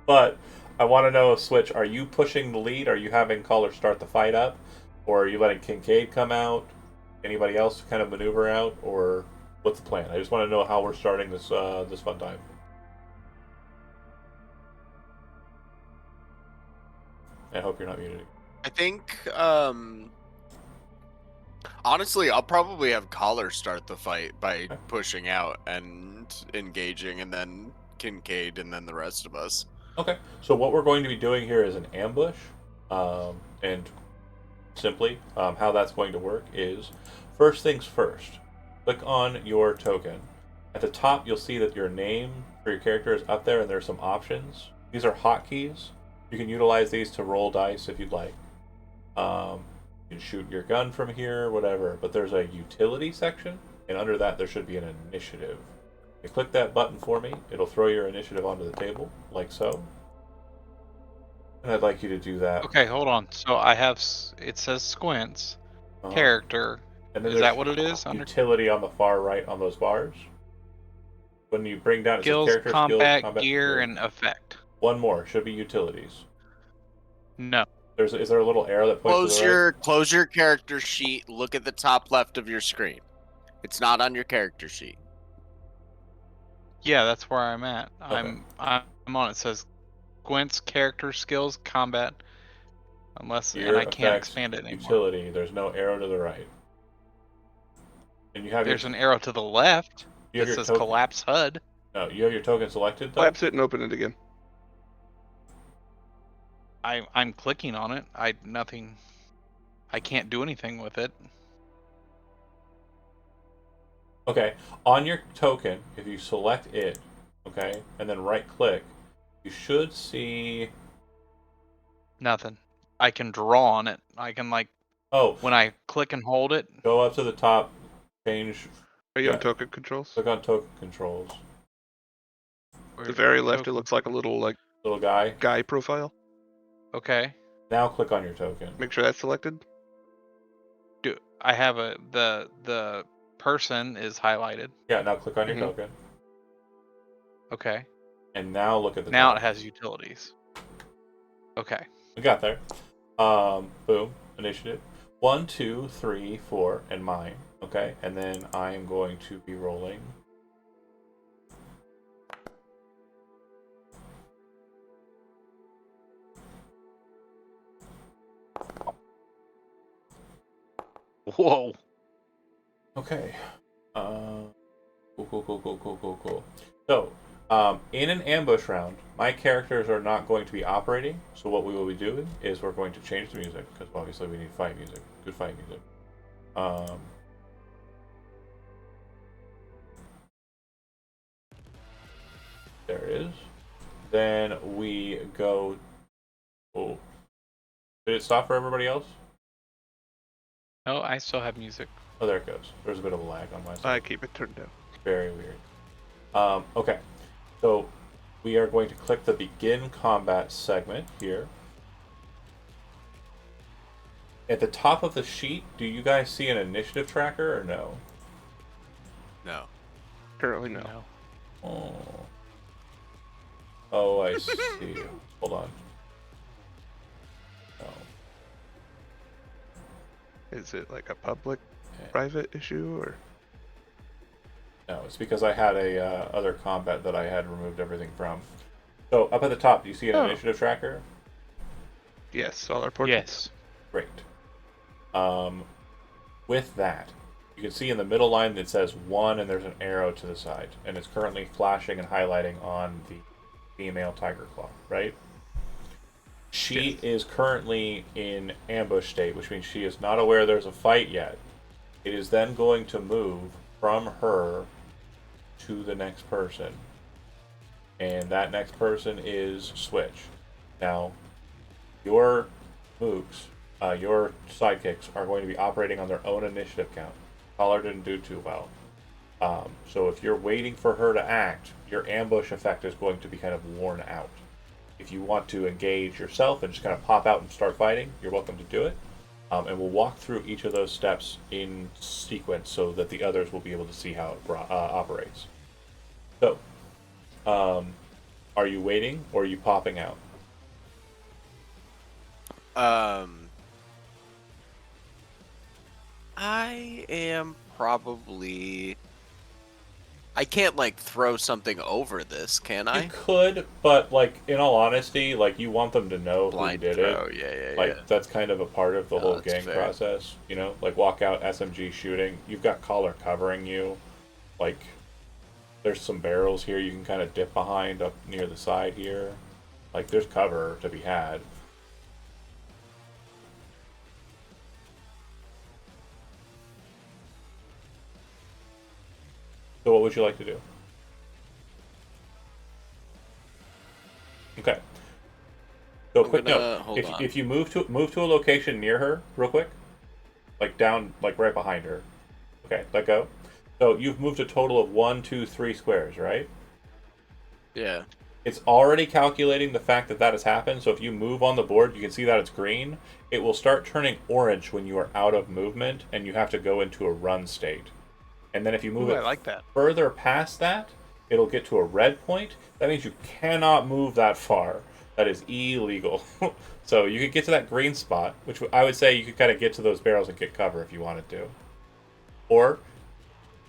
But I want to know, Switch, are you pushing the lead? Are you having Collar start the fight up? Or are you letting Kincaid come out? Anybody else kind of maneuver out? Or what's the plan? I just want to know how we're starting this this fun time. I hope you're not muted. I think, honestly, I'll probably have Collar start the fight by pushing out and engaging, and then Kincaid, and then the rest of us. Okay, so what we're going to be doing here is an ambush, and simply how that's going to work is, first things first, click on your token. At the top, you'll see that your name for your character is up there, and there's some options. These are hotkeys. You can utilize these to roll dice if you'd like. You can shoot your gun from here, whatever, but there's a utility section, and under that there should be an initiative. You click that button for me, it'll throw your initiative onto the table, like so. And I'd like you to do that. Okay, hold on. So I have, it says Squint's character. And then Is that what it is? Utility on the far right on those bars. When you bring down Skills, character combat, skills, gear, and effect. One more should be utilities. No. Is there a little arrow that points to the right? Close your character sheet. Look at the top left of your screen. It's not on your character sheet. Yeah, that's where I'm at. Okay. I'm on it. It says Gwent's character skills, combat, Gear, and I can't effects, expand it anymore. Utility. There's no arrow to the right. And you have There's an arrow to the left you have that your says token. collapse HUD. No, you have your token selected though. Collapse it and open it again. I'm clicking on it. I can't do anything with it. Okay, on your token, if you select it, okay, and then right click, you should see. Nothing. I can draw on it. I can when I click and hold it. Go up to the top, change. Are you on token controls? Click on token controls. The very left, it looks like a little Little guy profile. Okay. Now click on your token. Make sure that's selected. I have the person is highlighted. Yeah, now click on your token. Okay. And now look at the Now top. it has utilities. Okay. We got there. Boom. Initiative. 1, 2, 3, 4, and mine. Okay, and then I am going to be rolling. Whoa. Okay. Cool. So, in an ambush round, my characters are not going to be operating. So what we will be doing is we're going to change the music because obviously we need fight music, good fight music. There it is. Then we go. Oh, did it stop for everybody else? No, I still have music. Oh, there it goes. There's a bit of a lag on my side. I keep it turned down. Very weird. Okay, so we are going to click the begin combat segment here. At the top of the sheet, do you guys see an initiative tracker or no? No. Currently, no. No. Oh. Oh, I see. Hold on. Oh. Is it like a public, Okay. private issue, or? No, it's because I had a other combat that I had removed everything from. So up at the top, do you see an Oh. initiative tracker? Yes, all our portraits. Yes. Great. With that, you can see in the middle line that says 1 and there's an arrow to the side. And it's currently flashing and highlighting on the female tiger claw, right? She Yes. is currently in ambush state, which means she is not aware there's a fight yet. It is then going to move from her to the next person. And that next person is Switch. Now, your mooks, your sidekicks, are going to be operating on their own initiative count. Caller didn't do too well. So if you're waiting for her to act, your ambush effect is going to be kind of worn out. If you want to engage yourself and just kind of pop out and start fighting, you're welcome to do it. And we'll walk through each of those steps in sequence so that the others will be able to see how it operates. So, are you waiting or are you popping out? I am probably. I can't like throw something over this, can You I? could, but like in all honesty, like you want them to know Blind who did throw. it. Yeah, Like that's kind of a part of the No, whole that's gang fair. process, you know? Like walk out SMG shooting. You've got collar covering you. Like there's some barrels here you can kind of dip behind up near the side here. Like there's cover to be had. So what would you like to do? Okay. So I'm quick gonna- note: hold on. if you move to a location near her, real quick, like down, like right behind her. Okay, let go. So you've moved a total of 1, 2, 3 squares, right? Yeah. It's already calculating the fact that that has happened. So if you move on the board, you can see that it's green. It will start turning orange when you are out of movement and you have to go into a run state. And then if you move Ooh, it I like that. further past that, it'll get to a red point. That means you cannot move that far. That is illegal. So you could get to that green spot, which I would say you could kind of get to those barrels and get cover if you wanted to. Or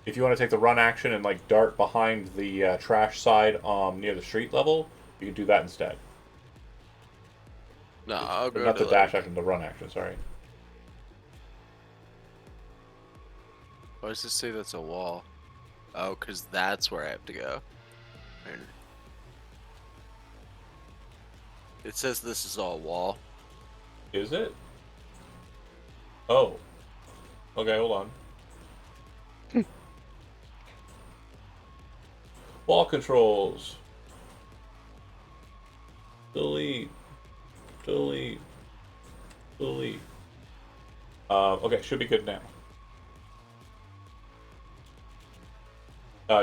if you want to take the run action and like dart behind the trash side near the street level, you can do that instead. No, I'll go Not to the dash like, action, the run action. Sorry. why does this say that's a wall? Oh, because that's where I have to go. Right. It says this is all wall. Is it? Oh. Okay, hold on. Wall controls. Delete. Delete. Delete. Okay, should be good now.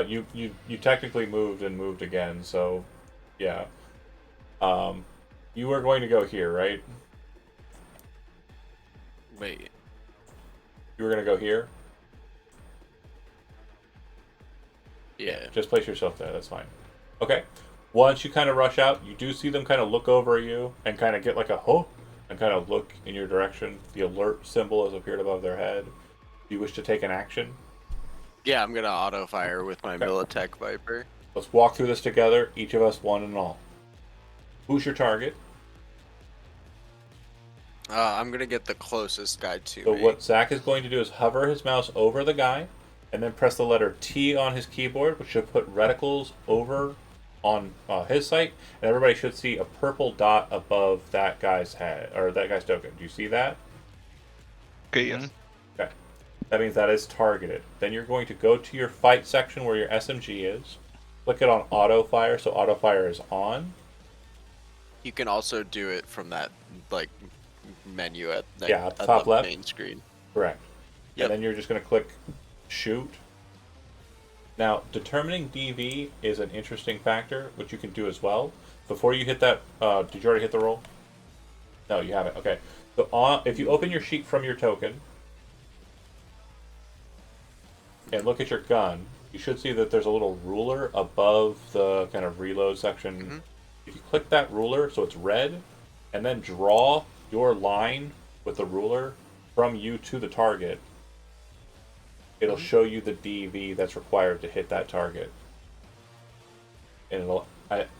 You technically moved and moved again, so yeah. You were going to go here, right? Wait. You were going to go here? Yeah. Just place yourself there, that's fine. Okay. Once you kind of rush out, you do see them kind of look over at you and kind of get like a ho and kind of look in your direction. The alert symbol has appeared above their head. Do you wish to take an action? Yeah, I'm gonna auto fire with my Okay. Militech Viper. Let's walk through this together, each of us one and all. Who's your target? I'm gonna get the closest guy to So me. what Zach is going to do is hover his mouse over the guy, and then press the letter T on his keyboard, which should put reticles over on his sight, and everybody should see a purple dot above that guy's head, or that guy's token. Do you see that? Okay, yes. Okay. That means that is targeted. Then you're going to go to your fight section where your SMG is. Click it on auto fire, so auto fire is on. You can also do it from that like menu at Yeah, at the at top left. main screen. Correct. Yep. And then you're just going to click shoot. Now, determining DV is an interesting factor, which you can do as well. Before you hit that, did you already hit the roll? No, you haven't. Okay. So if you open your sheet from your token and look at your gun, you should see that there's a little ruler above the kind of reload section. Mm-hmm. If you click that ruler, so it's red, and then draw your line with the ruler from you to the target, it'll show you the DV that's required to hit that target, and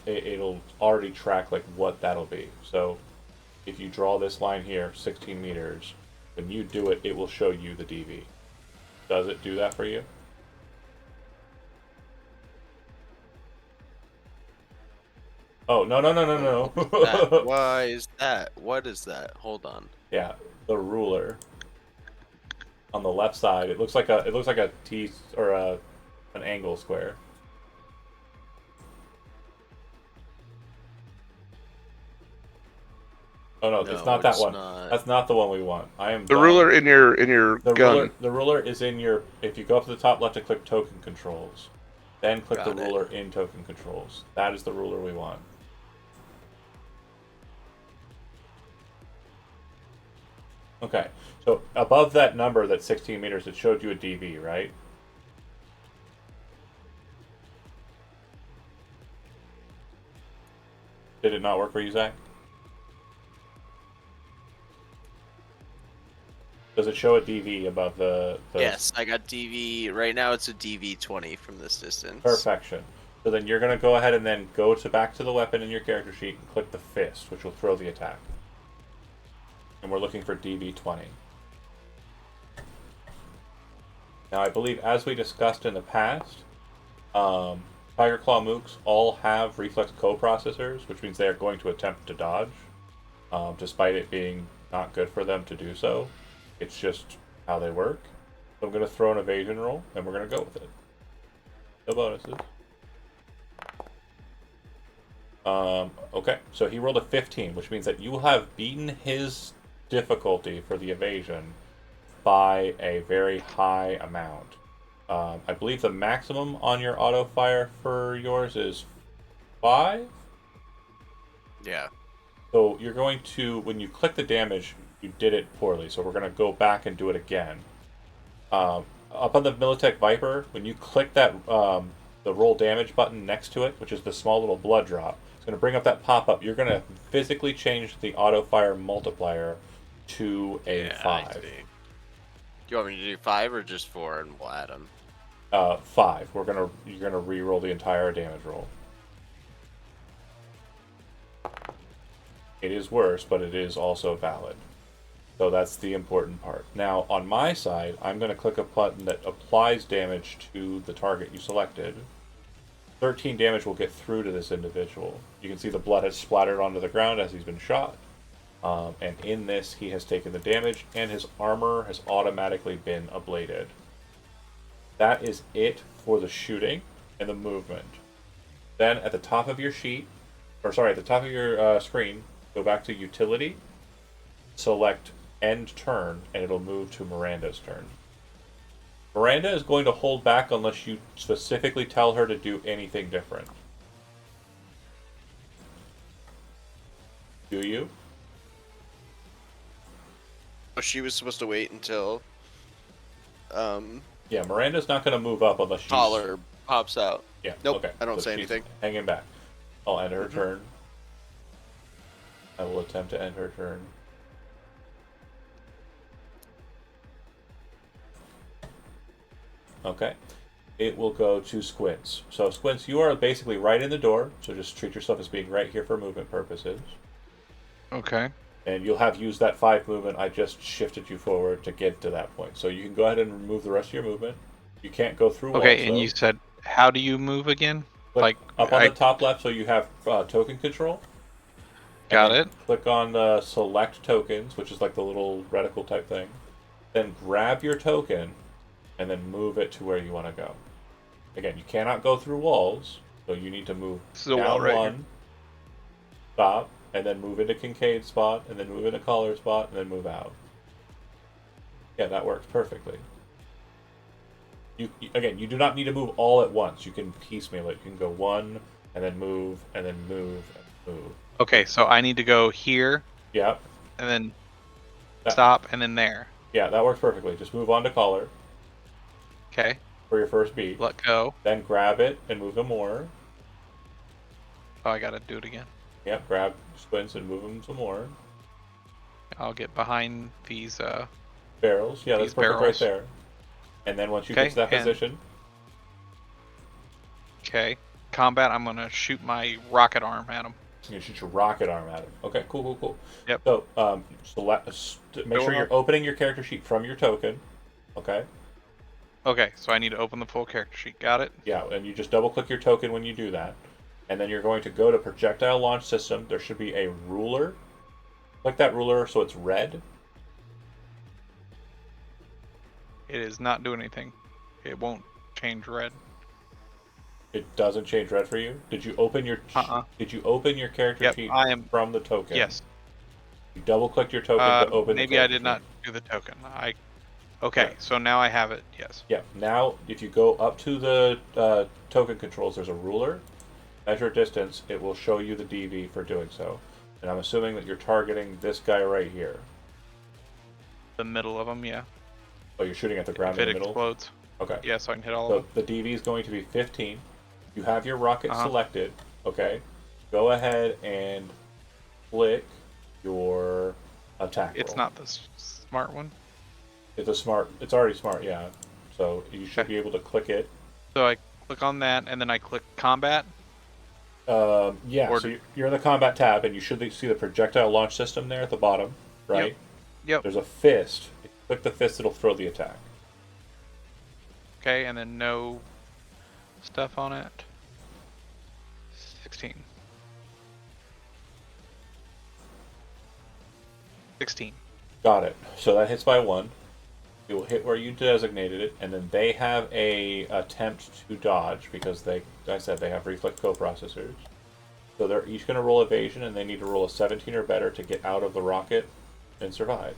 it'll already track like what that'll be. So if you draw this line here, 16 meters, when you do it, it will show you the DV. Does it do that for you? Oh, no. Why is that? What is that? Hold on. Yeah, the ruler on the left side. It looks like a T or an angle square. Oh no, it's not that it's one. not. That's not the one we want. I am The dumb. ruler in your gun. The ruler is in your. If you go up to the top left and click token controls, then click Got the it. ruler in token controls. That is the ruler we want. Okay, so above that number, that's 16 meters, it showed you a DV, right? Did it not work for you, Zach? Does it show a DV above the Yes, I got DV. Right now it's a DV 20 from this distance. Perfection. So then you're going to go ahead and then go back to the weapon in your character sheet and click the fist, which will throw the attack. And we're looking for DV 20. Now I believe, as we discussed in the past, Tiger Claw Mooks all have reflex coprocessors, which means they are going to attempt to dodge, despite it being not good for them to do so. It's just how they work. So I'm going to throw an evasion roll, and we're going to go with it. No bonuses. Okay, so he rolled a 15, which means that you will have beaten his difficulty for the evasion by a very high amount. I believe the maximum on your auto fire for yours is 5? Yeah. So you're going to, when you click the damage, you did it poorly, so we're going to go back and do it again. Up on the Militech Viper, when you click that the roll damage button next to it, which is the small little blood drop, it's going to bring up that pop-up. You're going to physically change the auto fire multiplier to a 5. I see. Do you want me to do 5 or just 4 and we'll add them? 5. You're gonna re-roll the entire damage roll. It is worse, but it is also valid. So that's the important part. Now, on my side, I'm going to click a button that applies damage to the target you selected. 13 damage will get through to this individual. You can see the blood has splattered onto the ground as he's been shot. And in this, he has taken the damage, and his armor has automatically been ablated. That is it for the shooting and the movement. Then at the top of your sheet, at the top of your screen, go back to Utility, select End Turn, and it'll move to Miranda's turn. Miranda is going to hold back unless you specifically tell her to do anything different. Do you? Oh, she was supposed to wait until Yeah, Miranda's not going to move up unless she's... Taller pops out. Yeah, Nope, okay. I don't So say she's anything. Hanging back. I'll end her turn. I will attempt to end her turn. Okay. It will go to Squints. So Squints, you are basically right in the door, so just treat yourself as being right here for movement purposes. Okay. And you'll have used that 5 movement. I just shifted you forward to get to that point. So you can go ahead and remove the rest of your movement. You can't go through walls, Okay, and though. you said, how do you move again? Click Like, up on the top left, so you have token control. Got And it. then click on select tokens, which is like the little reticle type thing. Then grab your token, and then move it to where you want to go. Again, you cannot go through walls, so you need to move This is a down wall right one, here. stop, and then move into Kincaid's spot, and then move into Collar's spot, and then move out. Yeah, that works perfectly. Again, you do not need to move all at once. You can piecemeal it. You can go one, and then move, and then move, and move. Okay, so I need to go here, Yeah. and then That- stop, and then there. Yeah, that works perfectly. Just move on to collar Okay, for your first beat. let go. Then grab it and move them more. Oh, I gotta do it again. Yep, grab squints and move them some more. I'll get behind these. Barrels. Yeah, that's These perfect barrels. right there. And then once you get Okay, to that and- position, Okay, combat. I'm gonna shoot my rocket arm at him. you shoot your rocket arm at him. Okay, cool. Yep. So, make sure Go you're on. opening your character sheet from your token. Okay. Okay, so I need to open the full character sheet. Got it. Yeah, and you just double click your token when you do that. And then you're going to go to projectile launch system. There should be a ruler. Click that ruler so it's red. It is not doing anything. It won't change red. It doesn't change red for you. Did you open your Did you open your character Yep, sheet I am. from the token? Yes. You double clicked your token to open the Maybe I character did sheet. not do the token. Okay, Right. so now I have it. Yes. Yeah. Now, if you go up to the token controls, there's a ruler. Measure distance. It will show you the DV for doing so. And I'm assuming that you're targeting this guy right here. The middle of them, yeah. Oh, you're shooting at the ground If in it the middle? explodes. Okay. Yeah, so I can hit all So of them. the DV is going to be 15. You have your rocket Uh-huh. selected. Okay. Go ahead and click your attack It's roll. not the smart one. It's already smart, yeah. So you should Okay. be able to click it. So I click on that, and then I click combat. Yeah, Or- so you're in the combat tab, and you should see the projectile launch system there at the bottom, right? Yep. There's a fist. If you click the fist, it'll throw the attack. Okay, and then no stuff on it. 16. 16. Got it. So that hits by 1. It will hit where you designated it, and then they have a attempt to dodge because I said they have reflex coprocessors. So they're each going to roll evasion, and they need to roll a 17 or better to get out of the rocket and survive.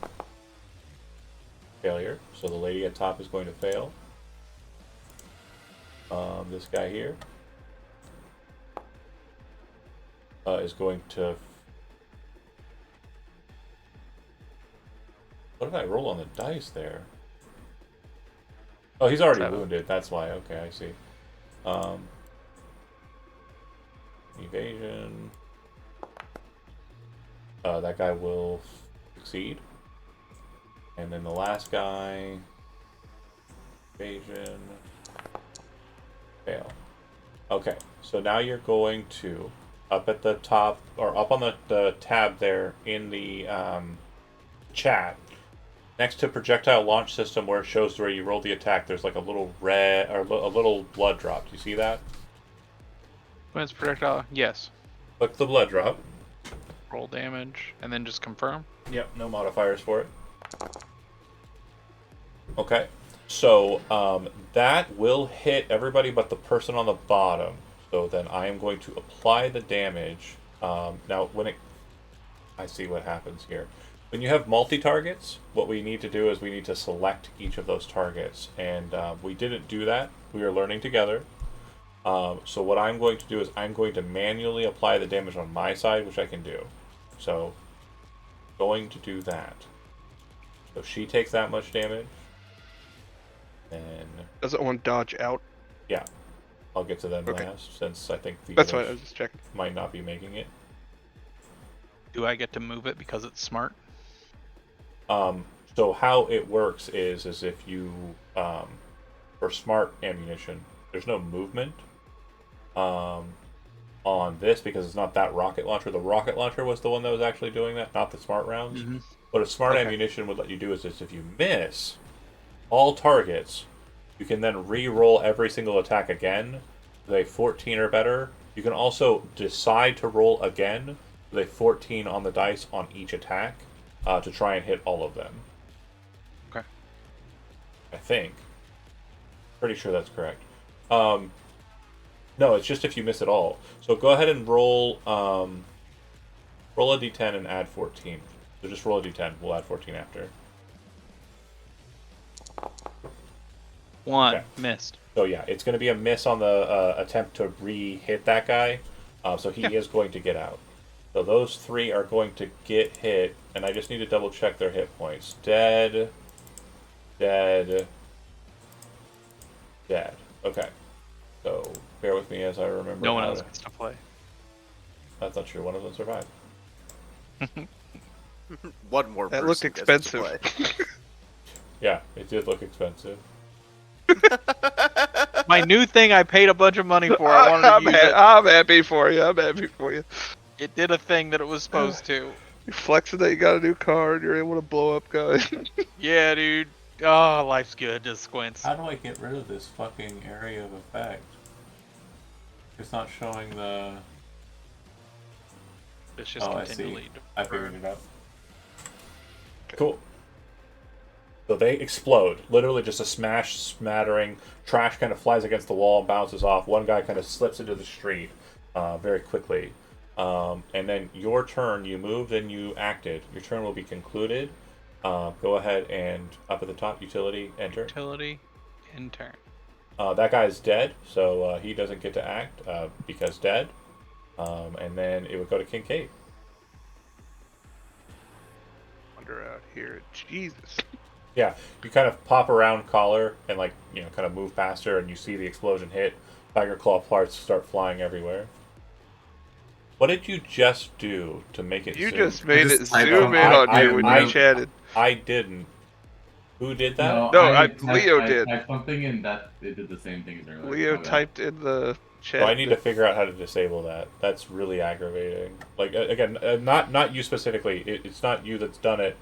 Failure. So the lady at top is going to fail. This guy here is going to. What did I roll on the dice there? Oh, he's already 7. wounded. That's why. Okay, I see. Evasion. That guy will succeed. And then the last guy. Evasion. Fail. Okay, so now you're going to, up at the top, or up on the tab there in the chat, next to projectile launch system where it shows where you roll the attack, there's like a little red, or a little blood drop. Do you see that? When it's projectile, yes. Click the blood drop. Roll damage, and then just confirm. Yep, no modifiers for it. Okay, so that will hit everybody but the person on the bottom. So then I am going to apply the damage. Now, I see what happens here. When you have multi-targets, what we need to do is we need to select each of those targets. And we didn't do that. We are learning together. So what I'm going to do is I'm going to manually apply the damage on my side, which I can do. So, going to do that. So she takes that much damage. And Doesn't one dodge out? yeah, I'll get to them Okay. last, since I think the That's why I others was just checking. might not be making it. Do I get to move it because it's smart? So how it works is if you for smart ammunition, there's no movement on this because it's not that rocket launcher. The rocket launcher was the one that was actually doing that, not the smart rounds. Mhm. What a smart Okay. ammunition would let you do is if you miss all targets, you can then re-roll every single attack again with a 14 or better. You can also decide to roll again with a 14 on the dice on each attack to try and hit all of them. Okay. I think. Pretty sure that's correct. No, it's just if you miss it all. So go ahead and roll roll a d10 and add 14. So just roll a d10. We'll add 14 after. 1 Okay. missed. So yeah, it's going to be a miss on the attempt to re-hit that guy. So he is going to get out. So those 3 are going to get hit, and I just need to double check their hit points. Dead. Dead. Dead. Okay. So bear with me as I remember. No one how else to... gets to play. That's not true. One of them survived. One more That person looked gets to expensive. play. Yeah, it did look expensive. My new thing I paid a bunch of money for. I wanted to use it. I'm happy for you. I'm happy for you. It did a thing that it was supposed to. You're flexing that you got a new car and you're able to blow up guys. Yeah, dude. Oh, life's good. Just squints. How do I get rid of this fucking area of effect? It's not showing the... It's just I see. continually. I figured it out. Cool. So they explode. Literally just a smash, smattering. Trash kind of flies against the wall, bounces off. One guy kind of slips into the street very quickly. And then your turn, you moved and you acted. Your turn will be concluded. Go ahead and up at the top, utility, enter. Utility, in turn. That guy's dead, so he doesn't get to act because dead. And then it would go to Kincaid. Wander out here. Jesus. Yeah, you kind of pop around collar and kind of move past her, and you see the explosion hit. Tiger claw parts start flying everywhere. What did you just do to make it You zoom? just made it just typed zoom in on- on you when you chatted. I didn't. Who did that? Leo did. I typed something and that it did the same thing as earlier. Leo My bad. typed in the chat. So I need to figure out how to disable that. That's really aggravating. Not you specifically. It's not you that's done it.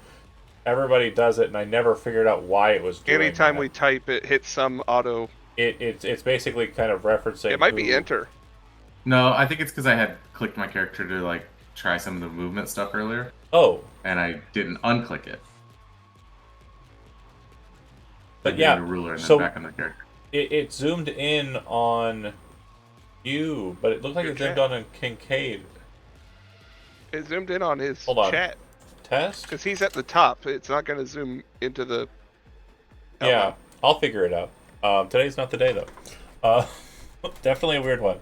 Everybody does it, and I never figured out why it was doing Anytime that. we type it, hits some auto. It's basically kind of referencing. It might be enter. No, I think it's because I had clicked my character to try some of the movement stuff earlier, Oh, and I didn't unclick it. but Like yeah. hitting the ruler and then So back on the character. it zoomed in on you, but it looked like Your it zoomed chat. on Kincaid. It zoomed in on his Hold on. chat. Test? Because he's at the top. It's not going to zoom into the. Yeah, I'll figure it out. Today's not the day though. Definitely a weird one.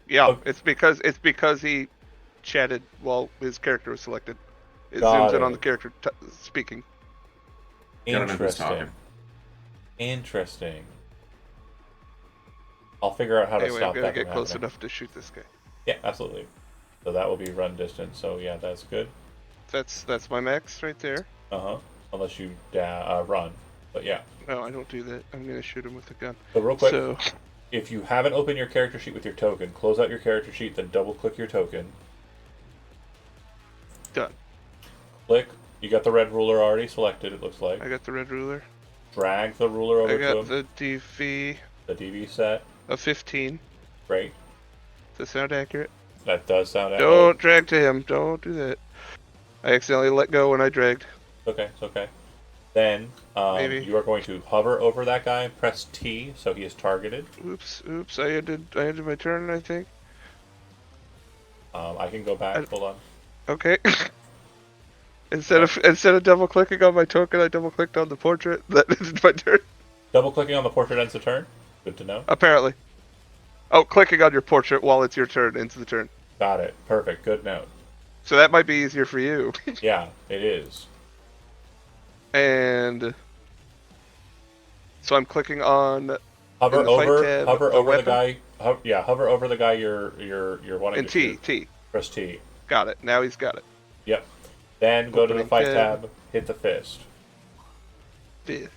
Yeah, Okay. it's because he chatted while his character was selected. It Got zooms in on it. the character speaking. Gotta know who's Interesting. talking. Interesting. I'll figure out how to Anyway, I'm stop gonna that get from close happening. enough to shoot this guy. Yeah, absolutely. So that will be run distance. So yeah, that's good. That's my max right there. Unless you run, but yeah. No, I don't do that. I'm gonna shoot him with a gun. So real quick, So if you haven't opened your character sheet with your token, close out your character sheet, then double click your token. done. Click. You got the red ruler already selected. It looks like. I got the red ruler. Drag the ruler over I to got him. the DV The DV set. of 15. Great. Does that sound accurate? That does sound. Don't drag to him. Don't do that. I accidentally let go when I dragged. Okay, it's okay. Then Maybe. you are going to hover over that guy, press T, so he is targeted. Oops. I ended my turn, I think. I can go back. Hold on. Okay. Instead of double clicking on my token, I double clicked on the portrait. That ended my turn. Double clicking on the portrait ends the turn. Good to know. Apparently. Oh, clicking on your portrait while it's your turn ends the turn. Got it. Perfect. Good note. So that might be easier for you. Yeah, it is. And so I'm clicking on Hover in the fight over. tab, Hover the over the weapon? guy. Hover over the guy you're wanting and to T. shoot. Press T. Got it. Now he's got it. Yep. Then go to the Opening fight tab. tab. Hit the fist. Fifth.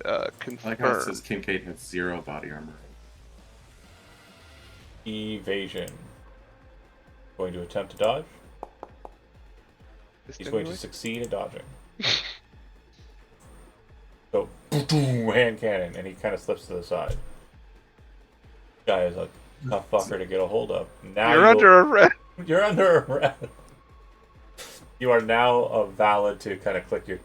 I like how it Confirm. says Kincaid has 0 body armor. Evasion. Going to attempt to dodge. He's going to succeed in dodging. So, hand cannon, and he kind of slips to the side. Guy is a tough fucker to get a hold of. Now You're under arrest. You're under arrest. You are now valid to kind of click your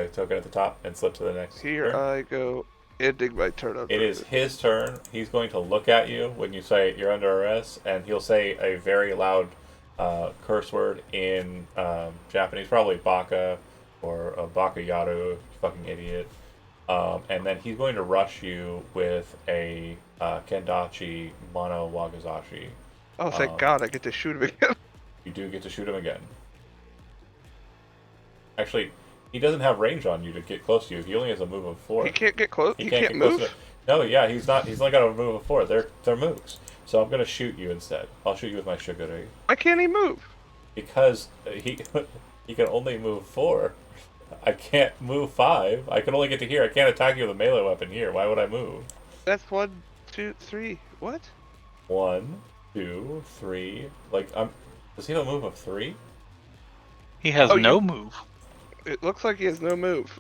token at the top and slip to the next. Here turn. I go, ending my turn on It is purpose. his turn. He's going to look at you when you say you're under arrest, and he'll say a very loud curse word in Japanese, probably baka or baka yaru, fucking idiot. And then he's going to rush you with a Kendachi Mono Wagazashi. Oh, thank God, I get to shoot him again. You do get to shoot him again. Actually, he doesn't have range on you to get close to you. He only has a move of 4. He can't get close. He can't get close move. No, yeah, he's not. He's only got a move of 4. They're mooks. So I'm gonna shoot you instead. I'll shoot you with my Shigure. Why can't he move? Because he can only move 4. I can't move 5. I can only get to here. I can't attack you with a melee weapon here. Why would I move? That's 1, 2, 3. What? 1, 2, 3. Like does he have a move of 3? He has Oh, no move. It looks like he has no move.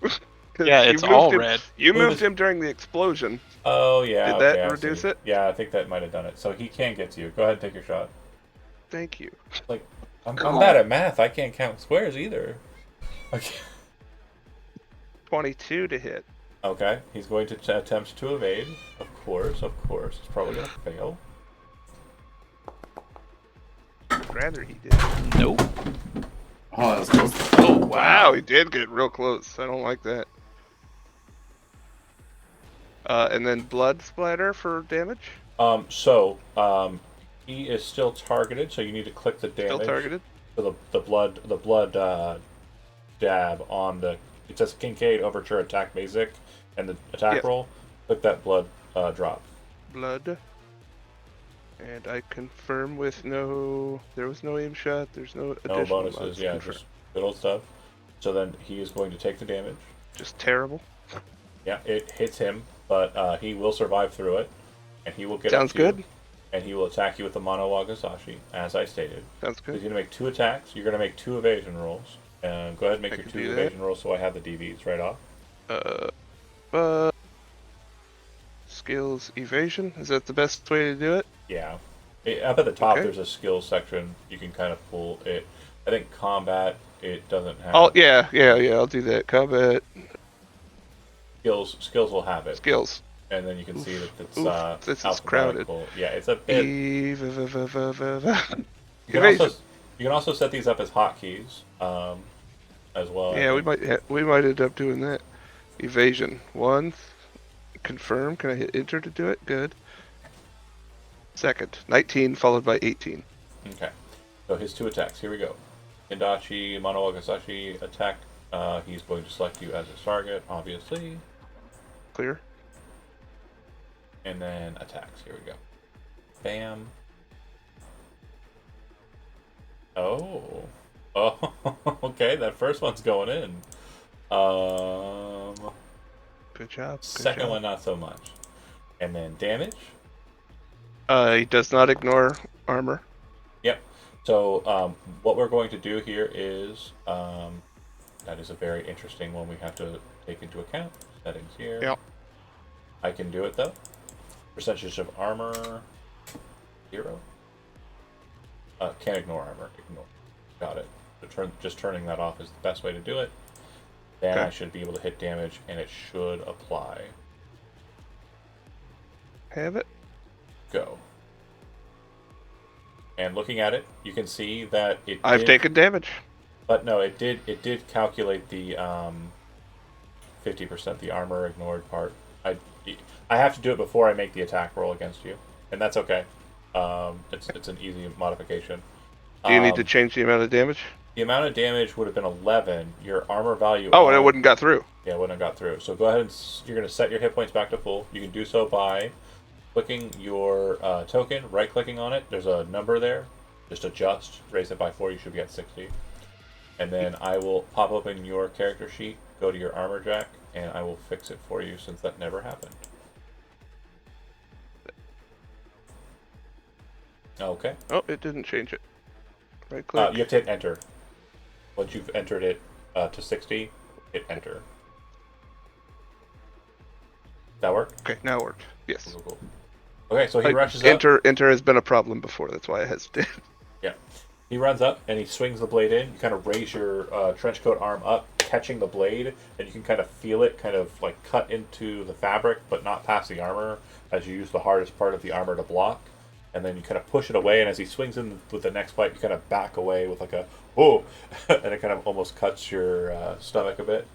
'Cause Yeah, you it's moved all him, red. You Move moved is- him during the explosion. Oh yeah. Did that okay, I reduce see. it? Yeah, I think that might have done it. So he can get to you. Go ahead and take your shot. Thank you. Like I'm bad at math. I can't count squares either. Okay. 22 to hit. Okay, he's going to attempt to evade. Of course. It's probably gonna fail. I'd rather he did. Nope. Oh, that was close. Oh, wow, he did get real close. I don't like that. And then blood splatter for damage. He is still targeted, so you need to click the damage. Still targeted. So the blood dab on the. It says Kincaid Overture attack basic, and the attack Yes. roll. Click that blood drop. Blood. And I confirm with no. There was no aim shot. There's no No additional bonuses. mods. Yeah, Confirm. just good old stuff. So then he is going to take the damage. Just terrible. Yeah, it hits him, but he will survive through it, and he will get Sounds up to you, good. and he will attack you with the Mono Wagasashi, as I stated. Sounds He's good. going to make 2 attacks. You're going to make 2 evasion rolls. Go ahead and make I your can 2 do that. evasion rolls so I have the DVs right off. Skills evasion. Is that the best way to do it? Yeah. Up at the top, Okay. there's a skills section. You can kind of pull it. I think combat, it doesn't have. Oh yeah. I'll do that. Combat Skills will have it. skills. And then you can see that it's this is alphabetical. Yeah, it's a bit. You can, Evasion. also, you can also set these up as hotkeys as well. I Yeah, think. we might end up doing that. Evasion 1. Confirm. Can I hit enter to do it? Good. Second, 19 followed by 18. Okay. So his 2 attacks. Here we go. Kendachi Mono Wagasashi attack. He's going to select you as his target, obviously. Clear. And then attacks. Here we go. Bam. Oh. Oh, okay. That first one's going in. Good job. Good Second job. one, not so much. And then damage. He does not ignore armor. Yep. So what we're going to do here is that is a very interesting one we have to take into account. Settings here. Yep. I can do it though. Percentage of armor 0. Can't ignore armor. Ignore. Got it. So just turning that off is the best way to do it. Then Okay. I should be able to hit damage, and it should apply. Have it. Go. And looking at it, you can see that it. I've taken damage. But no, it did calculate the 50%, the armor ignored part. I have to do it before I make the attack roll against you, and that's okay. It's an easy modification. Do you need to change the amount of damage? The amount of damage would have been 11. Your armor value. Oh, and it wouldn't got through. Yeah, it wouldn't have got through. So go ahead and you're going to set your hit points back to full. You can do so by clicking your token, right-clicking on it. There's a number there. Just adjust, raise it by 4. You should be at 60. And then I will pop open your character sheet, go to your armor jack, and I will fix it for you since that never happened. Okay. Oh, it didn't change it. Right click. You have to hit enter. Once you've entered it to 60, hit enter. That work? Okay, now it worked. Yes. Cool. Okay, so he Like, rushes up. enter has been a problem before. That's why I hesitated. Yeah. He runs up and he swings the blade in. You kind of raise your trench coat arm up, catching the blade, and you can kind of feel it kind of like cut into the fabric, but not past the armor as you use the hardest part of the armor to block. And then you kind of push it away, and as he swings in with the next bite, you kind of back away with like a, whoa, and it kind of almost cuts your stomach a bit.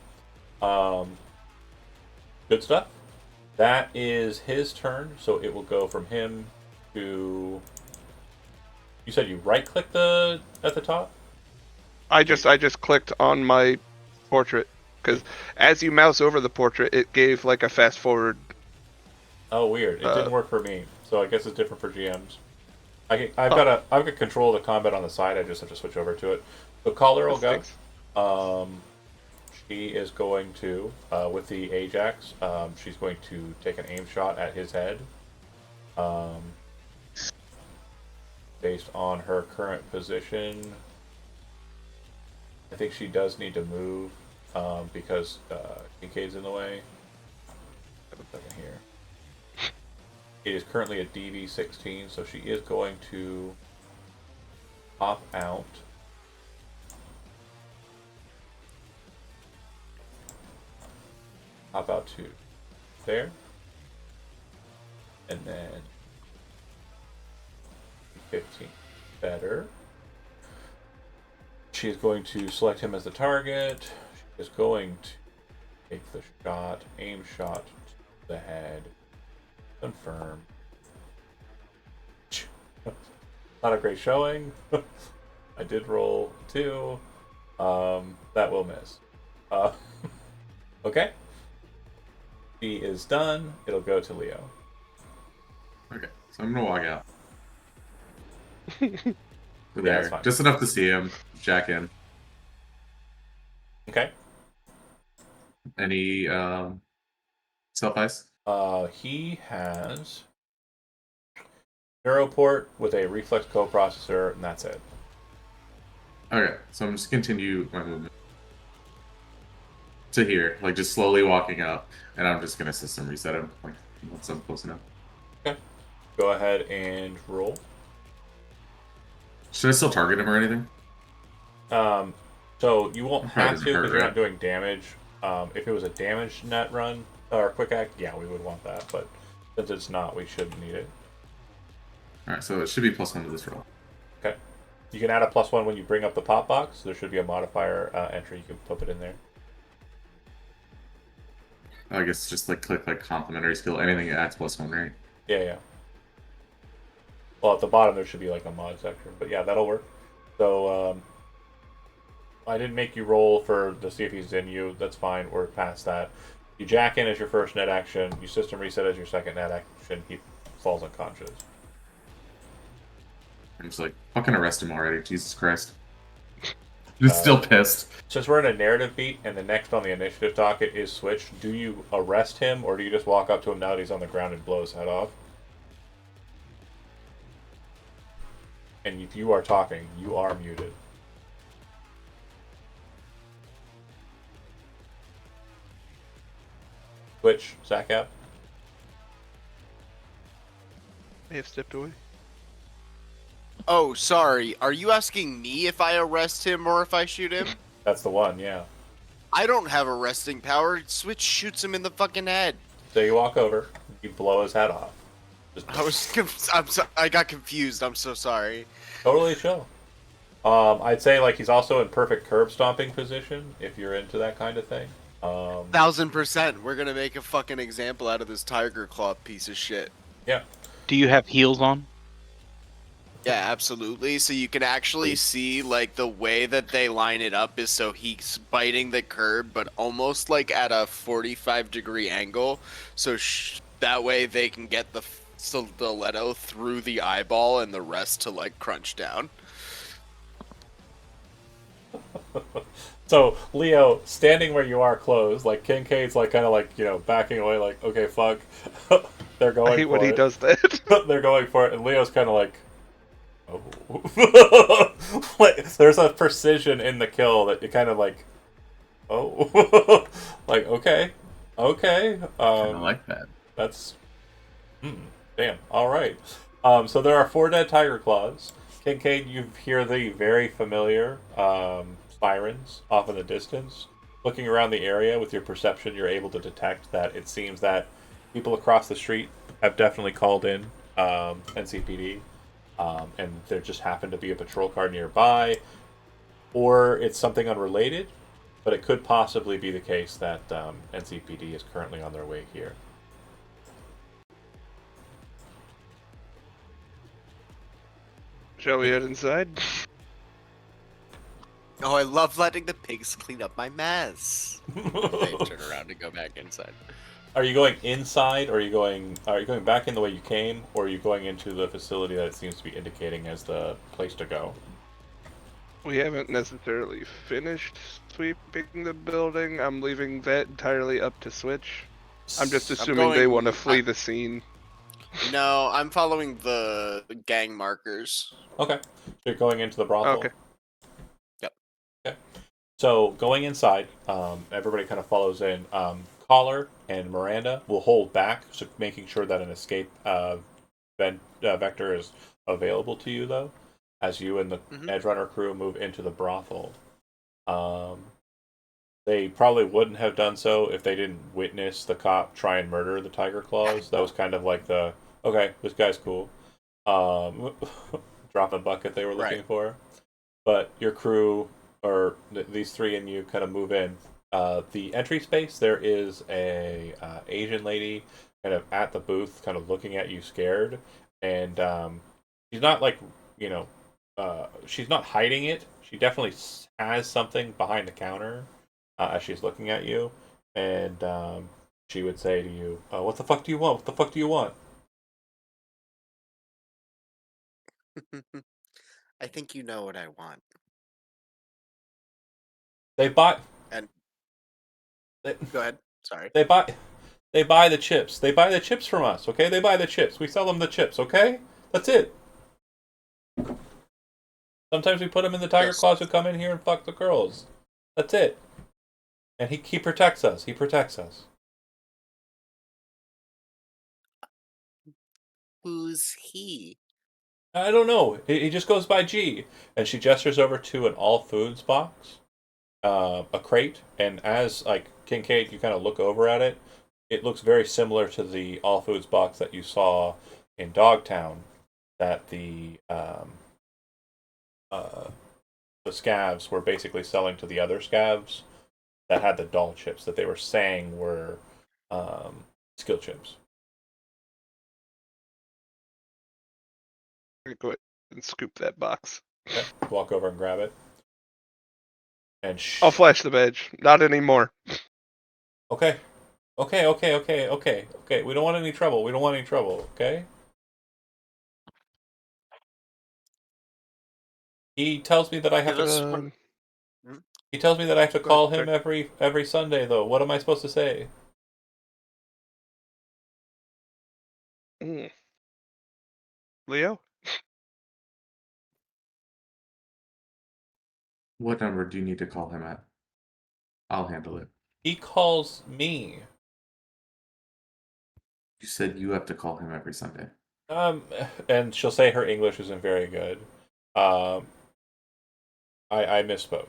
Good stuff. That is his turn, so it will go from him to. You said you right click at the top? I just clicked on my portrait because as you mouse over the portrait, it gave like a fast forward. Oh, weird. It Uh, didn't work for me, so I guess it's different for GMs. I've got control of the combat on the side. I just have to switch over to it. So caller will go. Thanks. She is going to, with the Ajax, she's going to take an aim shot at his head. Based on her current position, I think she does need to move because Kincaid's in the way. Have a second here. It is currently a DV-16, so she is going to pop out. Hop out to there. And then 15. Better. She is going to select him as the target. She is going to take the shot, aim shot to the head. Confirm. Not a great showing. I did roll 2. That will miss. Okay. She is done. It'll go to Leo. Okay, so I'm gonna walk out. Yeah, There, that's fine. just enough to see him. Jack in. Okay. Any self ice? He has Neuroport with a reflex coprocessor, and that's it. Okay, so I'm just continue my movement to here, like just slowly walking up, and I'm just gonna system reset him, like once I'm close enough. Okay. Go ahead and roll. Should I still target him or anything? So you won't Probably have doesn't to hurt, because you're right? not doing damage. If it was a damage net run or quick act, yeah, we would want that. But since it's not, we shouldn't need it. All right, so it should be +1 to this roll. Okay. You can add a +1 when you bring up the pop box. There should be a modifier entry. You can put it in there. I guess just like click like complementary skill, anything that adds +1, right? Yeah. Well, at the bottom there should be like a mod section, but yeah, that'll work. So I didn't make you roll to see if he's in you. That's fine. We're past that. You jack in as your first net action. You system reset as your second net action. He falls unconscious. I'm just like, fucking arrest him already, Jesus Christ. He's still pissed. Since we're in a narrative beat and the next on the initiative docket is switched, do you arrest him or do you just walk up to him now that he's on the ground and blow his head off? And if you are talking, you are muted. Switch, Zacap. May have stepped away. Oh, sorry. Are you asking me if I arrest him or if I shoot him? That's the one, yeah. I don't have arresting power. Switch shoots him in the fucking head. So you walk over, you blow his head off. I got confused. I'm so sorry. Totally chill. I'd say like he's also in perfect curb stomping position if you're into that kind of thing. 1000%. We're gonna make a fucking example out of this tiger claw piece of shit. Yeah. Do you have heels on? Yeah, absolutely. So you can actually see like the way that they line it up is so he's biting the curb, but almost like at a 45-degree angle. So that way they can get the stiletto through the eyeball and the rest to like crunch down. So Leo, standing where you are, closed. Like Kincaid's like kind of like backing away. Like okay, fuck. They're going. I hate for when he it. does that. They're going for it, and Leo's kind of like. Oh. Like, there's a precision in the kill that you kind of like, oh, like okay. I like that. That's, damn. All right. So there are 4 dead tiger claws. Kincaid, you hear the very familiar sirens off in the distance. Looking around the area with your perception, you're able to detect that it seems that people across the street have definitely called in NCPD. And there just happened to be a patrol car nearby, or it's something unrelated. but it could possibly be the case that NCPD is currently on their way here. Shall we head inside? Oh, I love letting the pigs clean up my mess. They turn around and go back inside. Are you going inside, or are you going back in the way you came, or are you going into the facility that it seems to be indicating as the place to go? We haven't necessarily finished sweeping the building. I'm leaving that entirely up to Switch. I'm just assuming they want to flee the scene. No, I'm following the gang markers. Okay. So you're going into the brothel? Okay. Yep. Okay. So going inside, everybody kind of follows in. Collar and Miranda will hold back, so making sure that an escape vector is available to you, though, as you and the Edge Runner crew move into the brothel. They probably wouldn't have done so if they didn't witness the cop try and murder the Tiger Claws. That was kind of like the, okay, this guy's cool. Drop a bucket they were looking for. But your crew, or these three and you, kind of move in. The entry space, there is a Asian lady kind of at the booth, kind of looking at you scared. And she's not like, she's not hiding it. She definitely has something behind the counter as she's looking at you. And she would say to you, what the fuck do you want? What the fuck do you want? I think you know what I want. They buy. And go ahead. Sorry. They buy the chips. They buy the chips from us, okay? They buy the chips. We sell them the chips, okay? That's it. Sometimes we put them in the Tiger Claws who come in here and fuck the girls. That's it. And he protects us. He protects us. Who's he? I don't know. He just goes by G. And she gestures over to an all foods box, a crate. And as like Kincaid, you kind of look over at it. It looks very similar to the all foods box that you saw in Dogtown, that the scavs were basically selling to the other scavs that had the doll chips that they were saying were skill chips. Go ahead and scoop that box. Okay. Walk over and grab it. And I'll flash the badge. Not anymore. Okay. Okay. We don't want any trouble. Okay? He tells me that I have to. He tells me that I have to call him every Sunday, though. What am I supposed to say? Leo? What number do you need to call him at? I'll handle it. He calls me. You said you have to call him every Sunday. And she'll say her English isn't very good. I misspoke.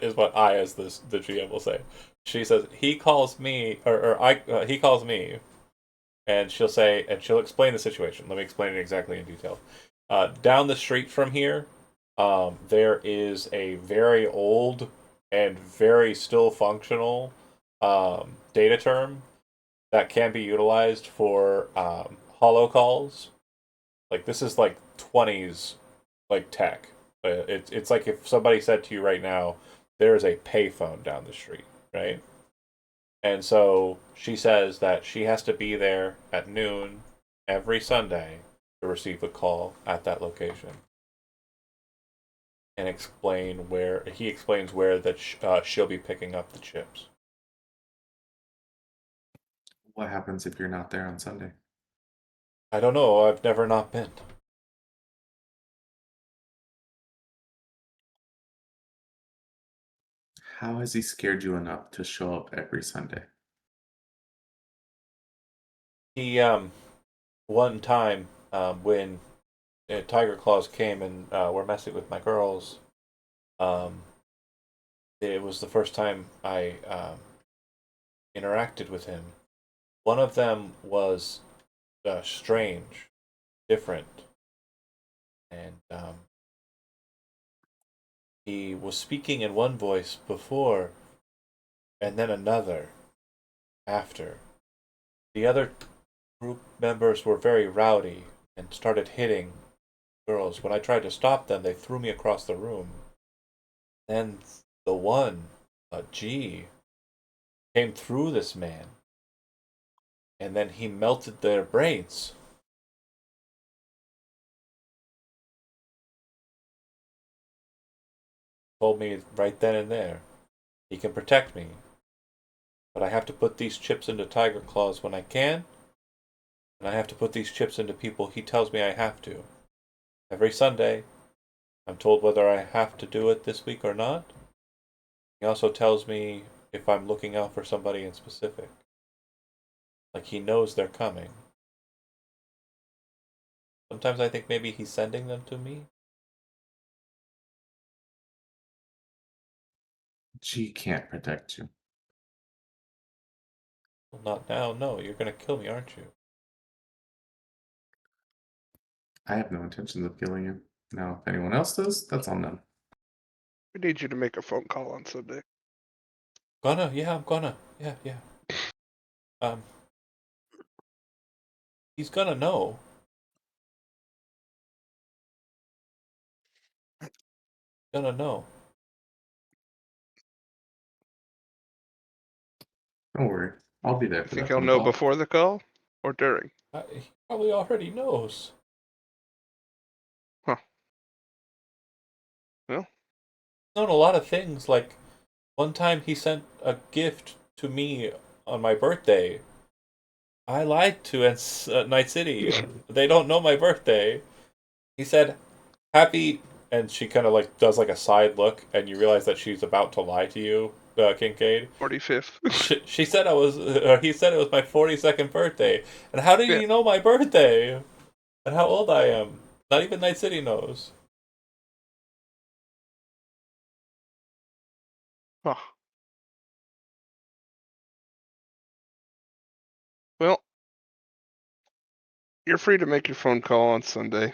Is what I, as the GM, will say. She says he calls me, he calls me, and she'll say, and she'll explain the situation. Let me explain it exactly in detail. Down the street from here, there is a very old and very still functional data term that can be utilized for holo calls. Like, this is like 20s like tech. It's like if somebody said to you right now, there is a payphone down the street, right? And so she says that she has to be there at noon every Sunday to receive a call at that location and he explains where that she'll be picking up the chips. What happens if you're not there on Sunday? I don't know. I've never not been. How has he scared you enough to show up every Sunday? He one time when Tiger Claws came and were messing with my girls, it was the first time I interacted with him. One of them was strange, different, and he was speaking in one voice before, and then another after. The other group members were very rowdy and started hitting girls. When I tried to stop them, they threw me across the room. Then the one, G, came through this man, and then he melted their brains. Told me right then and there, he can protect me, but I have to put these chips into Tiger Claws when I can, and I have to put these chips into people he tells me I have to. Every Sunday, I'm told whether I have to do it this week or not. He also tells me if I'm looking out for somebody in specific. Like he knows they're coming. Sometimes I think maybe he's sending them to me. She can't protect you. Well, not now. No, you're gonna kill me, aren't you? I have no intentions of killing you. Now, if anyone else does, that's on them. We need you to make a phone call on Sunday. I'm gonna. Yeah. Um, he's gonna know. Gonna know. Don't worry. I'll be there You for think that he'll phone know call. before the call or during? He probably already knows. Huh. Well, He's known a lot of things. Like one time he sent a gift to me on my birthday. I lied to Night City. They don't know my birthday. He said, "Happy," and she kind of like does like a side look, and you realize that she's about to lie to you, Kincaid. 45th. She said he said it was my 42nd birthday. And how did Yeah. he know my birthday? And how old I am? Not even Night City knows. Huh. Well, you're free to make your phone call on Sunday.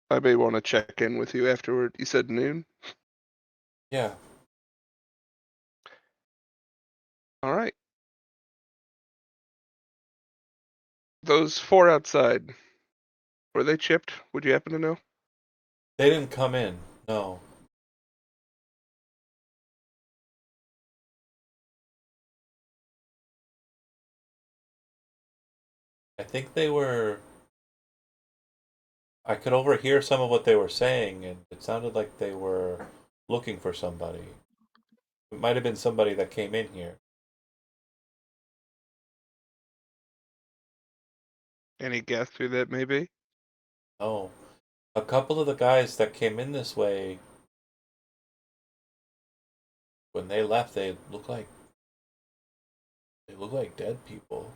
I may want to check in with you afterward. You said noon? Yeah. All right. Those 4 outside, were they chipped? Would you happen to know? They didn't come in. No. I think they were. I could overhear some of what they were saying, and it sounded like they were looking for somebody. It might have been somebody that came in here. Any guess who that may be? Oh. A couple of the guys that came in this way, when they left, they look like dead people.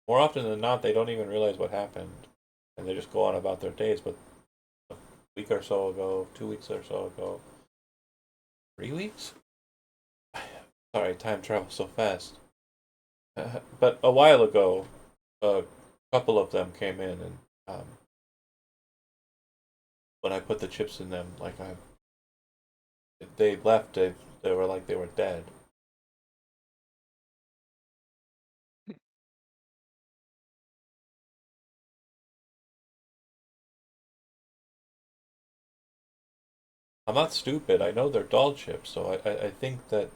More often than not, they don't even realize what happened, and they just go on about their days. But a week or so ago, 2 weeks or so ago, 3 weeks? Sorry, time travels so fast. But a while ago, a couple of them came in, and when I put the chips in them, they left. They were like they were dead. I'm not stupid. I know they're doll chips, so I think that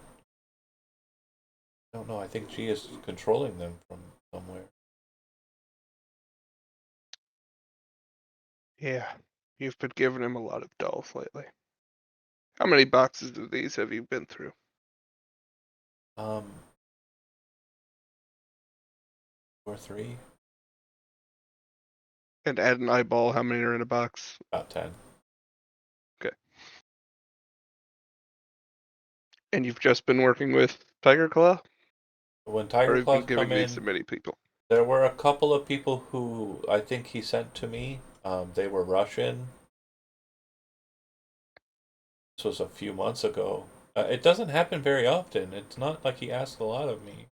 I don't know. I think G is controlling them from somewhere. Yeah, you've been giving him a lot of dolls lately. How many boxes of these have you been through? Um, 2 or 3, And add an eyeball, how many are in a box? about 10. Okay. And you've just been working with Tiger Claw? When Or Tiger have you been Claws giving come these to in, many people? there were a couple of people who I think he sent to me. They were Russian. This was a few months ago. It doesn't happen very often. It's not like he asks a lot of me.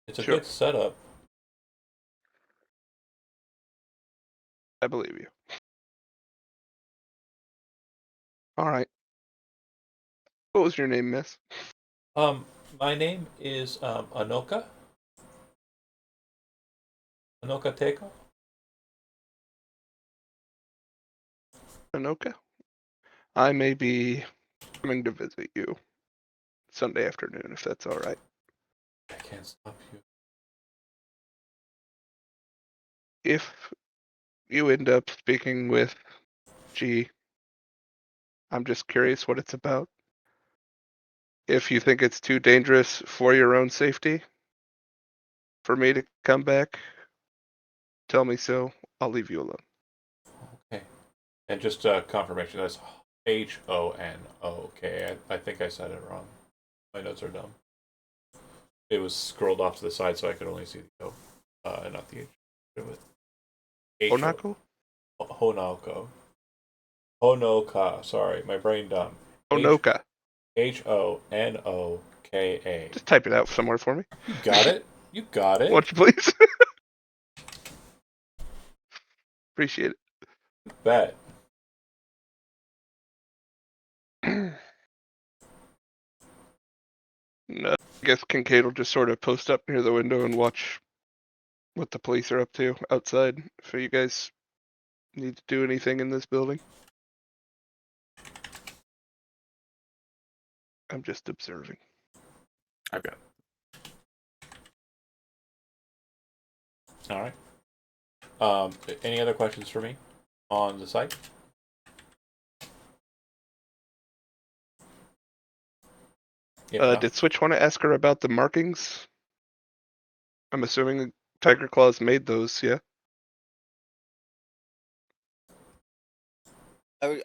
It's a Sure. good setup. I believe you. All right. What was your name, miss? My name is Anoka. Anoka Teiko. Anoka? I may be coming to visit you Sunday afternoon, if that's all right. I can't stop you. If you end up speaking with G, I'm just curious what it's about. If you think it's too dangerous for your own safety for me to come back, tell me so. I'll leave you alone. Okay. And just confirmation, that's Honoka. I think I said it wrong. My notes are dumb. It was scrolled off to the side so I could only see the O, not the H. Onako? Honoko. Honoka. Sorry, my brain dumb. Onoka. Honoka. Just type it out somewhere for me. You got it. You got it. Won't you please? Appreciate Bet. it. No, I guess Kincaid will just sort of post up near the window and watch what the police are up to outside. If you guys need to do anything in this building, I'm just observing. I've got it. All right. Any other questions for me on the site? Did Switch want to ask her about the markings? I'm assuming Tiger Claws made those, yeah?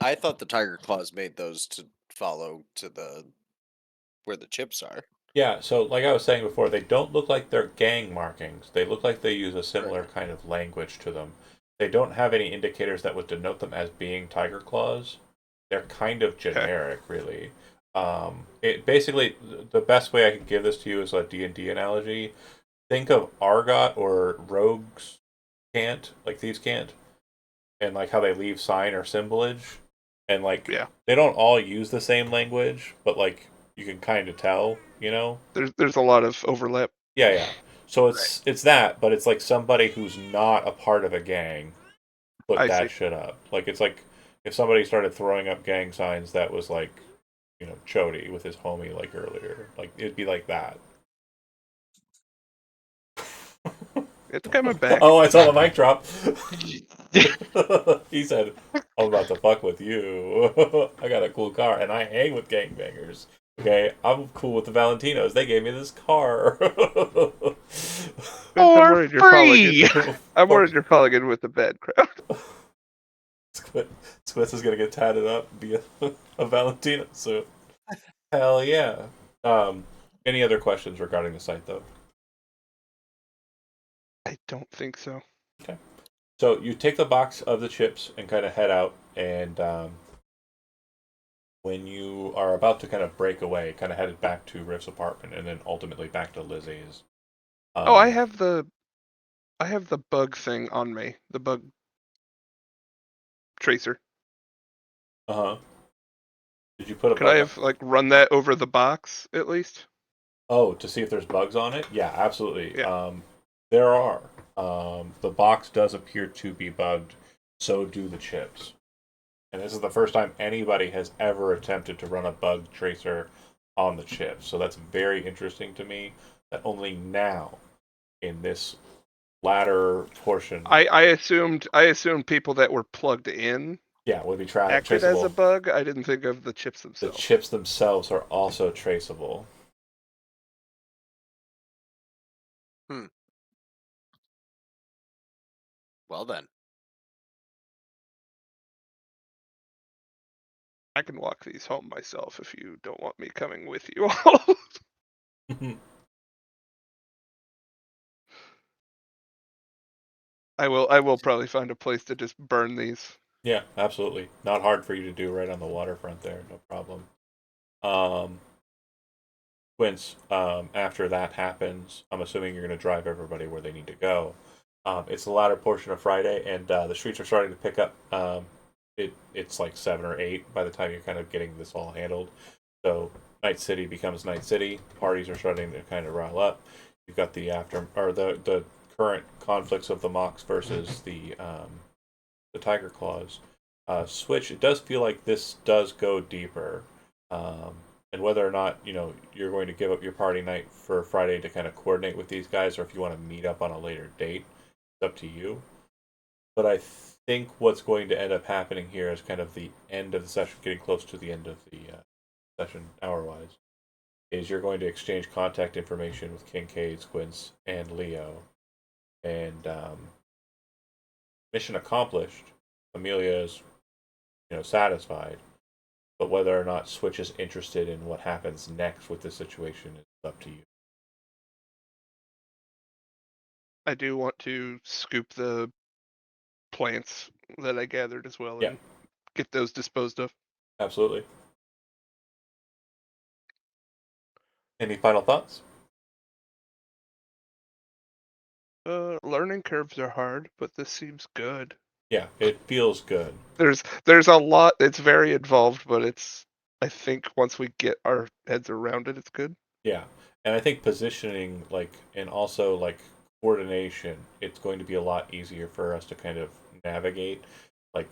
I thought the Tiger Claws made those to follow to the where the chips are. Yeah, so like I was saying before, they don't look like they're gang markings. They look like they use a similar kind of language to them. They don't have any indicators that would denote them as being tiger claws. They're kind of generic, really. It basically, the best way I can give this to you is a D&D analogy. Think of Argot or rogues can't, like thieves can't, and like how they leave sign or symbolage, and like they don't all use the same language, but like you can kind of tell, you know. There's a lot of overlap. Yeah. So it's that, but it's like somebody who's not a part of a gang put that shit up. Like it's like if somebody started throwing up gang signs that was like, you know, Chody with his homie like earlier. Like it'd be like that. It's coming back. Oh, I saw the mic drop. He said, I'm about to fuck with you. I got a cool car and I hang with gangbangers. Okay, I'm cool with the Valentinos. They gave me this car. I'm worried you're falling in with the bad crowd. Squits is gonna get tatted up and be a Valentino suit. Hell yeah. Any other questions regarding the site though? I don't think so. Okay. So you take the box of the chips and kind of head out, and when you are about to kind of break away, kind of headed back to Riff's apartment, and then ultimately back to Lizzie's. I have the bug thing on me. The bug tracer. Uh-huh. Did you put a Can I have like run that over the box at least? Oh, to see if there's bugs on it? Yeah, absolutely. Yeah. There are. The box does appear to be bugged. So do the chips. And this is the first time anybody has ever attempted to run a bug tracer on the chips. So that's very interesting to me that only now in this latter portion. I assumed people that were plugged in would be acted traceable. as a bug. I didn't think of the chips themselves. The chips themselves are also traceable. Well then. I can walk these home myself if you don't want me coming with you all. I will probably find a place to just burn these. Yeah, absolutely. Not hard for you to do right on the waterfront there, no problem. Quince, after that happens, I'm assuming you're going to drive everybody where they need to go. It's the latter portion of Friday, and the streets are starting to pick up. It's like 7 or 8 by the time you're kind of getting this all handled. So Night City becomes Night City. Parties are starting to kind of rile up. You've got the current conflicts of the Mox versus the Tiger Claws. Switch. It does feel like this does go deeper. And whether or not you're going to give up your party night for Friday to kind of coordinate with these guys, or if you want to meet up on a later date, it's up to you. But I think what's going to end up happening here is kind of the end of the session, getting close to the end of the session hour-wise, is you're going to exchange contact information with Kincaid, Quince, and Leo, and mission accomplished. Amelia is satisfied. But whether or not Switch is interested in what happens next with this situation is up to you. I do want to scoop the plants that I gathered as well and get those disposed of. Absolutely. Any final thoughts? Learning curves are hard, but this seems good. Yeah, it feels good. There's a lot. It's very involved, but I think once we get our heads around it, it's good. Yeah, and I think positioning, and also coordination, it's going to be a lot easier for us to kind of navigate. Like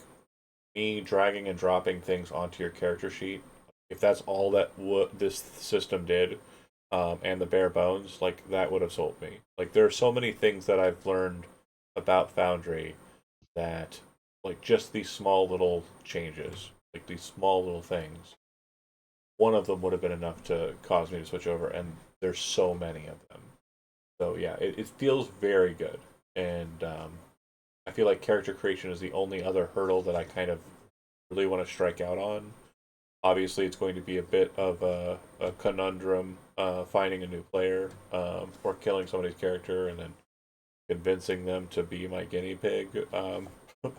me dragging and dropping things onto your character sheet. If that's all that this system did, and the bare bones, that would have sold me. There are so many things that I've learned about Foundry that just these small little changes, these small little things, one of them would have been enough to cause me to switch over, and there's so many of them. So yeah, it feels very good, and I feel like character creation is the only other hurdle that I kind of really want to strike out on. Obviously, it's going to be a bit of a conundrum finding a new player, or killing somebody's character and then convincing them to be my guinea pig.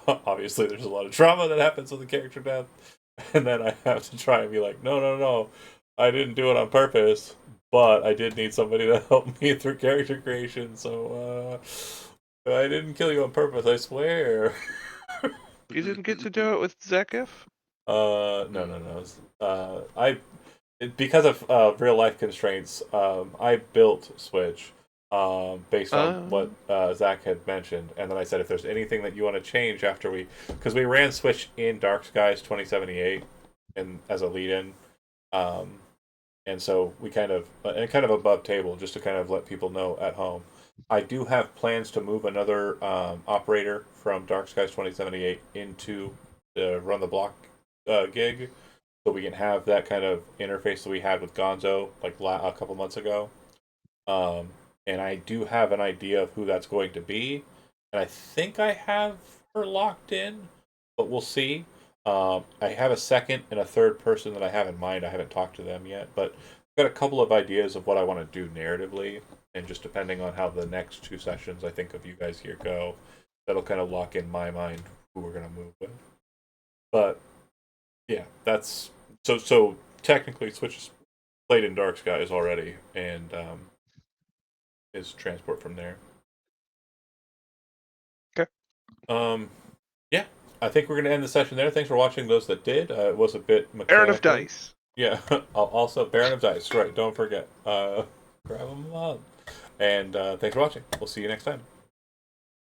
Obviously, there's a lot of trauma that happens with a character death, and then I have to try and be like, no, I didn't do it on purpose, but I did need somebody to help me through character creation, so I didn't kill you on purpose, I swear. You didn't get to do it with Zekif? No. Because of real life constraints, I built Switch based on what Zach had mentioned, and then I said if there's anything that you want to change after because we ran Switch in Dark Skies 2078 and as a lead-in, and so we kind of above table just to kind of let people know at home. I do have plans to move another operator from Dark Skies 2078 into the Run the Block gig, so we can have that kind of interface that we had with Gonzo a couple months ago. And I do have an idea of who that's going to be, and I think I have her locked in, but we'll see. I have a second and a third person that I have in mind. I haven't talked to them yet, but I've got a couple of ideas of what I want to do narratively, and just depending on how the next 2 sessions I think of you guys here go, that'll kind of lock in my mind who we're going to move with. But yeah, that's so technically Switch is played in Dark Skies already, and is transport from there. Okay. Yeah, I think we're going to end the session there. Thanks for watching those that did. It was a bit mechanical. Baron of Dice. Yeah, also Baron of Dice, right, don't forget. Grab them up. And thanks for watching. We'll see you next time.